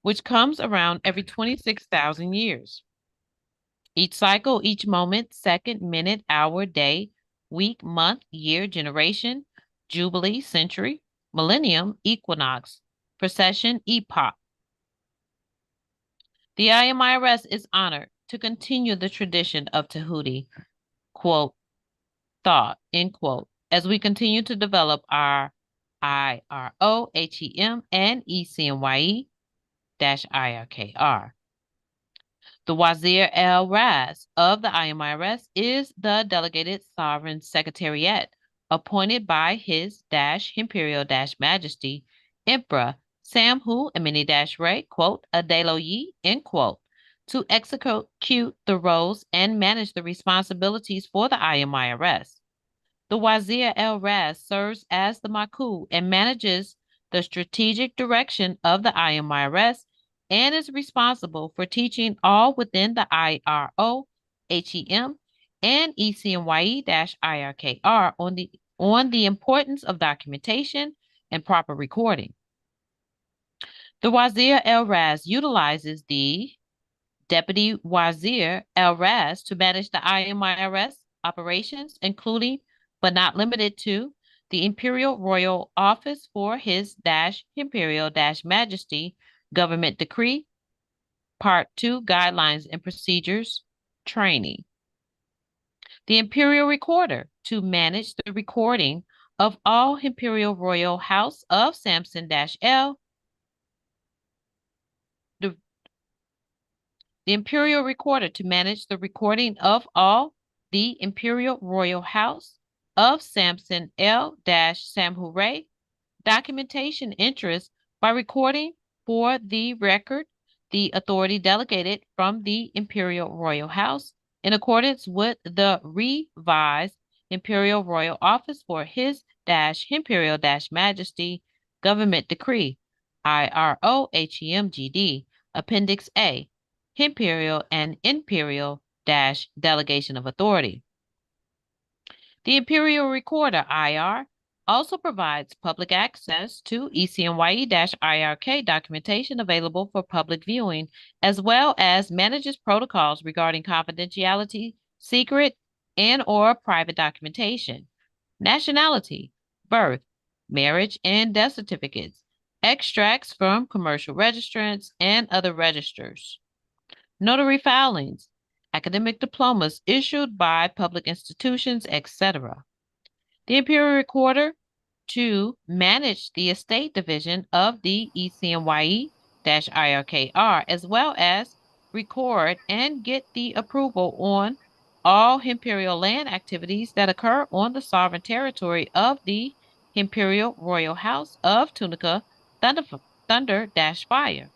which comes around every 26,000 years. Each cycle, each moment, second, minute, hour, day, week, month, year, generation, jubilee, century, millennium, equinox, procession, epoch. The IIMYRS is honored to continue the tradition of Tahuti, quote, thought, end quote, as we continue to develop our IRO, HEM, and ECMYE-IRKR. The Wazir El Raz of the IIMYRS is the delegated sovereign secretariat appointed by His Imperial Majesty Emperor Samhu Emini Ray, quote, Adelo Yi, end quote, to execute the roles and manage the responsibilities for the IMIRS. The Wazir El Raz serves as the Maku and manages the strategic direction of the IMIRS and is responsible for teaching all within the IRO, HEM, and ECMYE-IRKR on the importance of documentation and proper recording. The Wazir El Raz utilizes the Deputy Wazir El Raz to manage the IMIRS operations, including but not limited to the Imperial Royal Office for His Imperial Majesty Government Decree, Part 2 Guidelines and Procedures Training. The Imperial Recorder to manage the recording of all Imperial Royal House of Samson-L. The Imperial Recorder to manage the recording of all the Imperial Royal House of Samson L. Samhuray documentation interests by recording for the record the authority delegated from the Imperial Royal House in accordance with the revised Imperial Royal Office for His Imperial Majesty Government Decree, IRO HEMGD, Appendix A, Imperial and Imperial Delegation of Authority. The Imperial Recorder, IR, also provides public access to ECMYE-IRK documentation available for public viewing, as well as manages protocols regarding confidentiality, secret, and/or private documentation. Nationality, birth, marriage, and death certificates, extracts from commercial registrants and other registers. Notary filings, academic diplomas issued by public institutions, etc. The Imperial Recorder to manage the estate division of the ECMYE-IRKR, as well as record and get the approval on all Imperial land activities that occur on the sovereign territory of the Imperial Royal House of Tunica Thunder-Fire.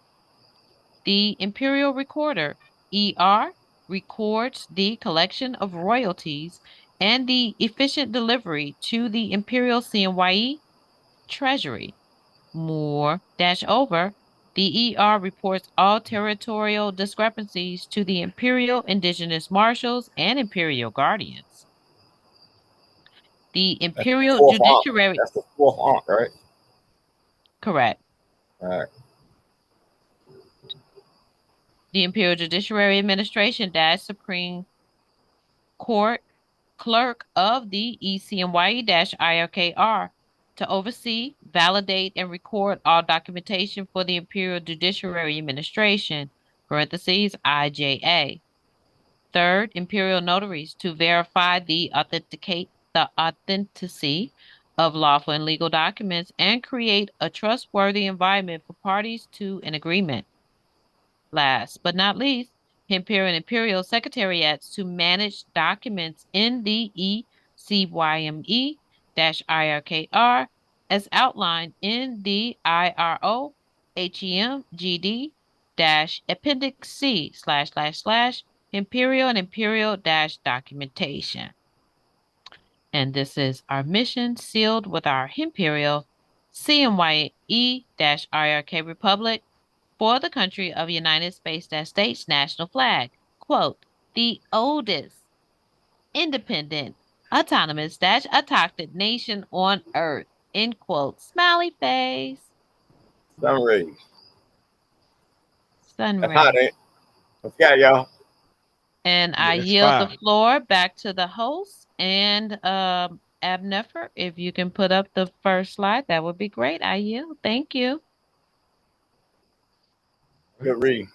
The Imperial Recorder, ER, records the collection of royalties and the efficient delivery to the Imperial CMYE Treasury. More-over, the ER reports all territorial discrepancies to the Imperial Indigenous Marshals and Imperial Guardians. The Imperial Judiciary... That's the fourth aunt, right? Correct. All right. The Imperial Judiciary Administration Supreme Court Clerk of the ECMYE-IRKR to oversee, validate, and record all documentation for the Imperial Judiciary Administration, parentheses, IJA. Third, Imperial Notaries to verify the authenticity of lawful and legal documents and create a trustworthy environment for parties to an agreement. Last but not least, Imperial Secretariats to manage documents in the ECYME-IRKR as outlined in the IRO HEMGD Appendix C / Imperial and Imperial documentation. And this is our mission sealed with our Imperial CMYE-IRK Republic for the country of United States national flag. Quote, the oldest independent autonomous autocted nation on earth. End quote. Smiley face. Sun rays. Sun That's hot, rays. ain't it? Okay, y'all. And I it's yield the fine. floor back to the host and Abnefer. If you can put up the first slide, that would be great. I yield. Thank you. Good read.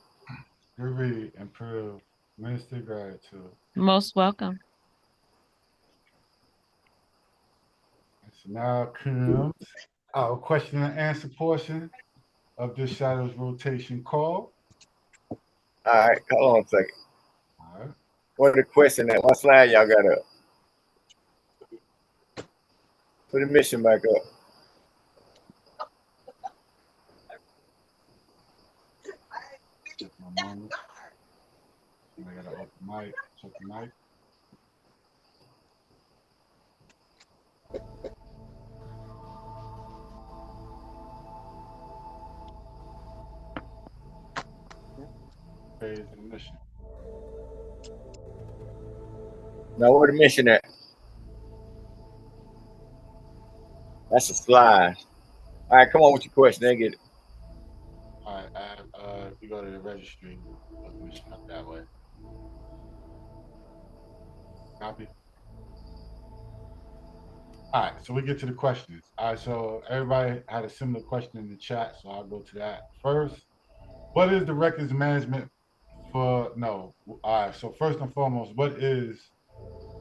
Good read. Imperial Minister gratitude. Most welcome. So now comes our question and answer portion of this Shadows Rotation call. All right, hold on a second. All right. What the question at? What slide y'all got up? Put the mission back up. Just a moment. I gotta open mic. Check the mic. Phase and mission. Now where the mission at? That's a slide. All right, come on with your question. They get it. All right, if you go to the registry, put the mission up that way. Copy. All right, so we get to the questions. All right, so everybody had a similar question in the chat, so I'll go to that first. What is the records management for, no, all right, so first and foremost, what is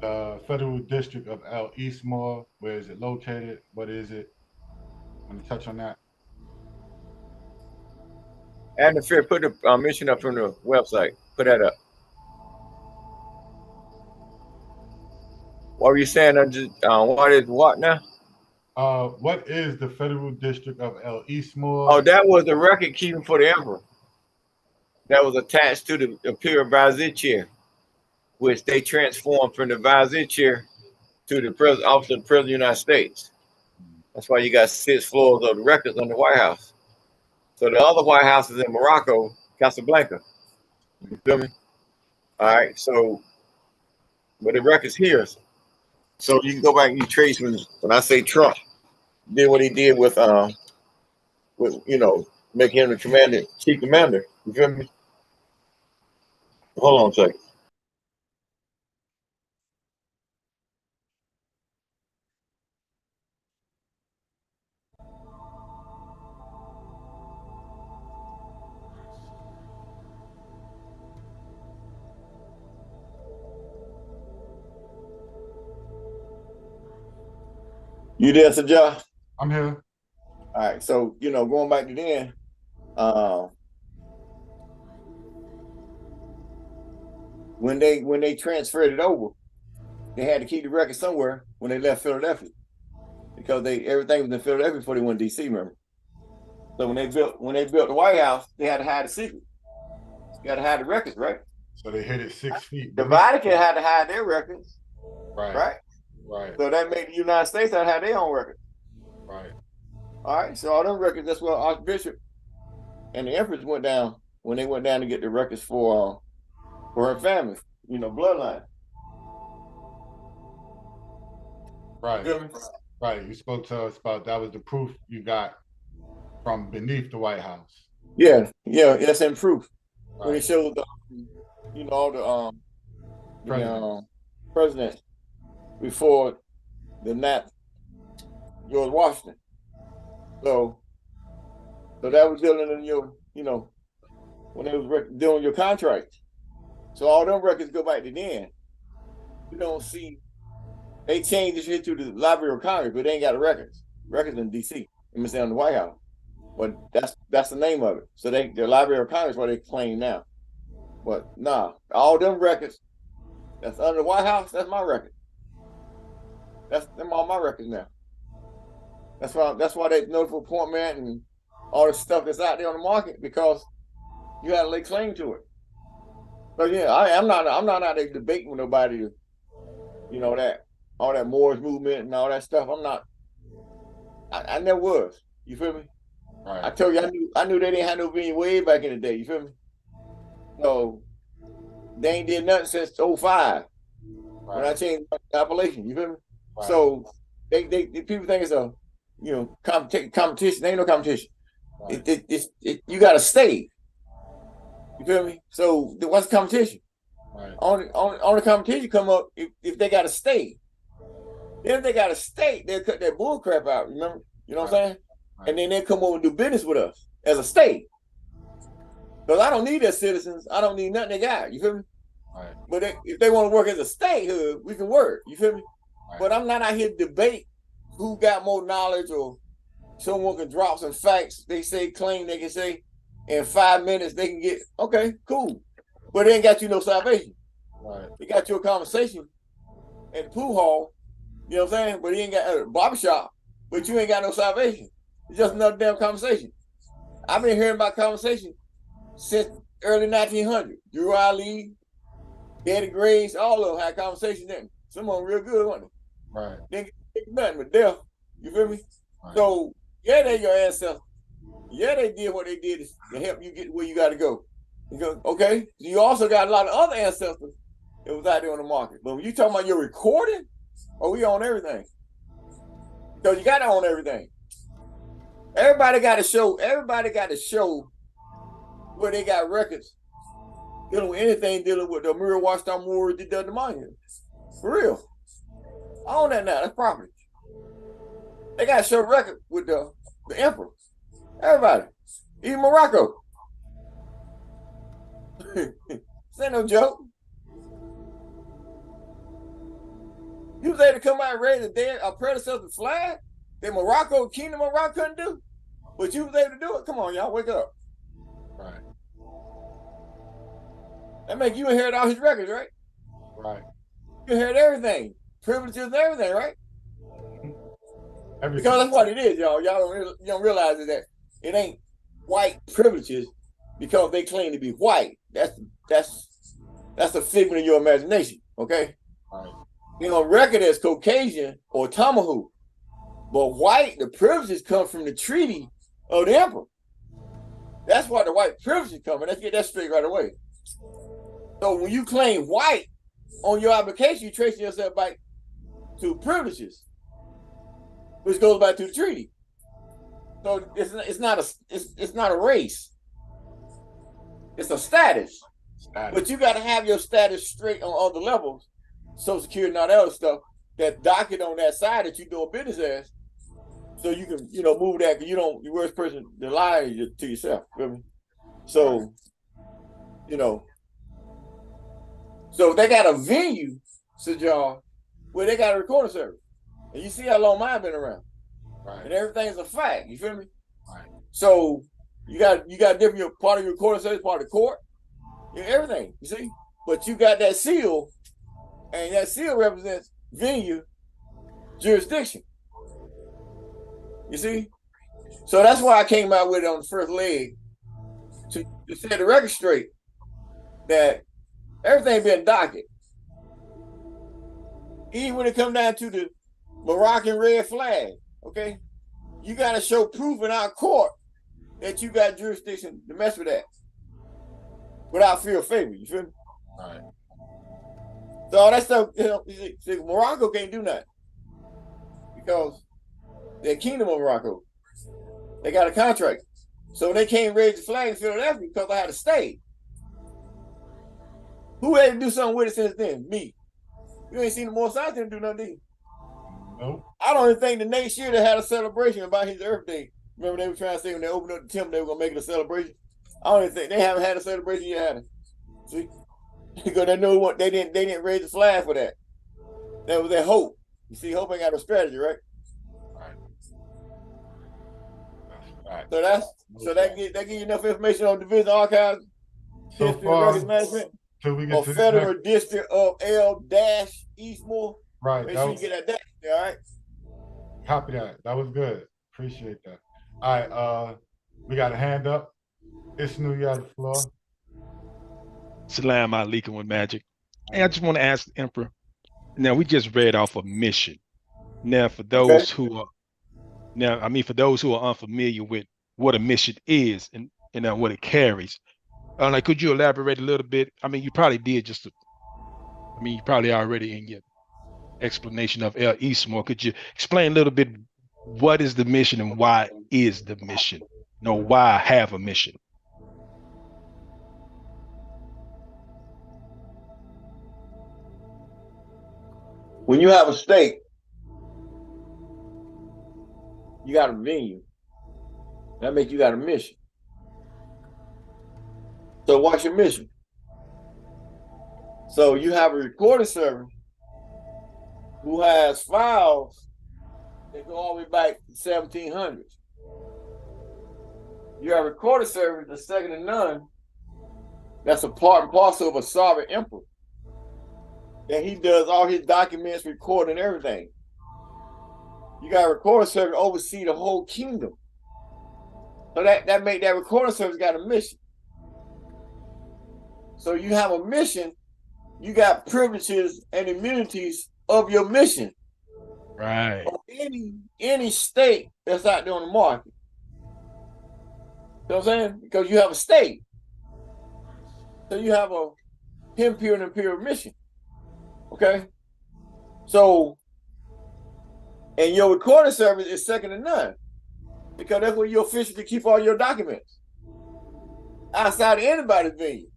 the Federal District of El Eastmore? Where is it located? What is it? Want to touch on that? And the fair, put the mission up on the website. Put that up. What were you saying? What is what now? What is the Federal District of El Eastmore? Oh, that was the record keeping for the emperor. That was attached to the imperial vizier chair, which they transformed from the vizier chair to the president, office of the president of the United States. That's why you got 6 floors of the records on the White House. So the other White House is in Morocco, Casablanca. You feel me? All right. So, but the record's here. So you can go back and you trace when I say Trump did what he did with you know, making him the chief commander. You feel me? Hold on a second. You there, Sajah? I'm here. All right. So, you know, going back to then, when they transferred it over, they had to keep the record somewhere when they left Philadelphia, because everything was in Philadelphia before they went to DC. Remember? So when they built the White House, they had to hide the secret. You had to hide the records, right? So they hid it 6 feet. The Vatican had to hide their records, right? So that made the United States had to have their own records. Right. All right. So all them records, that's where Archbishop and the Empress went down when they went down to get the records for her family, you know, bloodline. Right. Right. You spoke to us about that was the proof you got from beneath the White House. Yeah, that's in proof. Right. When it showed you know, all the presidents before the Nat George Washington. So that was dealing in your, you know, when they was doing your contract. So all them records go back to then. You don't see, they changed this shit to the Library of Congress, but they ain't got the records. Records in DC, I'm saying, on the White House. But that's the name of it. So the Library of Congress, what they claim now. But nah, all them records that's under the White House, that's my record. Them all my records now. That's why they notice appointment and all the stuff that's out there on the market, because you had to lay claim to it. But yeah, I'm not out there debating with nobody. You know, that all that Moors movement and all that stuff. I'm not. I never was. You feel me? Right. I told you I knew they didn't have no venue way back in the day. You feel me? So they ain't did nothing since 05 when I changed the appellation. You feel me? Right. So they people think it's a, you know, competition. There ain't no competition. Right. You got to stay. You feel me? So what's the competition? Right. On the competition come up if they got to stay. Then if they got to stay, they'll cut that bull crap out. Remember? You know what I'm saying? Right. And then they come over and do business with us as a state. Because I don't need their citizens. I don't need nothing they got. You feel me? Right. But if they want to work as a statehood, we can work. You feel me? Right. But I'm not out here to debate who got more knowledge, or someone can drop some facts. They claim they can say in 5 minutes they can get, okay, cool. But they ain't got you no salvation. Right. They got you a conversation at the pool hall You know what I'm saying? But he ain't got a barbershop, but you ain't got no salvation. It's just another damn conversation. I've been hearing about conversation since early 1900s. Drew Ali, Daddy Grace, all of them had conversations then. Some of them real good, wasn't they? Right. Didn't get nothing but death. You feel me? Right. So, yeah, they're your ancestors. Yeah, they did what they did to help you get where you got to go. You go, okay? You also got a lot of other ancestors that was out there on the market. But when you talking about your recording, we own everything. Because you got to own everything. Everybody got to show where they got records dealing with anything dealing with the Mirror Watchtower Moors that done the monument. For real. I own that now. That's property. They got to show record with the emperor. Everybody. Even Morocco. This ain't no joke. You was able to come out and raise a predecessor flag that Morocco, Kingdom of Morocco couldn't do? But you was able to do it? Come on, y'all, wake up. Right. That make you inherit all his records, right? Right. You inherit everything. Privileges and everything, right? Everything. Because that's what it is, y'all. Y'all don't realize that it ain't white privileges because they claim to be white. That's a figment of your imagination, okay? Right. You know, record as Caucasian or Tomahawk. But white, the privileges come from the treaty of the emperor. That's why the white privileges come, and let's get that straight right away. So when you claim white on your application, you're tracing yourself back to privileges, which goes back to the treaty. So it's not a race. It's a status. But you got to have your status straight on other levels, Social Security and all that other stuff, that docket on that side that you doing business as, so you can, move that, because you're the worst person to lie to yourself. Feel me? So, so they got a venue, Sajal, where they got a recording service. And you see how long mine been around. Right. And everything's a fact. You feel me? Right. So you got different part of your recording service, part of the court, everything. You see? But you got that seal, and that seal represents venue, jurisdiction. You see? So that's why I came out with it on the first leg, to set the record straight that everything been docket. Even when it comes down to the Moroccan red flag, okay? You got to show proof in our court that you got jurisdiction to mess with that without fear of favor. You feel me? All right. So all that stuff, see, Morocco can't do nothing because they're Kingdom of Morocco. They got a contract. So they can't raise the flag in Philadelphia because I had to stay. Who had to do something with it since then? Me. You ain't seen the more South do nothing, do you? Nope. I don't even think the next year they had a celebration about his Earth Day. Remember they were trying to say when they opened up the temple, they were going to make it a celebration? I don't even think they haven't had a celebration yet, have they? See? Because they know what they didn't raise the flag for that. That was their hope. You see, hope ain't got no strategy, right? Right. So that give you enough information on Division Archives, So History far, and Records Management, till we get or to Federal next, District of L-Eastmore. right. Make sure you get that down, all right? Copy that. That was good. Appreciate that. All right. We got a hand up. Ishnu, you have the floor. Salam alaikum with magic. Hey, I just want to ask the Emperor. Now we just read off a mission. Now for those who are for those who are unfamiliar with what a mission is and what it carries, could you elaborate a little bit? I mean, you probably did you probably already in your explanation of ECMYE-IRKR. Could you explain a little bit what is the mission and why is the mission? Why have a mission? When you have a state, you got a venue. That makes you got a mission. So what's your mission? So you have a recording service who has files that go all the way back to the 1700s. You have a recording service that's second to none. That's a part and parcel of a sovereign emperor. And he does all his documents, recording everything. You got a recording service oversee the whole kingdom. So that make that recording service got a mission. So you have a mission, you got privileges and immunities of your mission. Right. Of any state that's out there on the market. You know what I'm saying? Because you have a state. So you have a imperial mission. Okay? So, and your recording service is second to none. Because that's where you officially keep all your documents. Outside of anybody's venue.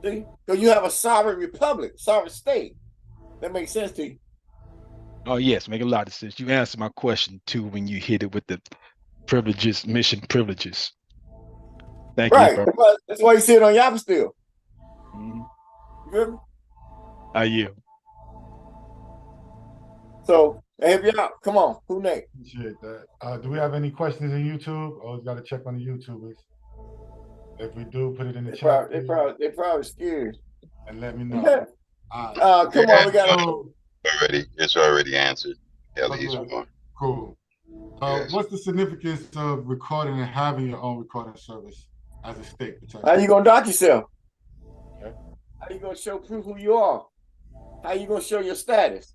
See? Because you have a sovereign republic, sovereign state. That makes sense to you. Oh, yes, make a lot of sense. You answered my question too when you hit it with the privileges, mission privileges. Thank right. you. That's why you see it on Yapa still. You feel me? I yield. So, help you out. Come on. Who next? Appreciate that. Do we have any questions in YouTube? Oh, we got to check on the YouTubers. If we do, put it in the chat. They probably scared. And let me know. Come on, we got it's already answered. Ellie's one. Cool. What's the significance of recording and having your own recording service as a state protection? How you gonna dock yourself? Okay. How you gonna show proof who you are? How you gonna show your status?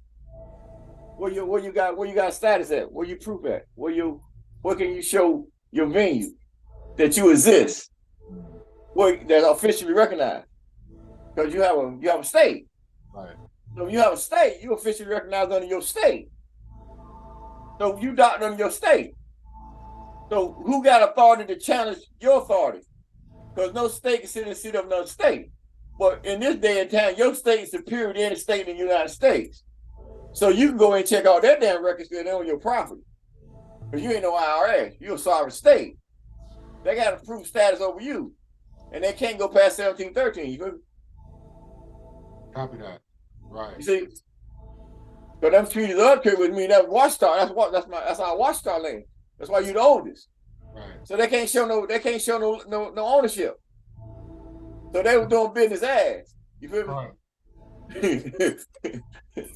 Where you got status at? Where you proof at? Where can you show your venue that you exist? Where that's officially recognized? Because you have a state. Right. So if you have a state, you officially recognized under your state. So you docked under your state. So who got authority to challenge your authority? Because no state can sit in the seat of another state. But in this day and time, your state is superior to any state in the United States. So you can go and check out their damn records because they're on your property. Because you ain't no IRS. You're a sovereign state. They got to prove status over you. And they can't go past 1713. You feel? Copy that. Right. You see? So them treaties IRKR with me, that watchtower, that's our watchtower land. That's why you're the oldest. Right. So they can't show no ownership. So they were doing business ass. You feel me? Right.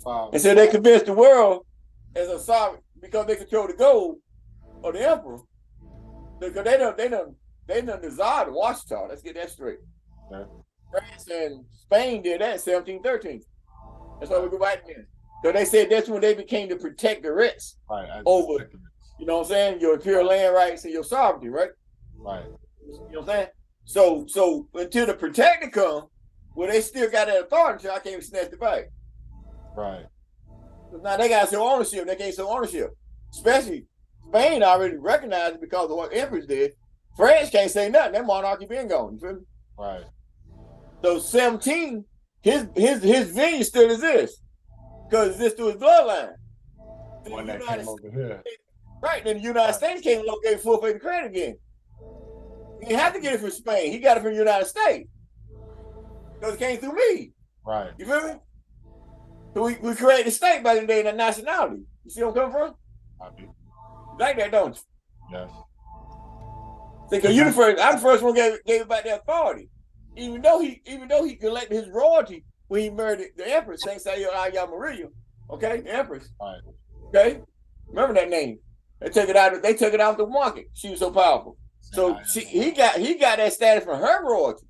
Wow. And so they convinced the world as a sovereign because they control the gold of the emperor. Because they done desired the watchtower. Let's get that straight. Okay. France and Spain did that in 1713. That's why we go back then. So they said that's when they became the protectorates over, you know what I'm saying, your imperial land rights and your sovereignty, right? Right. You know what I'm saying? So until the protector come, well, they still got that authority until I can't snatch the back. Right. Now they got some ownership. They can't show ownership. Especially Spain already recognized it because of what emperors did. France can't say nothing. That monarchy been gone. You feel me? Right. So 17, his venue still exists. Because it's through his bloodline. One that came over here. Right, then the United States came and located full faith and credit again. He didn't have to get it from Spain. He got it from the United States. Because it came through me. Right. You feel me? So we created a state back in the day in that nationality. You see where I'm coming from? I do. You like that, don't you? Yes. Because I'm the first one gave back that authority. Even though he collected his royalty when he murdered the Empress, Saint Sayonara Maria. Okay, the Empress. Right. Okay? Remember that name. They took it out the market. She was so powerful. So he got that status from her royalty.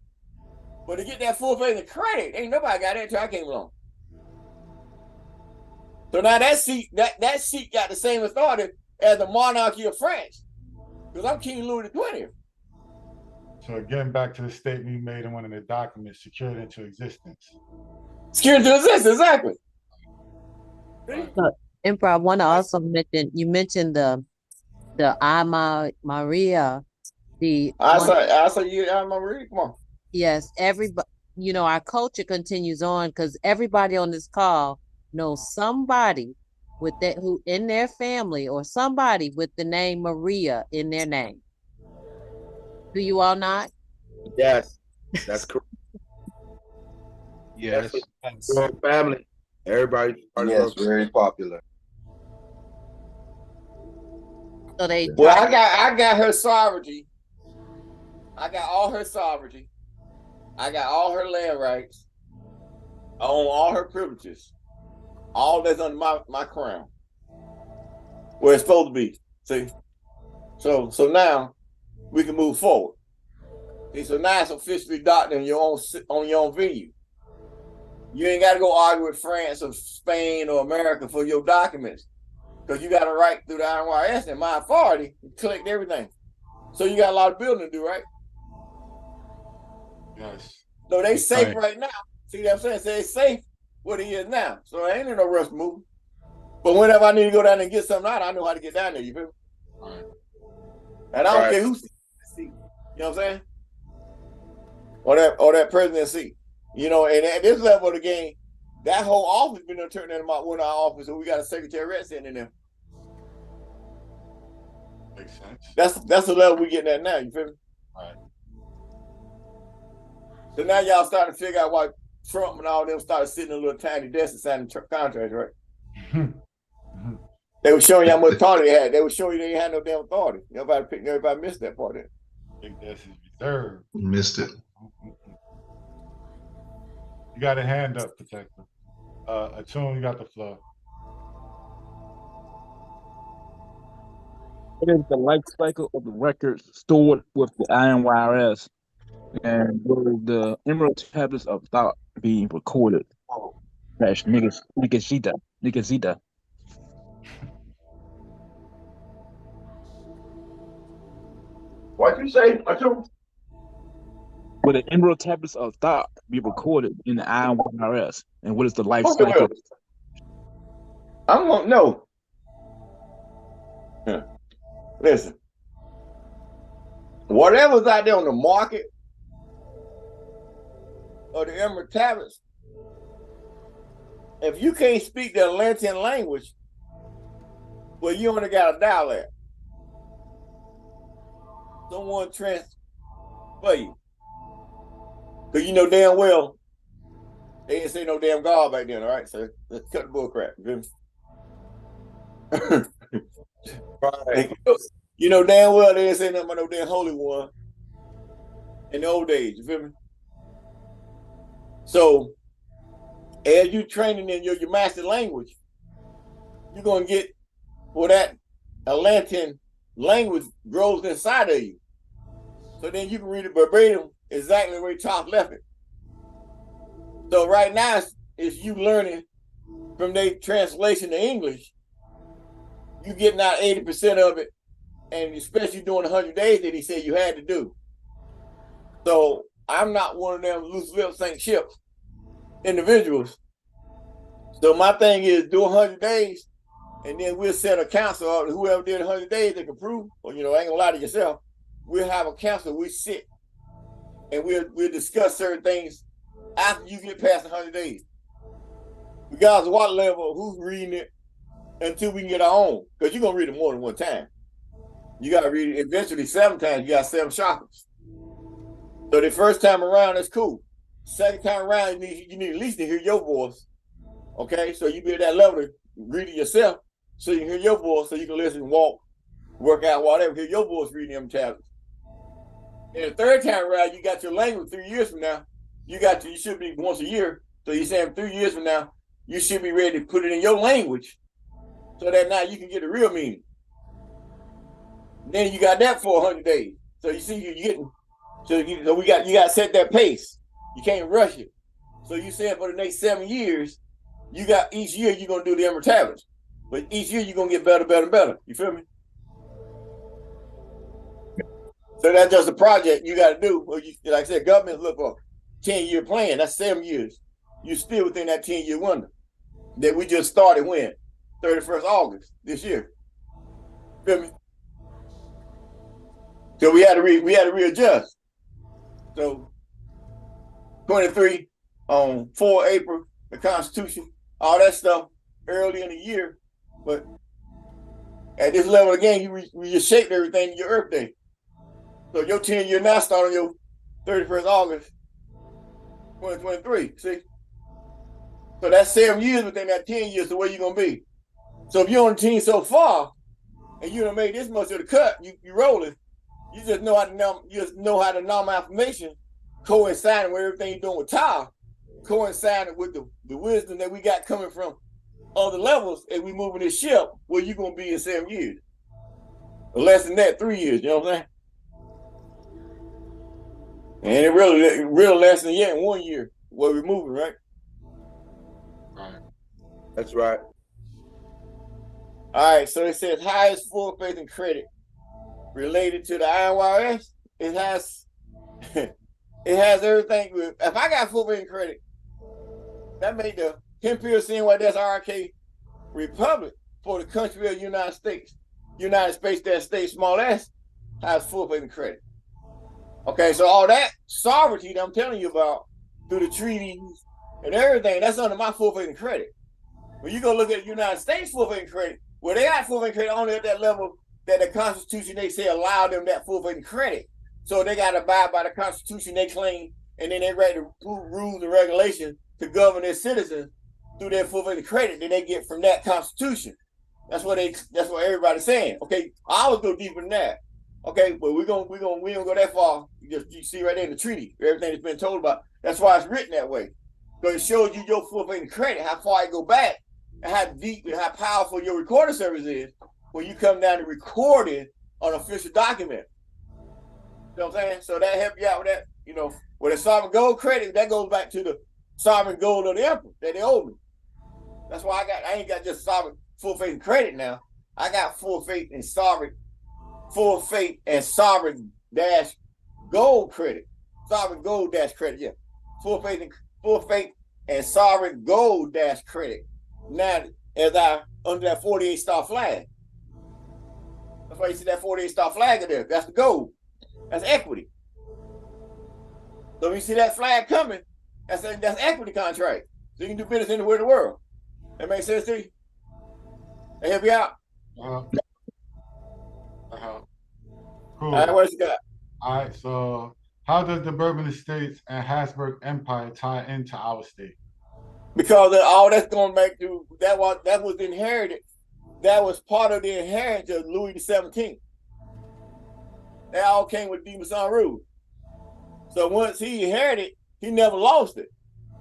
But to get that full faith and credit, ain't nobody got that until I came along. So now that seat got the same authority as the monarchy of France. Because I'm King Louis XX. So again, back to the statement you made in one of the documents, secured into existence. Secured into existence, exactly. So, Emperor, I want to also mention, you mentioned the IIEHU, I saw you, Maria, come on. Yes, everybody, our culture continues on because everybody on this call knows somebody with that who in their family or somebody with the name Maria in their name. Do you all not? Yes, that's correct. Yes. Family. Everybody. Yes, very popular. So they. Well, I got her sovereignty. I got all her sovereignty. I got all her land rights. I own all her privileges. All that's under my crown. where it's supposed to be. See? So now we can move forward. See, so now it's officially adopted on your own venue. You ain't got to go argue with France or Spain or America for your documents, because you got to write through the IIRS and my authority and collect everything. So you got a lot of building to do, right? Yes. So they safe right now. See what I'm saying? So they safe what it is now. So I ain't in no rush to move. But whenever I need to go down and get something out, I know how to get down there. You feel me? Right. And I don't care who's seat. You know what I'm saying? Or that presidency. You know, and at this level of the game, that whole office been turned into one of our offices, so we got a secretariat sitting in there. Makes sense. That's the level we getting at now. You feel me? Right. So now y'all starting to figure out why Trump and all them started sitting in a little tiny desk and signing contracts, right? They were showing you how much authority they had. They were showing you they had no damn authority. Everybody missed that part of it. I think that's his reserve. Missed it. You got a hand up, Protector. Atune, you got the floor. What is the life cycle of the records stored with the IIRS, and will the Emerald Tablets of Thought be recorded? Nigazita. What'd you say? Atune? Will the Emerald Tablets of Thought be recorded in the IIRS, and what is the life cycle? I'm gonna know. Listen, whatever's out there on the market or the Emerald Tablets, if you can't speak the Atlantean language, well, you only got a dialect. Someone transfer you. Because you know damn well they didn't say no damn God back then, all right? So let's cut the bull crap. Right. You know damn well they didn't say nothing about no damn Holy One in the old days, you feel me? So as you training in your master language, you're gonna get that Atlantean language grows inside of you. So then you can read it verbatim exactly the way Top left it. So right now it's you learning from their translation to English, you getting out 80% of it, and especially doing 100 days that he said you had to do. So I'm not one of them loose lips ain't ships individuals. So my thing is do 100 days, and then we'll set a council up. Whoever did 100 days that can prove, or I ain't gonna lie to yourself, we'll have a council, we sit, and we'll discuss certain things after you get past 100 days. Regardless of what level, who's reading it, until we can get our own. Because you're going to read it more than one time. You got to read it eventually 7 times. You got 7 chakras. So the first time around, that's cool. Second time around, you need at least to hear your voice. Okay? So you be at that level to read it yourself so you can hear your voice, so you can listen, walk, work out, whatever, hear your voice reading them tablets. And the third time around, you got your language 3 years from now. You should be once a year. So you're saying 3 years from now, you should be ready to put it in your language so that now you can get the real meaning. Then you got that for 100 days. So you see, you're getting, so you got to set that pace. You can't rush it. So you said for the next 7 years, you got each year you're going to do the Emerald Tablets. But each year you're going to get better, better, better. You feel me? So that's just a project you got to do. Well, like I said, governments look for a 10-year plan. That's 7 years. You're still within that 10-year window that we just started when? 31st August this year. Feel me? So we had to readjust. So 23 on 4 April, the Constitution, all that stuff early in the year. But at this level again, you shaped everything in your Earth Day. So your 10-year now start on your 31st August 2023. See? So that's 7 years within that 10 years. So where you gonna be? So if you're on the team so far, and you done made this much of the cut, you rolling. You just know how to normal affirmation coinciding with everything you're doing with Ty, coinciding with the wisdom that we got coming from other levels if we moving this ship where you gonna be in 7 years. Or less than that, 3 years, you know what I'm saying? And it really less than yet in 1 year where we're moving, right? Right. That's right. All right, so it says highest full faith and credit related to the IIRS. It has it has everything. If I got full faith and credit, that made the Imperial CMYE-IRK Republic for the country of the United States. United States, that state, small s, has full faith and credit. Okay, so all that sovereignty that I'm telling you about through the treaties and everything, that's under my full faith and credit. When you go look at the United States full faith and credit, well, they got full faith and credit only at that level that the Constitution, they say, allow them that full faith and credit. So they got to abide by the Constitution they claim, and then they write the rules and regulations to govern their citizens through their full faith and credit that they get from that Constitution. That's what everybody's saying. Okay, I always go deeper than that. Okay, but we don't go that far. You see right there in the treaty, everything that's been told about. That's why it's written that way. Because it shows you your full faith and credit, how far it go back, and how deep and how powerful your recording service is when you come down to recording on an official document. You know what I'm saying? So that help you out with that. You know, with the sovereign gold credit, that goes back to the sovereign gold of the emperor that they owe me. That's why I ain't got just sovereign full faith and credit now. I got full faith and sovereign dash gold credit. Sovereign gold dash credit, yeah. Full faith and sovereign gold dash credit. Now, as I under that 48-star flag. That's why you see that 48-star flag in there. That's the gold. That's equity. So when you see that flag coming, that's equity contract. So you can do business anywhere in the world. That makes sense to you? That help you out? Cool. All right, what you got? All right, so how does the Bourbon Estates and Habsburg Empire tie into our state? Because all that's going back to that was inherited. That was part of the inheritance of Louis XVII. That all came with Demosan rule. So once he inherited, he never lost it.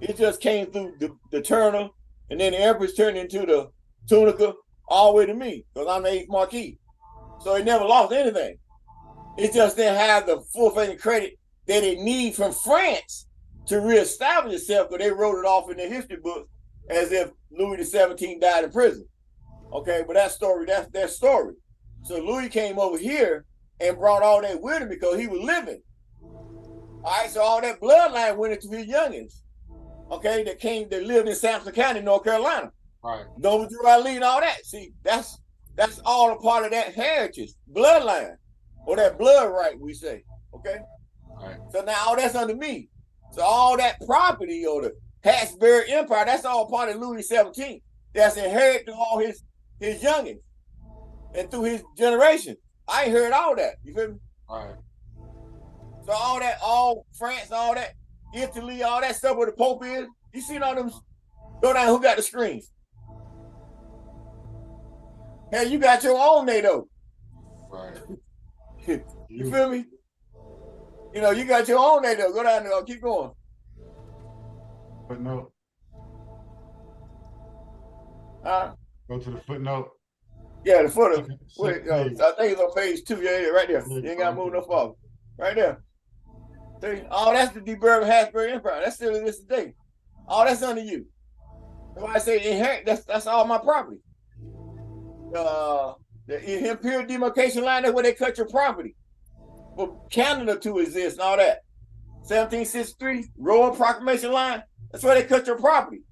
It just came through the Turner, and then the Empress turned into the Tunica, all the way to me, because I'm the 8th Marquis. So he never lost anything. It just didn't have the full faith and credit that it need from France to reestablish itself, because they wrote it off in their history books as if Louis XVII died in prison. Okay, but that's their story. So Louis came over here and brought all that with him because he was living. All right, so all that bloodline went into his youngins. Okay, that lived in Sampson County, North Carolina. Right. Nova Drew Ali and all that. See, that's all a part of that heritage, bloodline, or that blood right, we say. Okay? Right. So now all that's under me. So all that property or the Habsburg Empire, that's all part of Louis XVII. That's inherited to all his youngins and through his generation. I ain't heard all that. You feel me? Right. So all France, all that, Italy, all that stuff where the Pope is, you seen all them, go down, who got the screens? Hey, you got your own NATO. Right. You feel me? You know, you got your own NATO. Go down there, keep going. Footnote. Huh? Go to the footnote. Yeah, the footer. Wait, I think it's on page 2. Yeah, right there. You ain't got to move no farther. Right there. See, all that's the Bourbon Habsburg Empire. That's still exists today. All that's under you. That's why I say inherit. That's all my property. The Imperial Demarcation Line, that's where they cut your property. For Canada to exist and all that. 1763, Royal Proclamation Line, that's where they cut your property.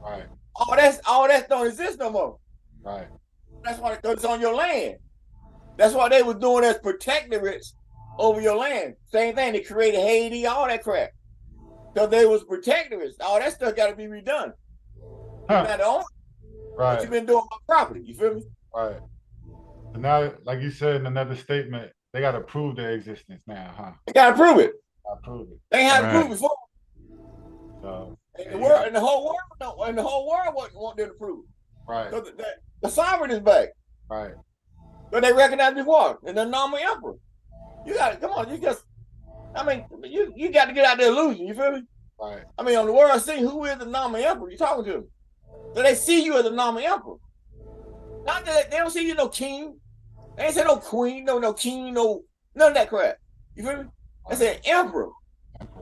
Right. All that don't exist no more. Right. That's why it's on your land. That's why they was doing as protectorates over your land. Same thing, they created Haiti, all that crap. Because they was protectorates. All that stuff got to be redone. You're not the owner. Right. But you've been doing my property. You feel me? Right. And now, like you said in another statement, they got to prove their existence now, huh? They got to prove it. Got to prove it. They had to prove it before. So, and the whole world want them to prove it. Right. So the sovereign is back. Right. But they recognize before, and the nominal emperor. You got to, come on, you got to get out the illusion, you feel me? Right. I mean, on the world scene, who is the nominal emperor? You talking to him? So they see you as a normal emperor. Not that they don't see you no king. They ain't say no queen, no king, no none of that crap. You feel me? They said emperor.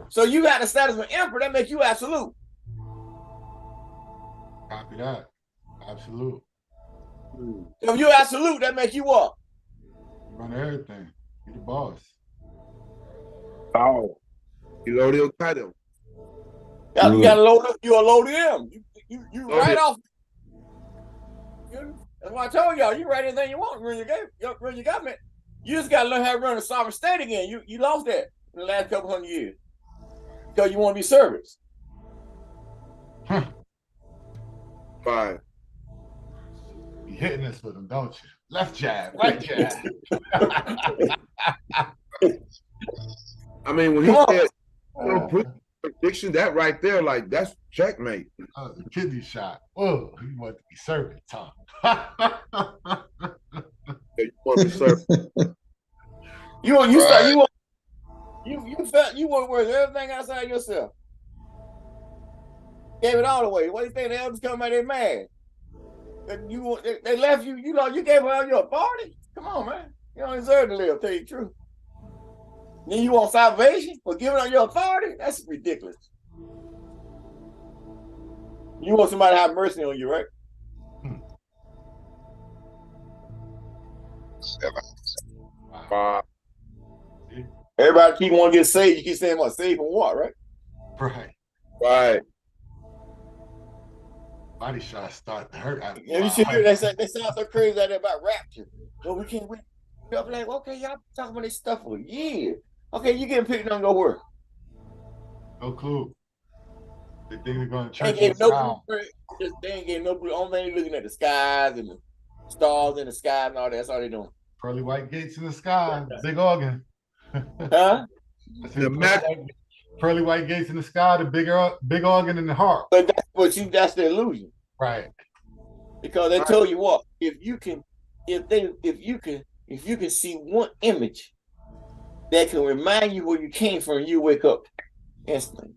So you got the status of an emperor, that make you absolute. Copy that. Absolute. So if you're absolute, that make you what? You run everything. You're the boss. Oh. You load your title. You gotta load up, you're a load him. You right off. That's why I told y'all, you write anything you want, run your government. You just gotta learn how to run a sovereign state again. You lost that in the last couple hundred years. Because you want to be servants. Fine. You hitting us with them, don't you? Left jab, right jab. I mean, when he said prediction, that right there, like that's checkmate. That was a kidney shot. Whoa, he wanted to be servant talk. You want to be servant. You felt you want to work everything outside yourself. Gave it all away. What do you think the elders come out there mad? They left you, you gave all your authority. Come on, man. You don't deserve to live, tell you the truth. Then you want salvation for giving up your authority? That's ridiculous. You want somebody to have mercy on you, right? Everybody keep wanting to get saved. You keep saying what? Saved from what, right? Right. Body shots start to hurt. Yeah, you should hear they sound so crazy out there about rapture. Well, we can't wait. Y'all be like, okay, y'all talking about this stuff for years. Okay, you getting picked on go work. No clue. They think they're going to church. They ain't getting no blue. Only thing they looking at the skies and the stars in the sky and all that. That's all they doing. Pearly white gates in the sky. Big organ. Huh? Pearly white gates in the sky. The big organ in the heart. But that's the illusion. Right. Because they told you what, if you can see one image that can remind you where you came from, you wake up instantly.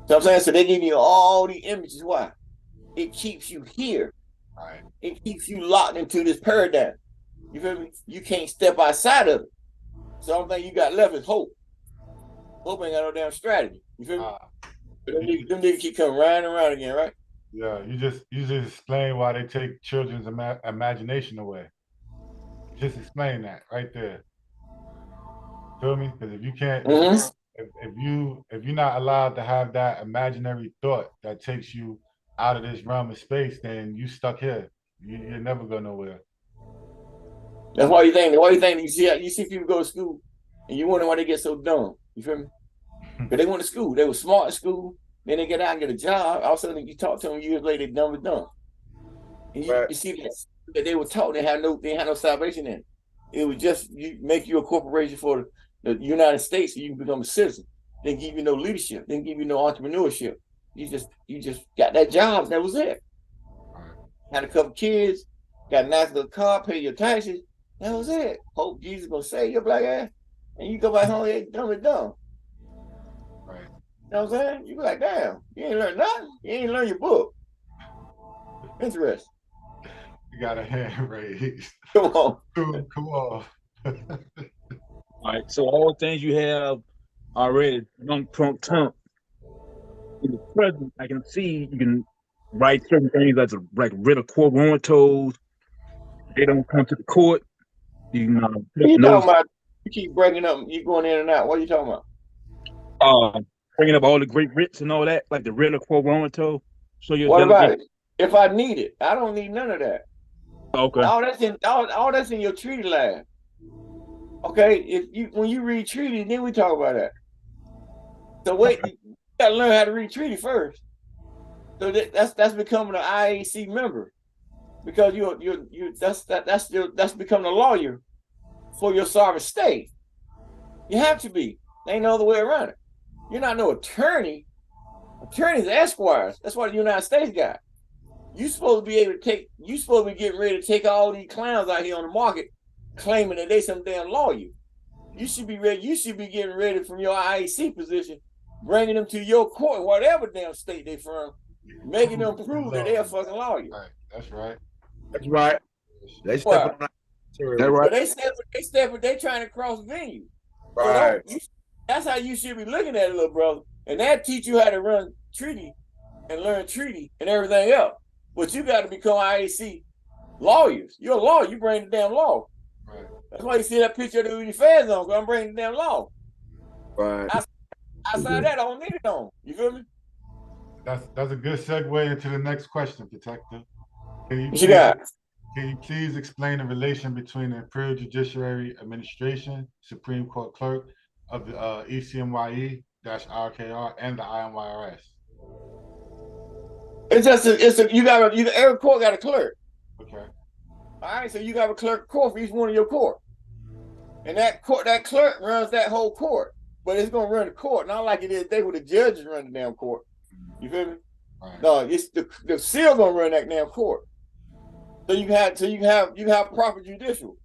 So I'm saying, so they give you all the images. Why? It keeps you here. Right. It keeps you locked into this paradigm. You feel me? You can't step outside of it. So the only thing you got left is hope. Hope ain't got no damn strategy. You feel me? But them niggas keep coming round and round again, right? Yeah, you just explain why they take children's imagination away. Just explain that right there. Feel me? Because if you can't, if you're not allowed to have that imaginary thought that takes you out of this realm of space, then you stuck here. You'll never go nowhere. That's why you think. You see people go to school, and you wonder why they get so dumb. You feel me? Because they went to school. They were smart in school. Then they get out and get a job. All of a sudden, you talk to them years later, they're dumb as dumb. And you see that they were taught they had no salvation in it. It was just make you a corporation for the United States so you can become a citizen. They didn't give you no leadership. They didn't give you no entrepreneurship. You just got that job. That was it. Had a couple kids, got a nice little car, pay your taxes. That was it. Hope Jesus gonna save your black ass, and you go back home, you ain't dumb and dumb. Right. You know what I'm saying? You be like, damn, you ain't learn nothing. You ain't learn your book. Interesting. You got a hand raised. Come on. Come on. All right. So all things you have already done Trump. In the present, I can see you can write certain things like writ of quo warrantos. They don't come to the court. You know. You talking about? You keep breaking up. You going in and out. What are you talking about? Bringing up all the great writs and all that, like the writ of quo warranto. So what about it? If I need it, I don't need none of that. Okay. All that's in your treaty lab. Okay. When you read treaty, then we talk about that. So wait, you gotta learn how to read treaty first. So that's becoming an IAC member, because that's becoming a lawyer for your sovereign state. You have to be. There ain't no other way around it. You're not no attorney. Attorneys are esquires. That's what the United States got. You supposed to be able to take. You supposed to be getting ready to take all these clowns out here on the market, claiming that they some damn lawyer. You should be ready. You should be getting ready from your IAC position, bringing them to your court, whatever damn state they from, making them prove that they're fucking lawyers. Right. That's right. That's right. They What? stepping on That's that. right. So they trying to cross venue. So Right. that's how you should be looking at it, little brother. And that teach you how to run treaty and learn treaty and everything else. But you got to become IAC lawyers. You're a lawyer. You bring the damn law. Right. That's why you see that picture of the Uni Feds on, because I'm bringing the damn law. Right. Outside that, I don't need it on. You feel me? That's a good segue into the next question, Detective. Can you please explain the relation between the Imperial Judiciary Administration, Supreme Court Clerk of the ECMYE-IRKR and the IIEHU? Every court got a clerk. Okay. All right, so you got a clerk of court for each one of your court. And that clerk runs that whole court. But it's gonna run the court, not like it is they were the judges run the damn court. You feel me? Right. No, it's the seal gonna run that damn court. So you have proper judicial.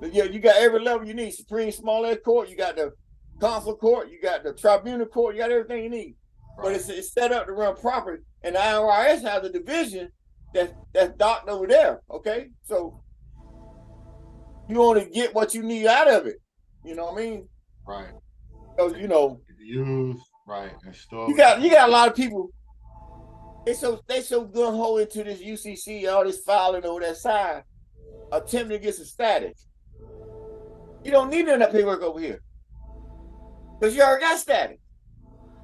You got every level you need. Supreme small edge court, you got the consular court, you got the tribunal court, you got everything you need. Right. But it's set up to run properly. And the IRS has a division that's docked over there. Okay, so you only get what you need out of it. You know what I mean? Right. So use right and store. You got a lot of people. They so gun ho into this UCC, all this filing over that side, attempting to get some status. You don't need none of that paperwork over here because you already got status.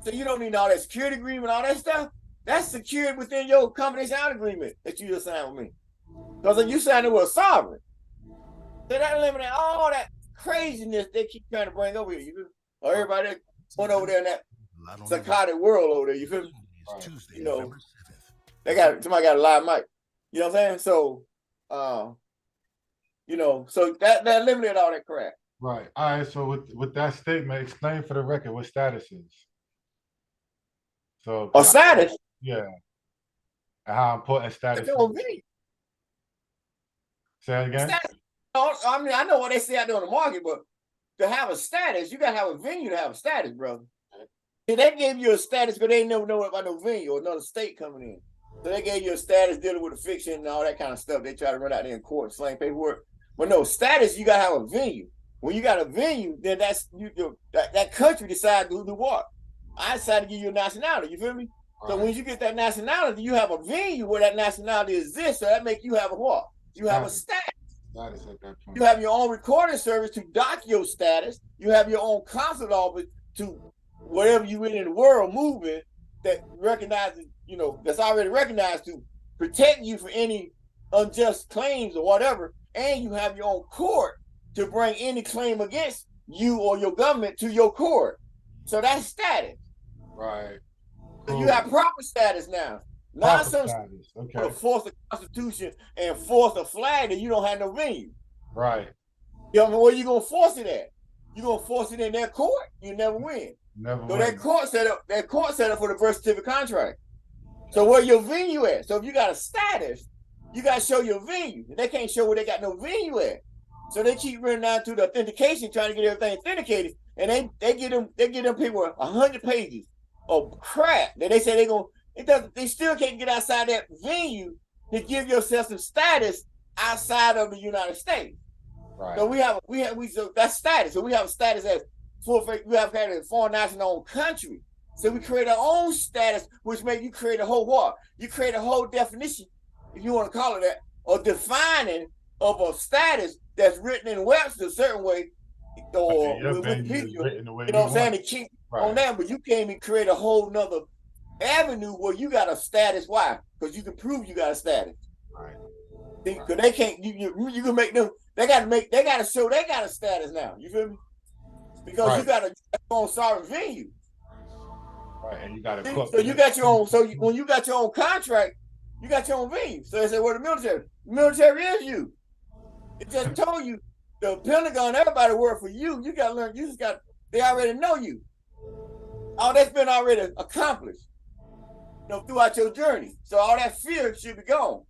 So you don't need all that security agreement, all that stuff. That's secured within your confidentiality agreement that you just signed with me. Because you signed it with a sovereign. So that eliminates all that craziness they keep trying to bring over here. Or everybody that went over there in that psychotic world over there, you feel me? You know, somebody got a live mic. You know what I'm saying? So, so that eliminated all that crap. Right. All right. So with that statement, explain for the record what status is. So status. Yeah. And how important status is. Say that again. Status. I mean, I know what they say out there on the market, but to have a status, you gotta have a venue to have a status, brother. And they gave you a status because they never know about no venue or another state coming in. So they gave you a status dealing with the fiction and all that kind of stuff. They try to run out there in court and slang paperwork. But no, status, you gotta have a venue. When you got a venue, then that country decides who to what. I decided to give you a nationality, you feel me? Right. So when you get that nationality, you have a venue where that nationality exists. So that makes you have a what? You have a status. You have your own recording service to dock your status. You have your own consulate office to whatever you in the world moving that recognizes, that's already recognized to protect you from any unjust claims or whatever. And you have your own court to bring any claim against you or your government to your court. So that's status. Right. So you have proper status now. Not some force the Constitution and force a flag that you don't have no venue. Right. You know where you gonna force it at? You gonna force it in their court? You never win. Never so win. that court set up for the birth certificate contract. So where your venue at? So if you got a status, you gotta show your venue. They can't show where they got no venue at. So they keep running down to the authentication, trying to get everything authenticated, and they get them people 100 pages of crap that they say they still can't get outside that venue to give yourself some status outside of the United States. Right. So so that's status. So we have a status as we have kind of a foreign national owned country. So we create our own status, which makes you create a whole what? You create a whole definition, if you want to call it that, or defining of a status that's written in Webster a certain way, or with people, you know what I'm saying, to keep on that, but you can't even create a whole nother avenue where you got a status. Why? Because you can prove you got a status. Right. Because they can't. You can make them. They got to show they got a status now. You feel me? Because you got a own sovereign venue. Right, and you got to. So you got your own. So when you got your own contract, you got your own venue. So they say, well, the military is you. It just told you the Pentagon, everybody work for you. You got to learn. They already know you. All that's been already accomplished. Throughout your journey. So all that fear should be gone.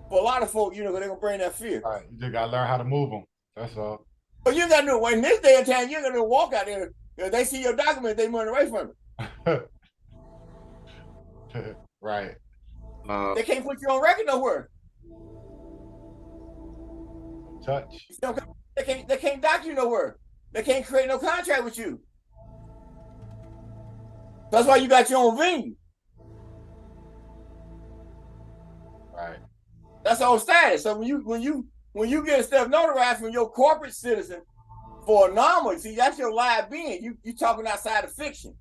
For a lot of folk, they're going to bring that fear. All right, you just got to learn how to move them. That's all. But you got to know, in this day and time, you're going to walk out there. If they see your document, they run away from it. Right. They can't put you on record nowhere. Touch. They can't dock you nowhere. They can't create no contract with you. That's why you got your own venue. Right. That's all status. So when you get stuff notarized from your corporate citizen for a normal, see, that's your live being. You talking outside of fiction.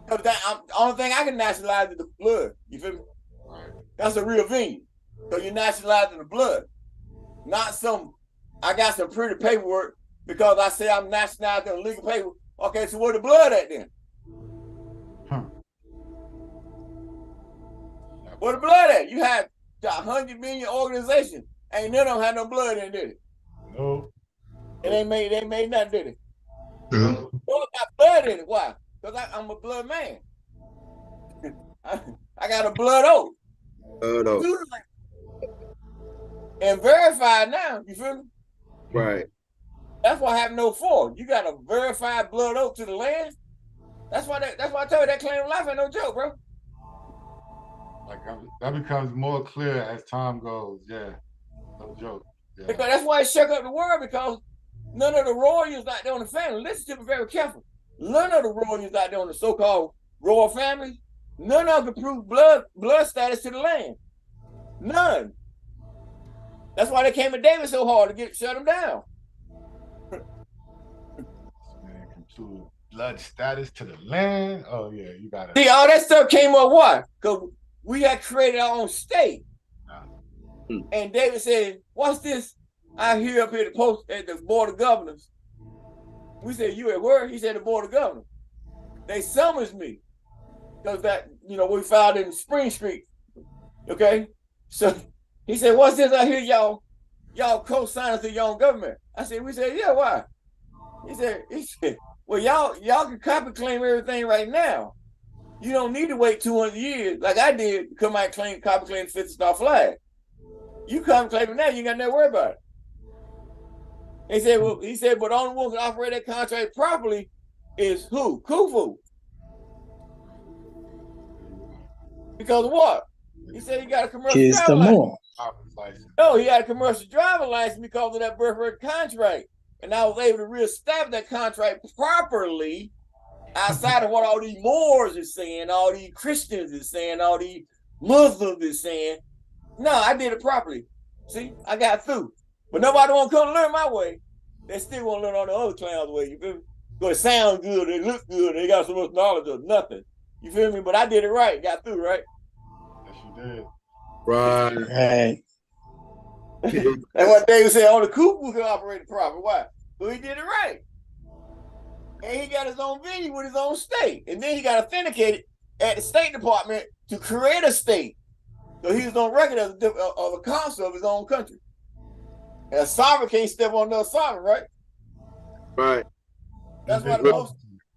Because the only thing I can nationalize is the blood. You feel me? Right. That's a real venue. So you're nationalizing the blood. Not I got some pretty paperwork because I say I'm nationalizing the legal paper. Okay, so where the blood at then? Where the blood at? You have 100 million organizations. Ain't none of them had no blood in it, did it? No. It ain't made nothing, did it? No. Well, it got blood in it. Why? Because I'm a blood man. I got a blood oath. And verified now. You feel me? Right. That's what happened in 04. You got a verified blood oath to the land. That's why I tell you that claim of life ain't no joke, bro. Like that becomes more clear as time goes. Yeah. No joke. Yeah. Because that's why it shook up the world, because none of the royals out there on the family, listen to me very careful. None of the royals out there on the so-called royal family, none of them can prove blood status to the land. None. That's why they came at David so hard to shut him down. Man, can prove blood status to the land. Oh yeah, you got it. See, all that stuff came up why? Because we had created our own state. And David said, what's this I hear up here at the Board of Governors? We said, you at work? He said, the Board of Governors. They summons me. Because that, we filed in Spring Street. Okay? So he said, what's this I hear y'all co-signers to your own government? We said, yeah, why? He said, well, y'all can copy claim everything right now. You don't need to wait 200 years like I did to come out and copy claim the 50-star flag. You come claim it now, you ain't got nothing to worry about it. He said, but the only one who can operate that contract properly is who? Khufu. Because of what? He said he got a commercial driver license. No, he had a commercial driver license because of that birthright contract. And I was able to reestablish that contract properly outside of what all these Moors are saying, all these Christians are saying, all these Muslims are saying. No, I did it properly. See, I got through. But nobody want to come learn my way. They still want to learn all the other clowns' way. You feel me? Because it sounds good, it looks good, they got so much knowledge of nothing. You feel me? But I did it right, got through, right? Yes, you did. Right. That's what David said, only Khufu can operate it properly. Why? Well, he did it right. And he got his own venue with his own state. And then he got authenticated at the State Department to create a state. So he was on record as a consul of his own country. And a sovereign can't step on another sovereign, right? Right. That's why the post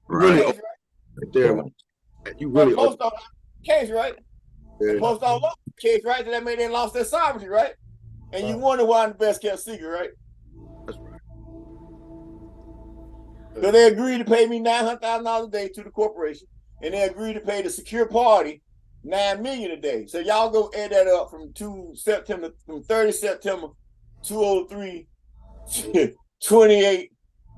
right there. You really post office case, right? The post office case, right? That made they lost their sovereignty, right? And you wonder why I'm the best kept secret, right? That's right. So they agreed to pay me $900,000 a day to the corporation, and they agreed to pay the secure party $9 million a day. So y'all go add that up from 30 September 2003 to 28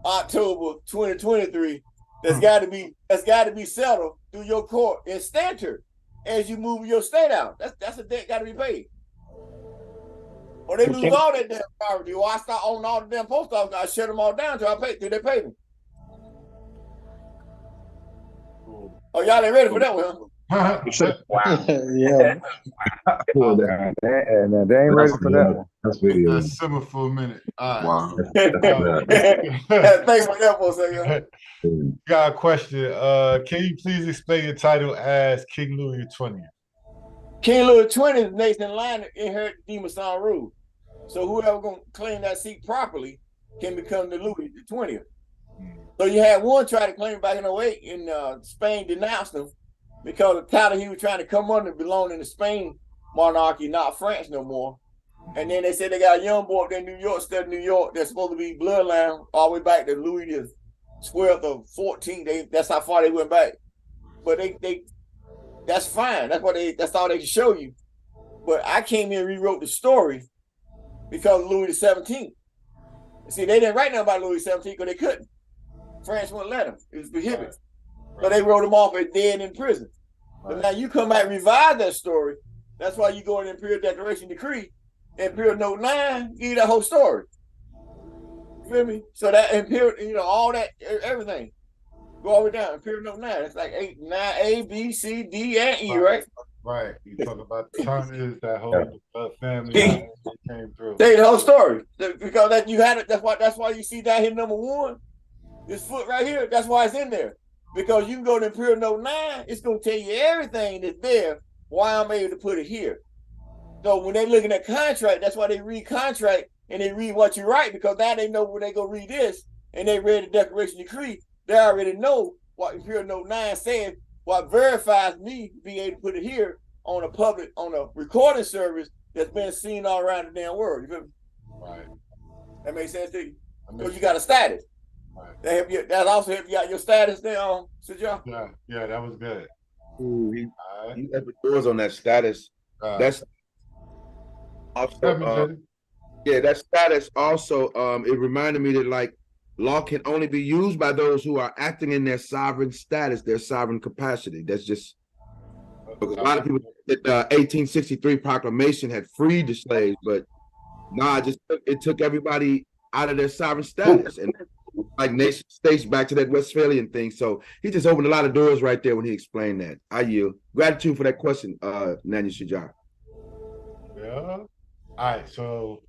October 2023. That's got to be settled through your court in Stanford as you move your state out. That's a debt got to be paid. Or they lose all that damn property. Or I start owning all the damn post office. I shut them all down till they pay me. Oh, y'all ain't ready for that one, huh? Wow. Yeah. They ain't ready for that one. That's video. Let's simmer for a minute. All right. Wow. Thanks for that for a second. Got a question. Can you please explain your title as King Louis XX? King Louis XX is next in line to inherit the Demosan rule. So whoever gonna claim that seat properly can become the Louis the 20th. So you had one try to claim back in 08 in Spain denounced him because the title he was trying to come under belonged in the Spain monarchy, not France no more. And then they said they got a young boy up there in New York, studying New York, that's supposed to be bloodline all the way back to Louis the 12th or 14th. That's how far they went back. But that's fine. That's all they can show you. But I came here and rewrote the story because of Louis XVII. See, they didn't write nothing about Louis XVII because they couldn't. France wouldn't let them. It was prohibited. Right. So they wrote him off as dead in prison. Right. But now you come back and revise that story. That's why you go in the Imperial Declaration Decree, Imperial Note 9, give you that whole story. You feel me? So that Imperial, all that, everything. Go all the way down. Imperial Note 9. It's like 8, 9, A, B, C, D, and E, right? Right. You talk about the term is that whole family came through. They the whole story. Because that you had it, that's why you see that here #1. This foot right here, that's why it's in there. Because you can go to Imperial Note 9, it's gonna tell you everything that's there, why I'm able to put it here. So when they're looking at contract, that's why they read contract and they read what you write, because now they know when they go read this and they read the Declaration Decree, they already know what Imperial Note 9 says, what verifies me being able to put it here on a recording service that's been seen all around the damn world. You feel me? Right. That makes sense to you? Because you got a status. Right. That also help you out your status there, John? Yeah, that was good. Ooh, you ever doors on that status. That's also that status also it reminded me that like law can only be used by those who are acting in their sovereign status, their sovereign capacity. That's just because a lot of people that the 1863 proclamation had freed the slaves, but it took everybody out of their sovereign status and like nation states back to that Westphalian thing. So he just opened a lot of doors right there when he explained that. I yield. Gratitude for that question, Nanya Shajar. Yeah. All right. So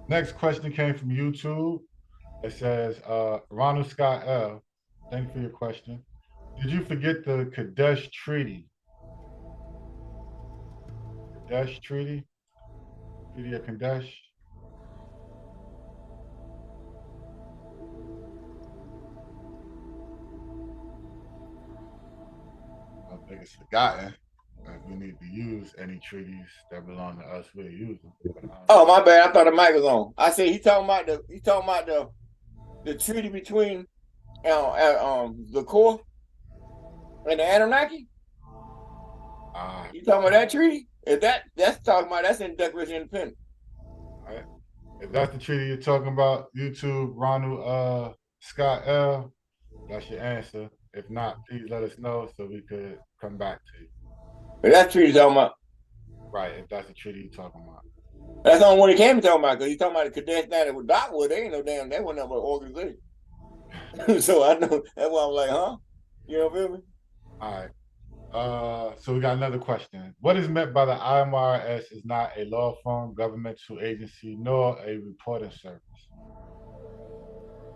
next question came from YouTube. It says, Ronald Scott L. Thank you for your question. Did you forget the Kadesh Treaty? Kadesh Treaty? Treaty of Kadesh? I don't think it's forgotten. If we need to use any treaties that belong to us, we'll use them. Oh, my bad. I thought the mic was on. I said he talking about the treaty between the Corps and the Anunnaki. You talking about that treaty? If that's in the Declaration of Independence. All right. If that's the treaty you're talking about, YouTube, Ronald Scott L, that's your answer. If not, please let us know so we could come back to you. But that treaty talking about. Right, if that's the treaty you're talking about. That's the only one he came talking about, because he's talking about the Kadesh now with Dotwood. They ain't no damn, that wasn't no organization. So I know that's why I'm like, huh? You know, feel me? All right. So we got another question. What is meant by the IMRS is not a law firm, governmental agency, nor a reporting service?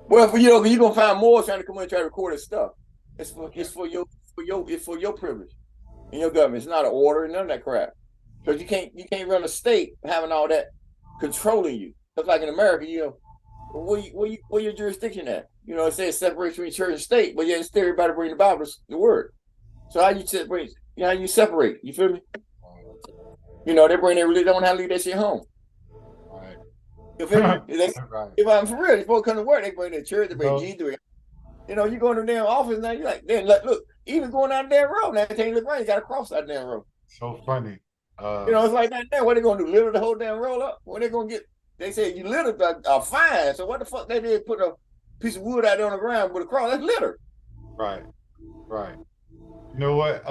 Well, you're gonna find more trying to come in and try to record his stuff. It's for your privilege in your government. It's not an order and none of that crap. Because you can't run a state having all that controlling you. Just like in America, where your jurisdiction at? It says separation between church and state, but yet it's still everybody bring the Bible, the word. So how you separate? How you separate? You feel me? They bring their religion. They don't have to leave that shit home. Right. You feel me? If I'm for real, they supposed to come to work. They bring their church. They bring Jesus. You go in the damn office now. You're like, then look, even going down the damn road now. They look right. You got to cross that damn road. So funny. It's like that there. What they gonna do? Litter the whole damn roll up? When they gonna get? They say you litter a fine. So what the fuck they did? Put a piece of wood out there on the ground with a cross. That's litter. Right. You know what?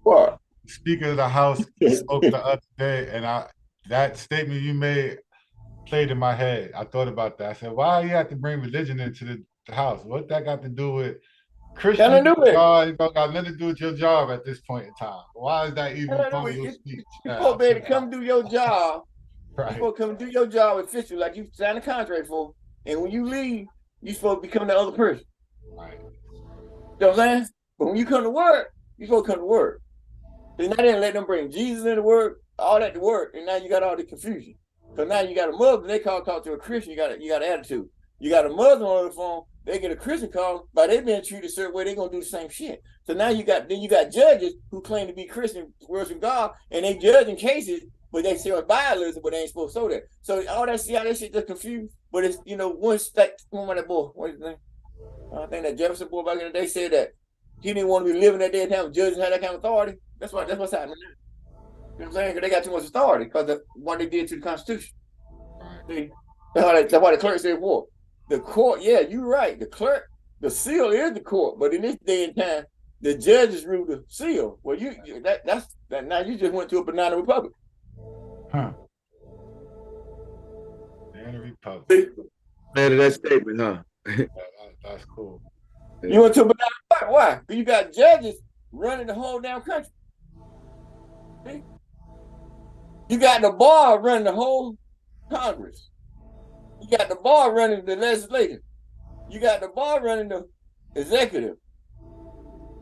What? Speaker of the House spoke the other day, and that statement you made played in my head. I thought about that. I said, why you have to bring religion into the house? What that got to do with Christian? It got nothing to do with your job at this point in time. Why is that even part of your speech? You're supposed to be able to come do your job. Right. You're supposed to come do your job officially, like you signed a contract for. And when you leave, you're supposed to become the other person. Right. You know what I'm saying? But when you come to work, you're supposed to come to work. Because now they didn't let them bring Jesus into work, all that to work, and now you got all the confusion. So now you got a Muslim, they talk to a Christian, you got an attitude. You got a Muslim on the phone, they get a Christian call, but they being treated a certain way, they're gonna do the same shit. So now you got judges who claim to be Christian, worship God, and they judging cases, but they say bialism, but they ain't supposed to show that. So all that, see how that shit just confused. But it's one that boy, what's his name? I think that Jefferson boy back in the day said that he didn't want to be living at that time. Judges had that kind of authority. That's what's happening now. You know what I'm saying? Because they got too much authority because of what they did to the Constitution. See, that's why the clerk said what? The court, yeah, you're right. The clerk, the seal is the court, but in this day and time, the judges rule the seal. Well, that's now you just went to a banana republic. Huh. Banana republic. See? Man, that statement, huh? That's cool. You went to a banana republic. Why? Because you got judges running the whole damn country. See? You got the bar running the whole Congress. You got the bar running the legislature. You got the bar running the executive.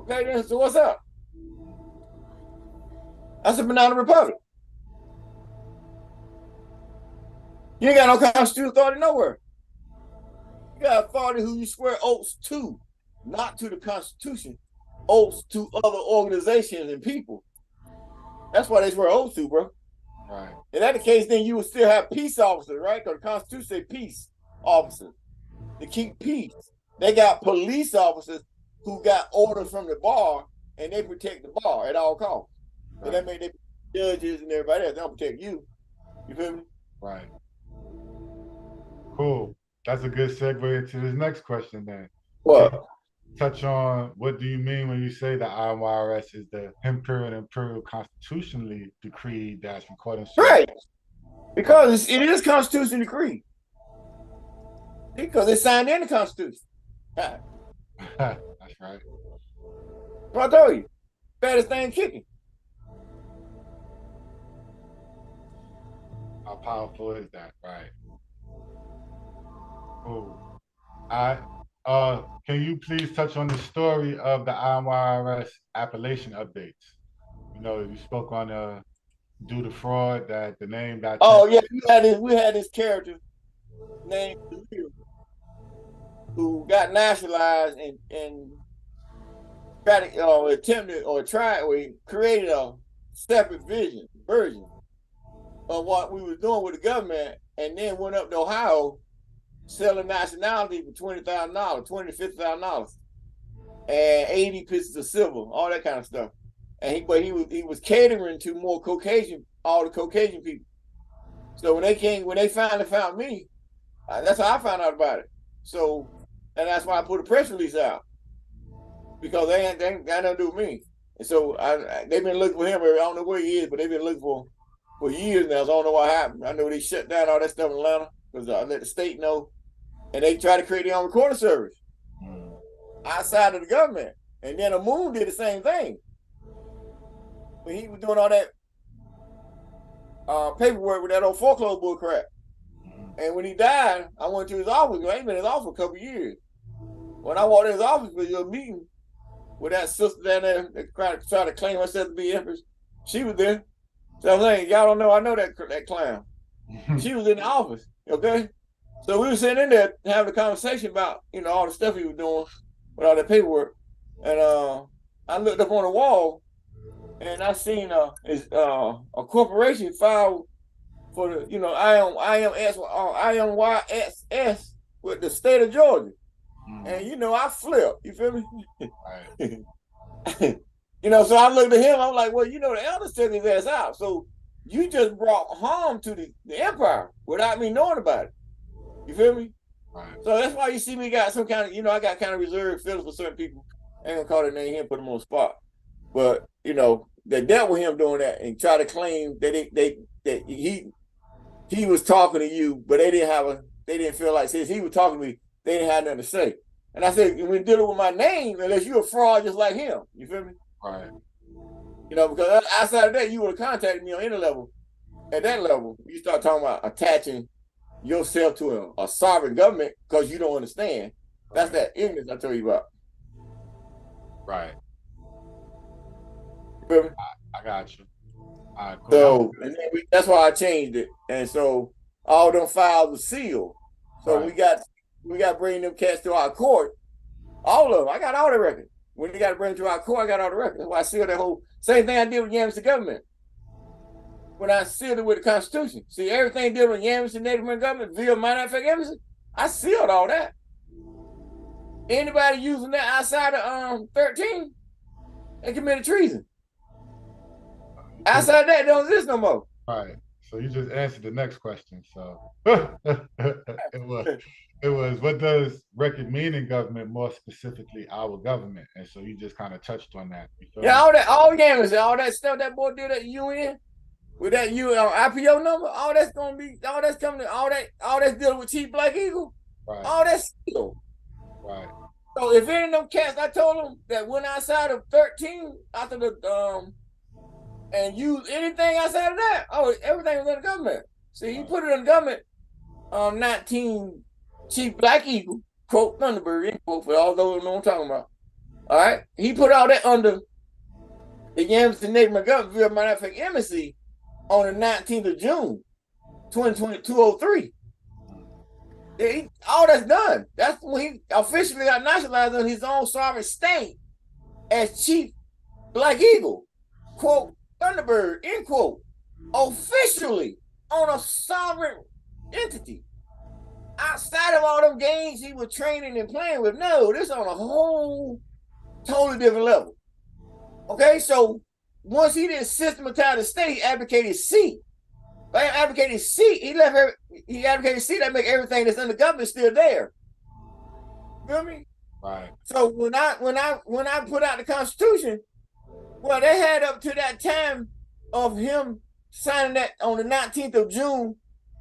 Okay, then, so what's up? That's a banana republic. You ain't got no constitutional authority nowhere. You got authority who you swear oaths to, not to the Constitution, oaths to other organizations and people. That's why they swear oaths to, bro. Right. If that's the case, then you would still have peace officers, right? Because the Constitution say peace officers to keep peace. They got police officers who got orders from the bar and they protect the bar at all costs. Right. So that means they judges and everybody else, they don't protect you. You feel me? Right. Cool. That's a good segue into this next question then. What? Touch on what do you mean when you say the IIEHU is the imperial constitutionally decreed that's recording. Right. Because it is constitutional decree. Because it's signed in the Constitution. That's right. What I told you. Baddest thing kicking. How powerful is that? Right. Cool. Can you please touch on the story of the IIEHU appellation updates? You know, you spoke on due to fraud that the name got. Oh yeah, we had this character named who got nationalized and tried to attempted or tried or created a separate version of what we was doing with the government, and then went up to Ohio selling nationality for $20,000, $20,000 to $50,000, and 80 pieces of silver, all that kind of stuff. And he was catering to more Caucasian, all the Caucasian people. So when they finally found me, that's how I found out about it. So, and that's why I put a press release out, because they got nothing to do with me. And so they've been looking for him. I don't know where he is, but they've been looking for years now. So I don't know what happened. I know they shut down all that stuff in Atlanta because I let the state know. And they try to create their own recording service outside of the government. And then Moon did the same thing. When he was doing all that paperwork with that old foreclosure bull crap. And when he died, I went to his office. I ain't been in his office for a couple of years. When I walked in his office for your meeting with that sister down there that tried to claim herself to be Empress, she was there. So I'm saying, y'all don't know, I know that clown. She was in the office, okay? So we were sitting in there having a conversation about, all the stuff he was doing with all that paperwork. And I looked up on the wall and I seen a corporation filed for the, IMYSS with the state of Georgia. And I flipped, you feel me? Right. So I looked at him, I'm like, well, the elders took his ass out. So you just brought harm to the empire without me knowing about it. You feel me? Right. So that's why you see me got some kind of, I got kind of reserved feelings for certain people. I ain't gonna call their name here and put them on the spot. But, they dealt with him doing that and try to claim that he was talking to you, but they didn't feel like, since he was talking to me, they didn't have nothing to say. And I said, when dealing with my name, unless you're a fraud just like him, you feel me? Right. Because outside of that, you would have contacted me on any level. At that level, you start talking about attaching yourself to a sovereign government because you don't understand. That's that ignorance I told you about. Right. You feel me? I got you. All right, cool. So and then that's why I changed it. And so all them files were sealed. So we got to bring them cats to our court. All of them. I got all the records. When you got to bring them to our court, I got all the records. That's why I sealed that whole same thing I did with Yamasee government. When I sealed it with the Constitution. See, everything dealing with Yamasee Native American government, via minor effect Yamasee, I sealed all that. Anybody using that outside of 13, they committed treason. Outside that, don't exist no more. Right. So you just answered the next question. So it was what does record mean in government, more specifically our government? And so you just kind of touched on that. Yeah, all that stuff that boy did at UN with that IPO number, all that's coming to all that's dealing with Chief Black Eagle. Right. All that's still. Right. So if any of them cats, I told them that went outside of 13 after the and use anything outside of that, everything was in the government. See, he put it in the government. 19 Chief Black Eagle, quote Thunderbird, end quote, for all those who know what I'm talking about. All right, he put all that under the Yamaston Native McGovern, matter of fact, embassy on the 19th of June, 2003. All that's done. That's when he officially got nationalized on his own sovereign state as Chief Black Eagle, quote Thunderbird, end quote, officially on a sovereign entity. Outside of all them games he was training and playing with, no, this on a whole totally different level. Okay, so once he didn't systematize the state, he advocated C. By advocating C, he advocated C that make everything that's in the government still there. Feel me? Right. So when I put out the Constitution, well, they had up to that time of him signing that on the 19th of June,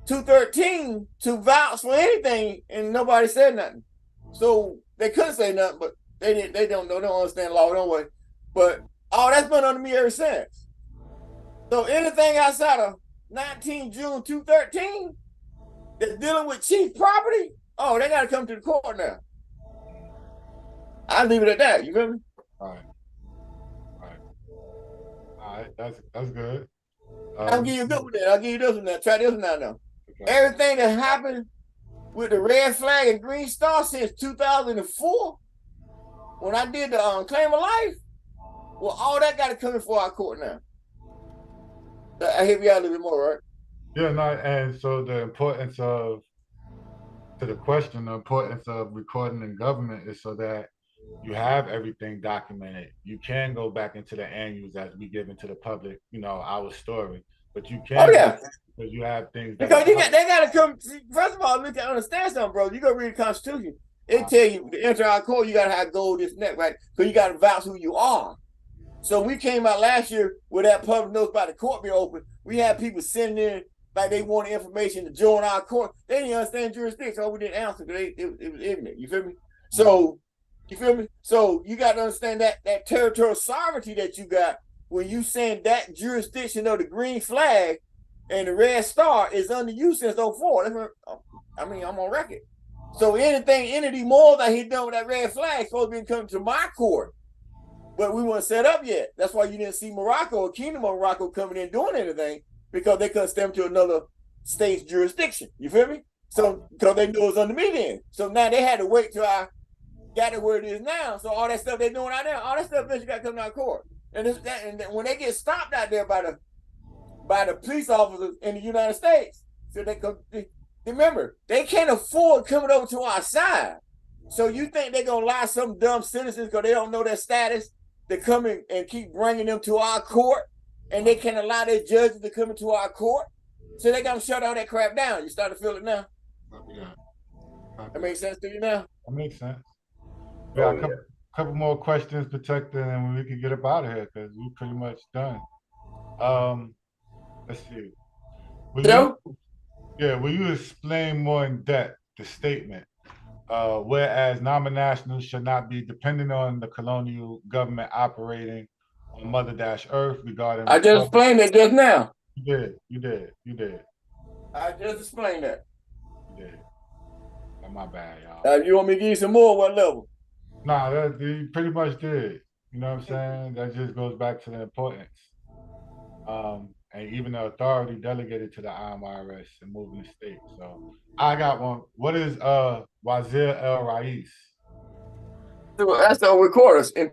2013 to vouch for anything, and nobody said nothing. So they couldn't say nothing, but they don't understand law no way. But all that's been under me ever since. So anything outside of 19 June 2013 that's dealing with chief property, they got to come to the court now. I'll leave it at that. You feel me? All right, that's good. I'll give you a good one there. I'll give you this one now. Try this one now. Okay. Everything that happened with the red flag and green star since 2004, when I did the claim of life, well, all that got to come before our court now. I hear you out a little bit more, right? Yeah, no, and so the importance of recording in government is so that you have everything documented. You can go back into the annuals as we give into the public, our story. But you can't because you have things because they gotta come. See, first of all, look to understand something, bro. You go read the Constitution. It tell you to enter our court, you gotta have gold, this and that, right? So you gotta vouch who you are. So we came out last year with that public notice about the court being open. We had people sending in like they wanted information to join our court. They didn't understand jurisdiction, so we didn't answer because it was ignorant. You feel me? So you feel me? So you got to understand that territorial sovereignty that you got when you saying that jurisdiction of the green flag and the red star is under you since 04. I'm on record. So any more that he done with that red flag supposed to be coming to my court. But we weren't set up yet. That's why you didn't see Morocco or Kingdom of Morocco coming in doing anything, because they couldn't stem to another state's jurisdiction. You feel me? So because they knew it was under me then. So now they had to wait till I got it where it is now. So all that stuff they doing out there, all that stuff eventually got to come to our court. And when they get stopped out there by the police officers in the United States, so remember, they can't afford coming over to our side. So you think they're gonna allow some dumb citizens because they don't know their status to come in and keep bringing them to our court, and they can't allow their judges to come into our court? So they gotta shut all that crap down. You start to feel it now? Yeah. That makes sense to you now? That makes sense. Yeah, a couple more questions, Protector, and we can get up out of here because we're pretty much done. Let's see. Will you explain more in depth the statement? Whereas non-nationals should not be dependent on the colonial government operating on Mother Earth regarding. I just explained it just now. You did. I just explained that. You did. My bad, y'all. You want me to give you some more? What level? Nah, you pretty much did. You know what I'm saying? That just goes back to the importance. And even the authority delegated to the IIEHU and moving the state. So I got one. What is Wazir El Rais? That's the recorders and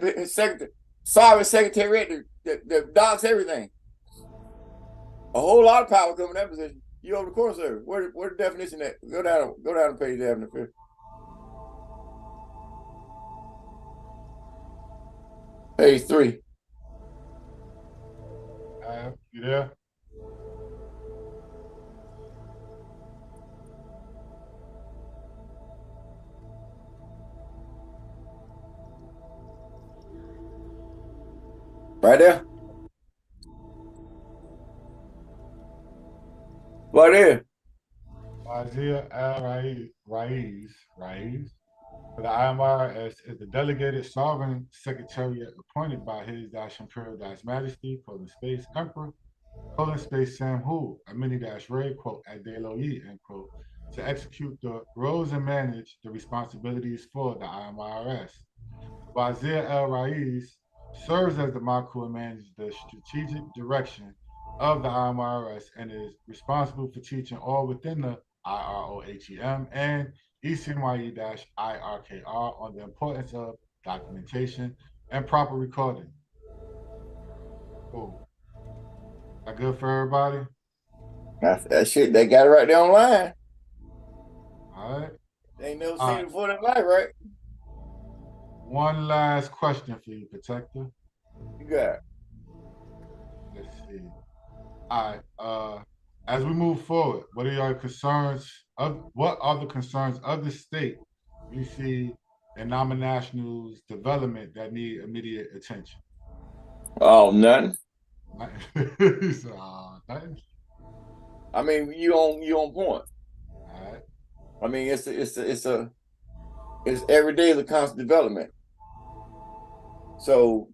Sovereign Secretariat that docs everything. A whole lot of power coming in that position. You over the course of it. Where the definition at? Go down and page 7 and 5. Page 3. You there? Right there. Right there. Wazir Al-Raiz for the IMRS is the delegated sovereign secretariat appointed by His Imperial Majesty, space Emperor, space Samhu, Amini-Ray, quote, at Deloyi, end quote, to execute the roles and manage the responsibilities for the IMRS. Wazir Al-Raiz serves as the Maku and manages the strategic direction of the IMRS and is responsible for teaching all within the IROHEM and ECMYE-IRKR on the importance of documentation and proper recording. Cool. That good for everybody? That shit, they got it right there online. All right. They ain't never seen it before in their life, right? One last question for you, Protector. You got it. Let's see. All right. As we move forward, what are your concerns what are the concerns of the state you see in non-nationals development that need immediate attention? Oh, nothing. Nothing. I mean, you on point. All right. I mean, it's every day is a constant development. So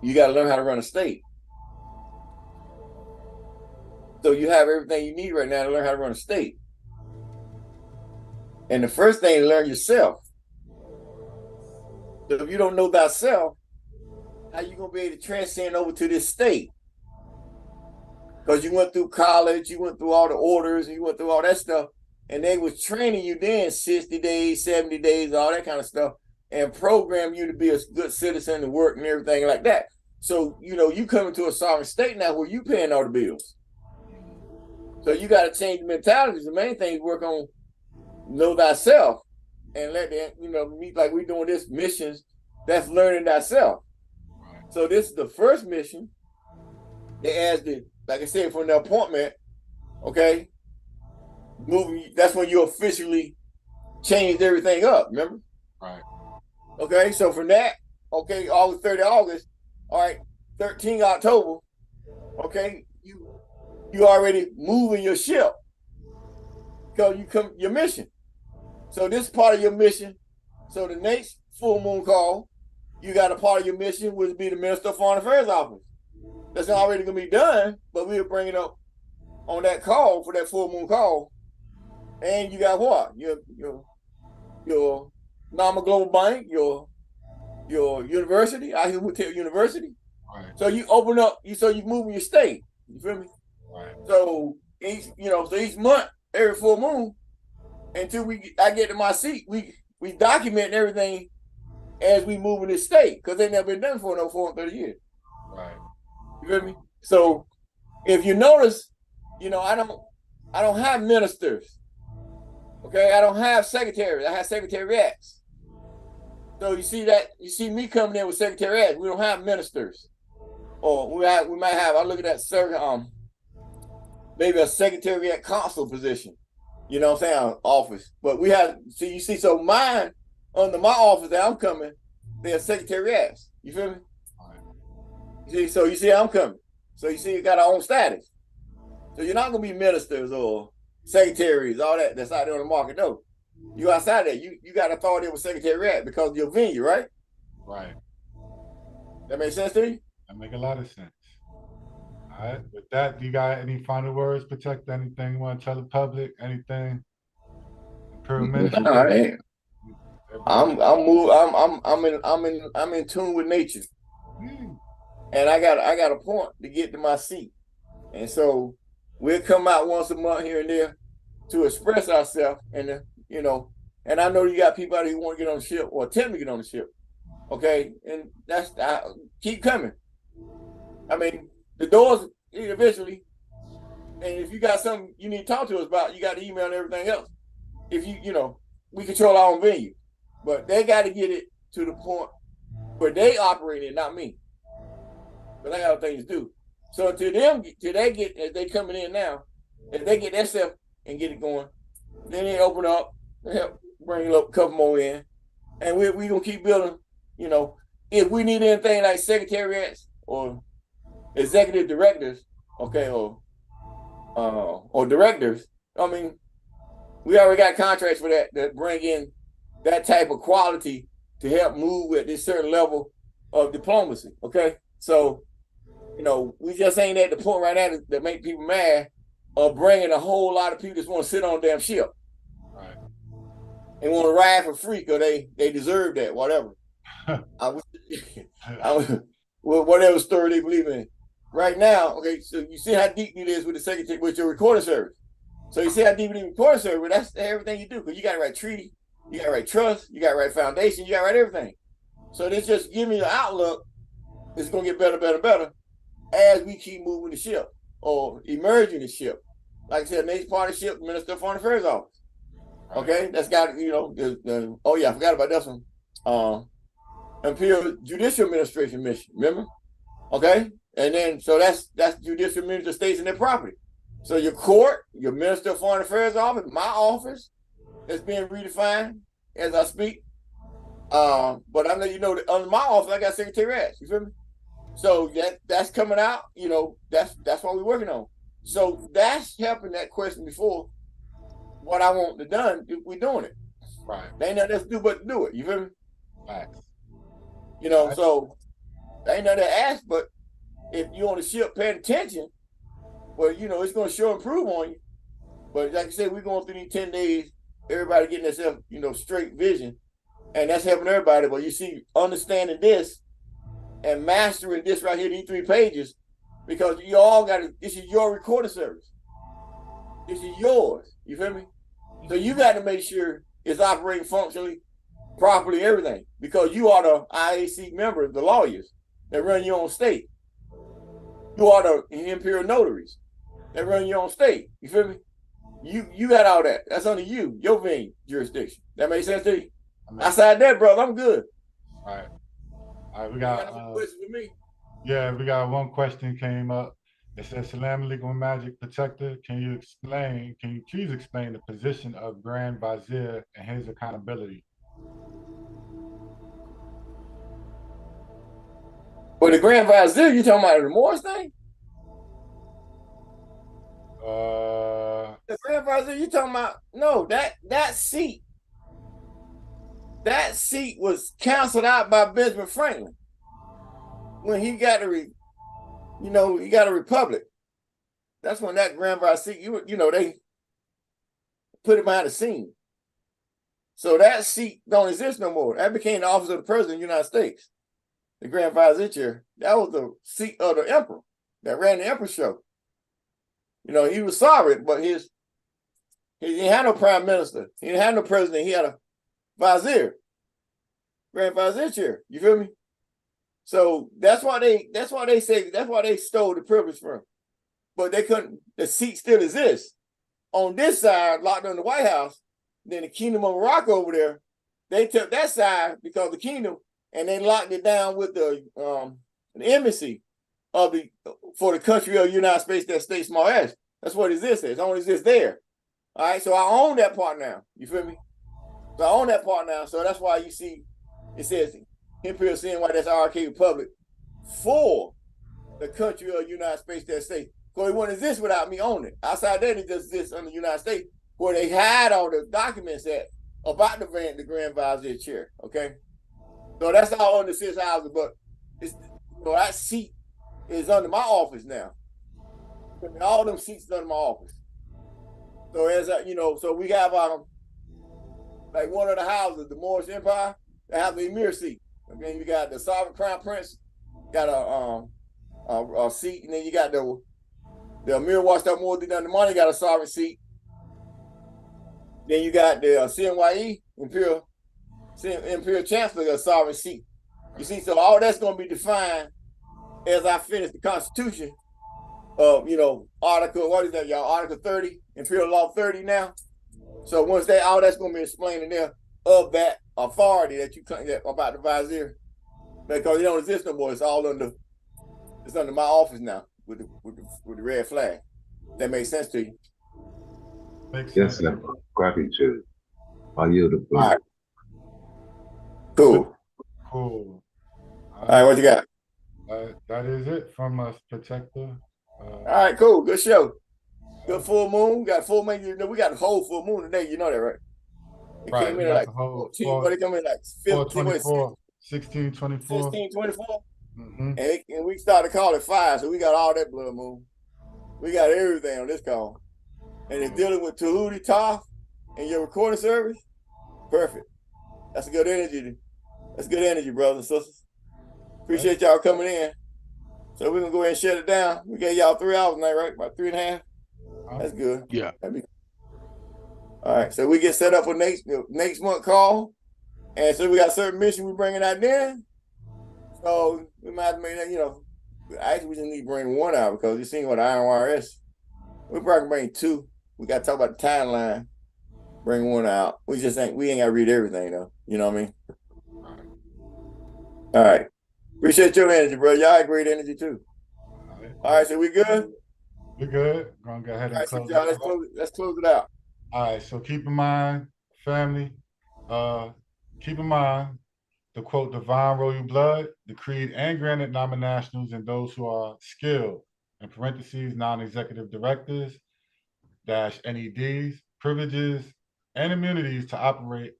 you got to learn how to run a state. So you have everything you need right now to learn how to run a state. And the first thing is learn yourself. So if you don't know thyself, how you gonna be able to transcend over to this state? Because you went through college, you went through all the orders, and you went through all that stuff, and they was training you then 60 days, 70 days, all that kind of stuff, and program you to be a good citizen and work and everything like that. So, you come into a sovereign state now where you paying all the bills. So you got to change the mentality. The main thing is work on know thyself and let that, like we doing this missions, that's learning thyself. So this is the first mission. They asked it, like I said, from the appointment, okay, moving, that's when you officially changed everything up, remember? Right. Okay, so from that, okay, August 30 August, all right, 13 October, okay, you already moving your ship because your mission. So this is part of your mission. So the next full moon call, you got a part of your mission would be the Minister of Foreign Affairs office. That's already gonna be done, but we'll bring it up on that call for that full moon call. And you got what? Your Nama Global Bank, your university, IIEHU University. Right. So you open up, so you moving your state. You feel me? Right. So each month, every full moon, until I get to my seat, we document everything as we move in this state, because they never been done for no 430 years. Right. You feel me? So if you notice, I don't have ministers. Okay, I don't have secretaries. I have secretariats. So you see me coming in with secretariats. We don't have ministers. Or we might have, I look at that maybe a secretariat consul position. You know what I'm saying? Office. But we have, so mine, under my office that I'm coming, they're secretariats. You feel me? So you see how I'm coming. So you see, you got our own status. So you're not gonna be ministers or secretaries, all that's out there on the market. No, you outside that. You got authority over secretariat because of your venue, right? Right. That makes sense to you? That make a lot of sense. All right. With that, do you got any final words? Protect anything you want to tell the public? Anything? Imperial Ministry. All right. I'm in tune with nature. And I got a point to get to my seat. And so we'll come out once a month here and there to express ourselves. And, and I know you got people out here who want to get on the ship or attempt to get on the ship. Okay. And keep coming. I mean, the doors eventually, and if you got something you need to talk to us about, you got the email and everything else. If we control our own venue. But they got to get it to the point but they operate it, not me. But I got other things to do. So to them, till they get, as they coming in now, if they get themselves and get it going, then they open up and help bring a couple more in, and we gonna keep building. You know, if we need anything like secretariats or executive directors, okay, or directors, I mean, we already got contracts for that bring in that type of quality to help move at this certain level of diplomacy. Okay, so you know, we just ain't at the point right now that make people mad of bringing a whole lot of people that want to sit on a damn ship. Right. They want to ride for free because they deserve that, whatever. Whatever story they believe in. Right now, okay, so you see how deep it is with the secretary, with your recording service. So you see how deep it is with the recording service, that's everything you do, because you got to write treaty, you got to write trust, you got to write foundation, you got to write everything. So this just give me the outlook. It's going to get better, better, better as we keep moving the ship or emerging the ship. Like I said, next part of the ship, Minister of Foreign Affairs Office. Okay, that's got, you know, oh yeah, I forgot about this one. Imperial Judicial Administration mission, remember? Okay, and then so that's Judicial Minister of States and their property. So your court, your Minister of Foreign Affairs Office, my office is being redefined as I speak. But I know, you know, that under my office I got secretariats. You feel me? So that's coming out. You know, that's what we're working on. So that's helping that question before. What I want to done, we're doing it. Right. They ain't nothing else to do but to do it. You feel me? Facts. You know, so they ain't nothing to ask, but if you're on the ship paying attention, well, you know, it's going to show improve on you. But like I said, we're going through these 10 days, everybody getting themselves, you know, straight vision. And that's helping everybody. But you see, understanding this and mastering this right here, these 3 pages, because you all got to, this is your recording service. This is yours. You feel me? So you got to make sure it's operating functionally, properly, everything. Because you are the IAC members, the lawyers that run your own state. You are the imperial notaries that run your own state. You feel me? You got all that. That's under you, your vein jurisdiction. That makes sense to you? Outside that, brother, I'm good. All right. All right, we got questions with me. Yeah, we got one question came up. It says, Salam Alaikum Magic Protector, can you please explain the position of Grand Vizier and his accountability? Well, the Grand Vizier, you talking about the Morris thing? The Grand Vizier, you talking about, no, that seat was canceled out by Benjamin Franklin when he got he got a republic. That's when that Grand Vizier, you know, they put it behind the scene. So that seat don't exist no more. That became the office of the President of the United States. The Grand Vizier chair, that was the seat of the emperor that ran the emperor show. You know, he was sovereign, but he didn't have no prime minister. He didn't have no president. He had a vizier, Grand Vizier chair. You feel me? So that's why they stole the privilege from him. But they couldn't. The seat still exists on this side, locked in the White House. Then the Kingdom of Morocco over there, they took that side because the kingdom, and they locked it down with the embassy for the country of the United States that states CMYE-IRK. That's what it exists. It only exists there. All right, so I own that part now. You feel me? So I own that part now. So that's why you see it says Imperial CMYE, that's IRK Republic for the country of the United States that states. Because it wouldn't exist without me owning it. Outside that, it just exists under the United States where they had all the documents about the Grand Vizier chair. Okay, so that's all under 6,000. But it's, that seat is under my office now. All them seats is under my office. So as so we have like one of the houses, the Moorish Empire, they have the Emir seat. Okay, you got the sovereign crown prince, got a seat, and then you got the Emir Washtaq Moordi down the money, got a sovereign seat. Then you got the CMYE, Imperial Chancellor, got a sovereign seat. You see, so all that's going to be defined as I finish the Constitution of, Article, what is that, y'all? Article 30, Imperial Law 30 now. So once all that's going to be explained in there of that authority that about the Vizier. because it don't exist no more. It's all under my office now with the red flag. That makes sense to you? Makes Yes, sense. sir. Gratitude. I yield the floor. All right. Cool. Cool. All right, what you got? That is it from us, Protector. All right, cool. Good show. Good full moon. Got full moon. You know, we got a whole full moon today. You know that, right? It Right, came we in got like the whole 14, but it came in like 15, 16, 24. 16, 24. Mm-hmm. And we started calling 5, so we got all that blood moon. We got everything on this call. And it's dealing with Tahuti Toph and your recording service. Perfect. That's a good energy. That's good energy, brothers and sisters. Appreciate y'all coming in. So we're gonna go ahead and shut it down. We gave y'all 3 hours tonight, right? About 3.5. That's good. Yeah. All right. So we get set up for next month call. And so we got a certain mission we bringing out then. So we might have made that, you know, actually we just need to bring 1 out because you seen what IRS. We probably bring 2. We got to talk about the timeline. Bring 1 out. We ain't got to read everything though. You know what I mean? All right. Appreciate your energy, bro. Y'all had great energy too. All right, so we good? We good. Gonna go ahead and close it. Let's close it out. All right, so keep in mind, family, keep in mind the quote, divine royal blood, decreed and granted nominationals and those who are skilled, in parentheses, non-executive directors, NEDs, privileges, and immunities to operate,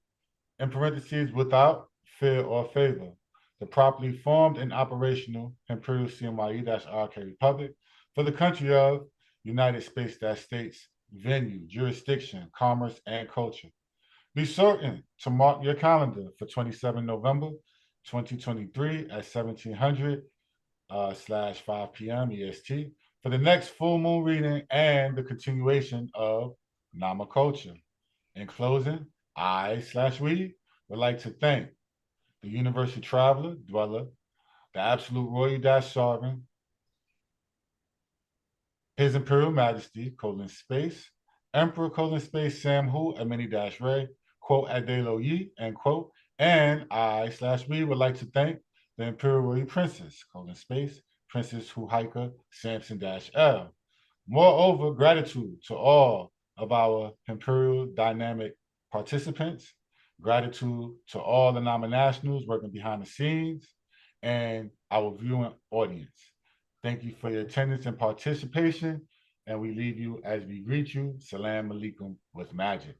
in parentheses, without fear or favor. The properly formed and operational Imperial CMYE-IRK Republic for the country of United States, venue, jurisdiction, commerce, and culture. Be certain to mark your calendar for 27 November 2023 at 1700/5 p.m. EST for the next full moon reading and the continuation of Nama culture. In closing, we would like to thank the Universal Traveler, Dweller, the Absolute Royal Sovereign, His Imperial Majesty, Space, Emperor, Space, Sam Hu, Amini-Ray, quote, Adelo Yi, end quote, and we would like to thank the Imperial Royal Princess, Space, Princess Huhaika Samson-L. Moreover, gratitude to all of our Imperial Dynamic participants, gratitude to all the nominationals working behind the scenes, and our viewing audience. Thank you for your attendance and participation, and we leave you as we greet you. Salam alaikum with magic.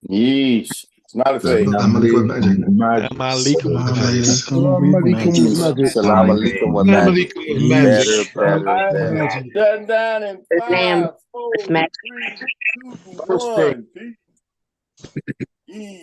Yeesh. Smiley face. Salam alaikum with magic. Salam alaikum with magic. Better. Shutting down in 5, 4, 3, 2, 1. Peace.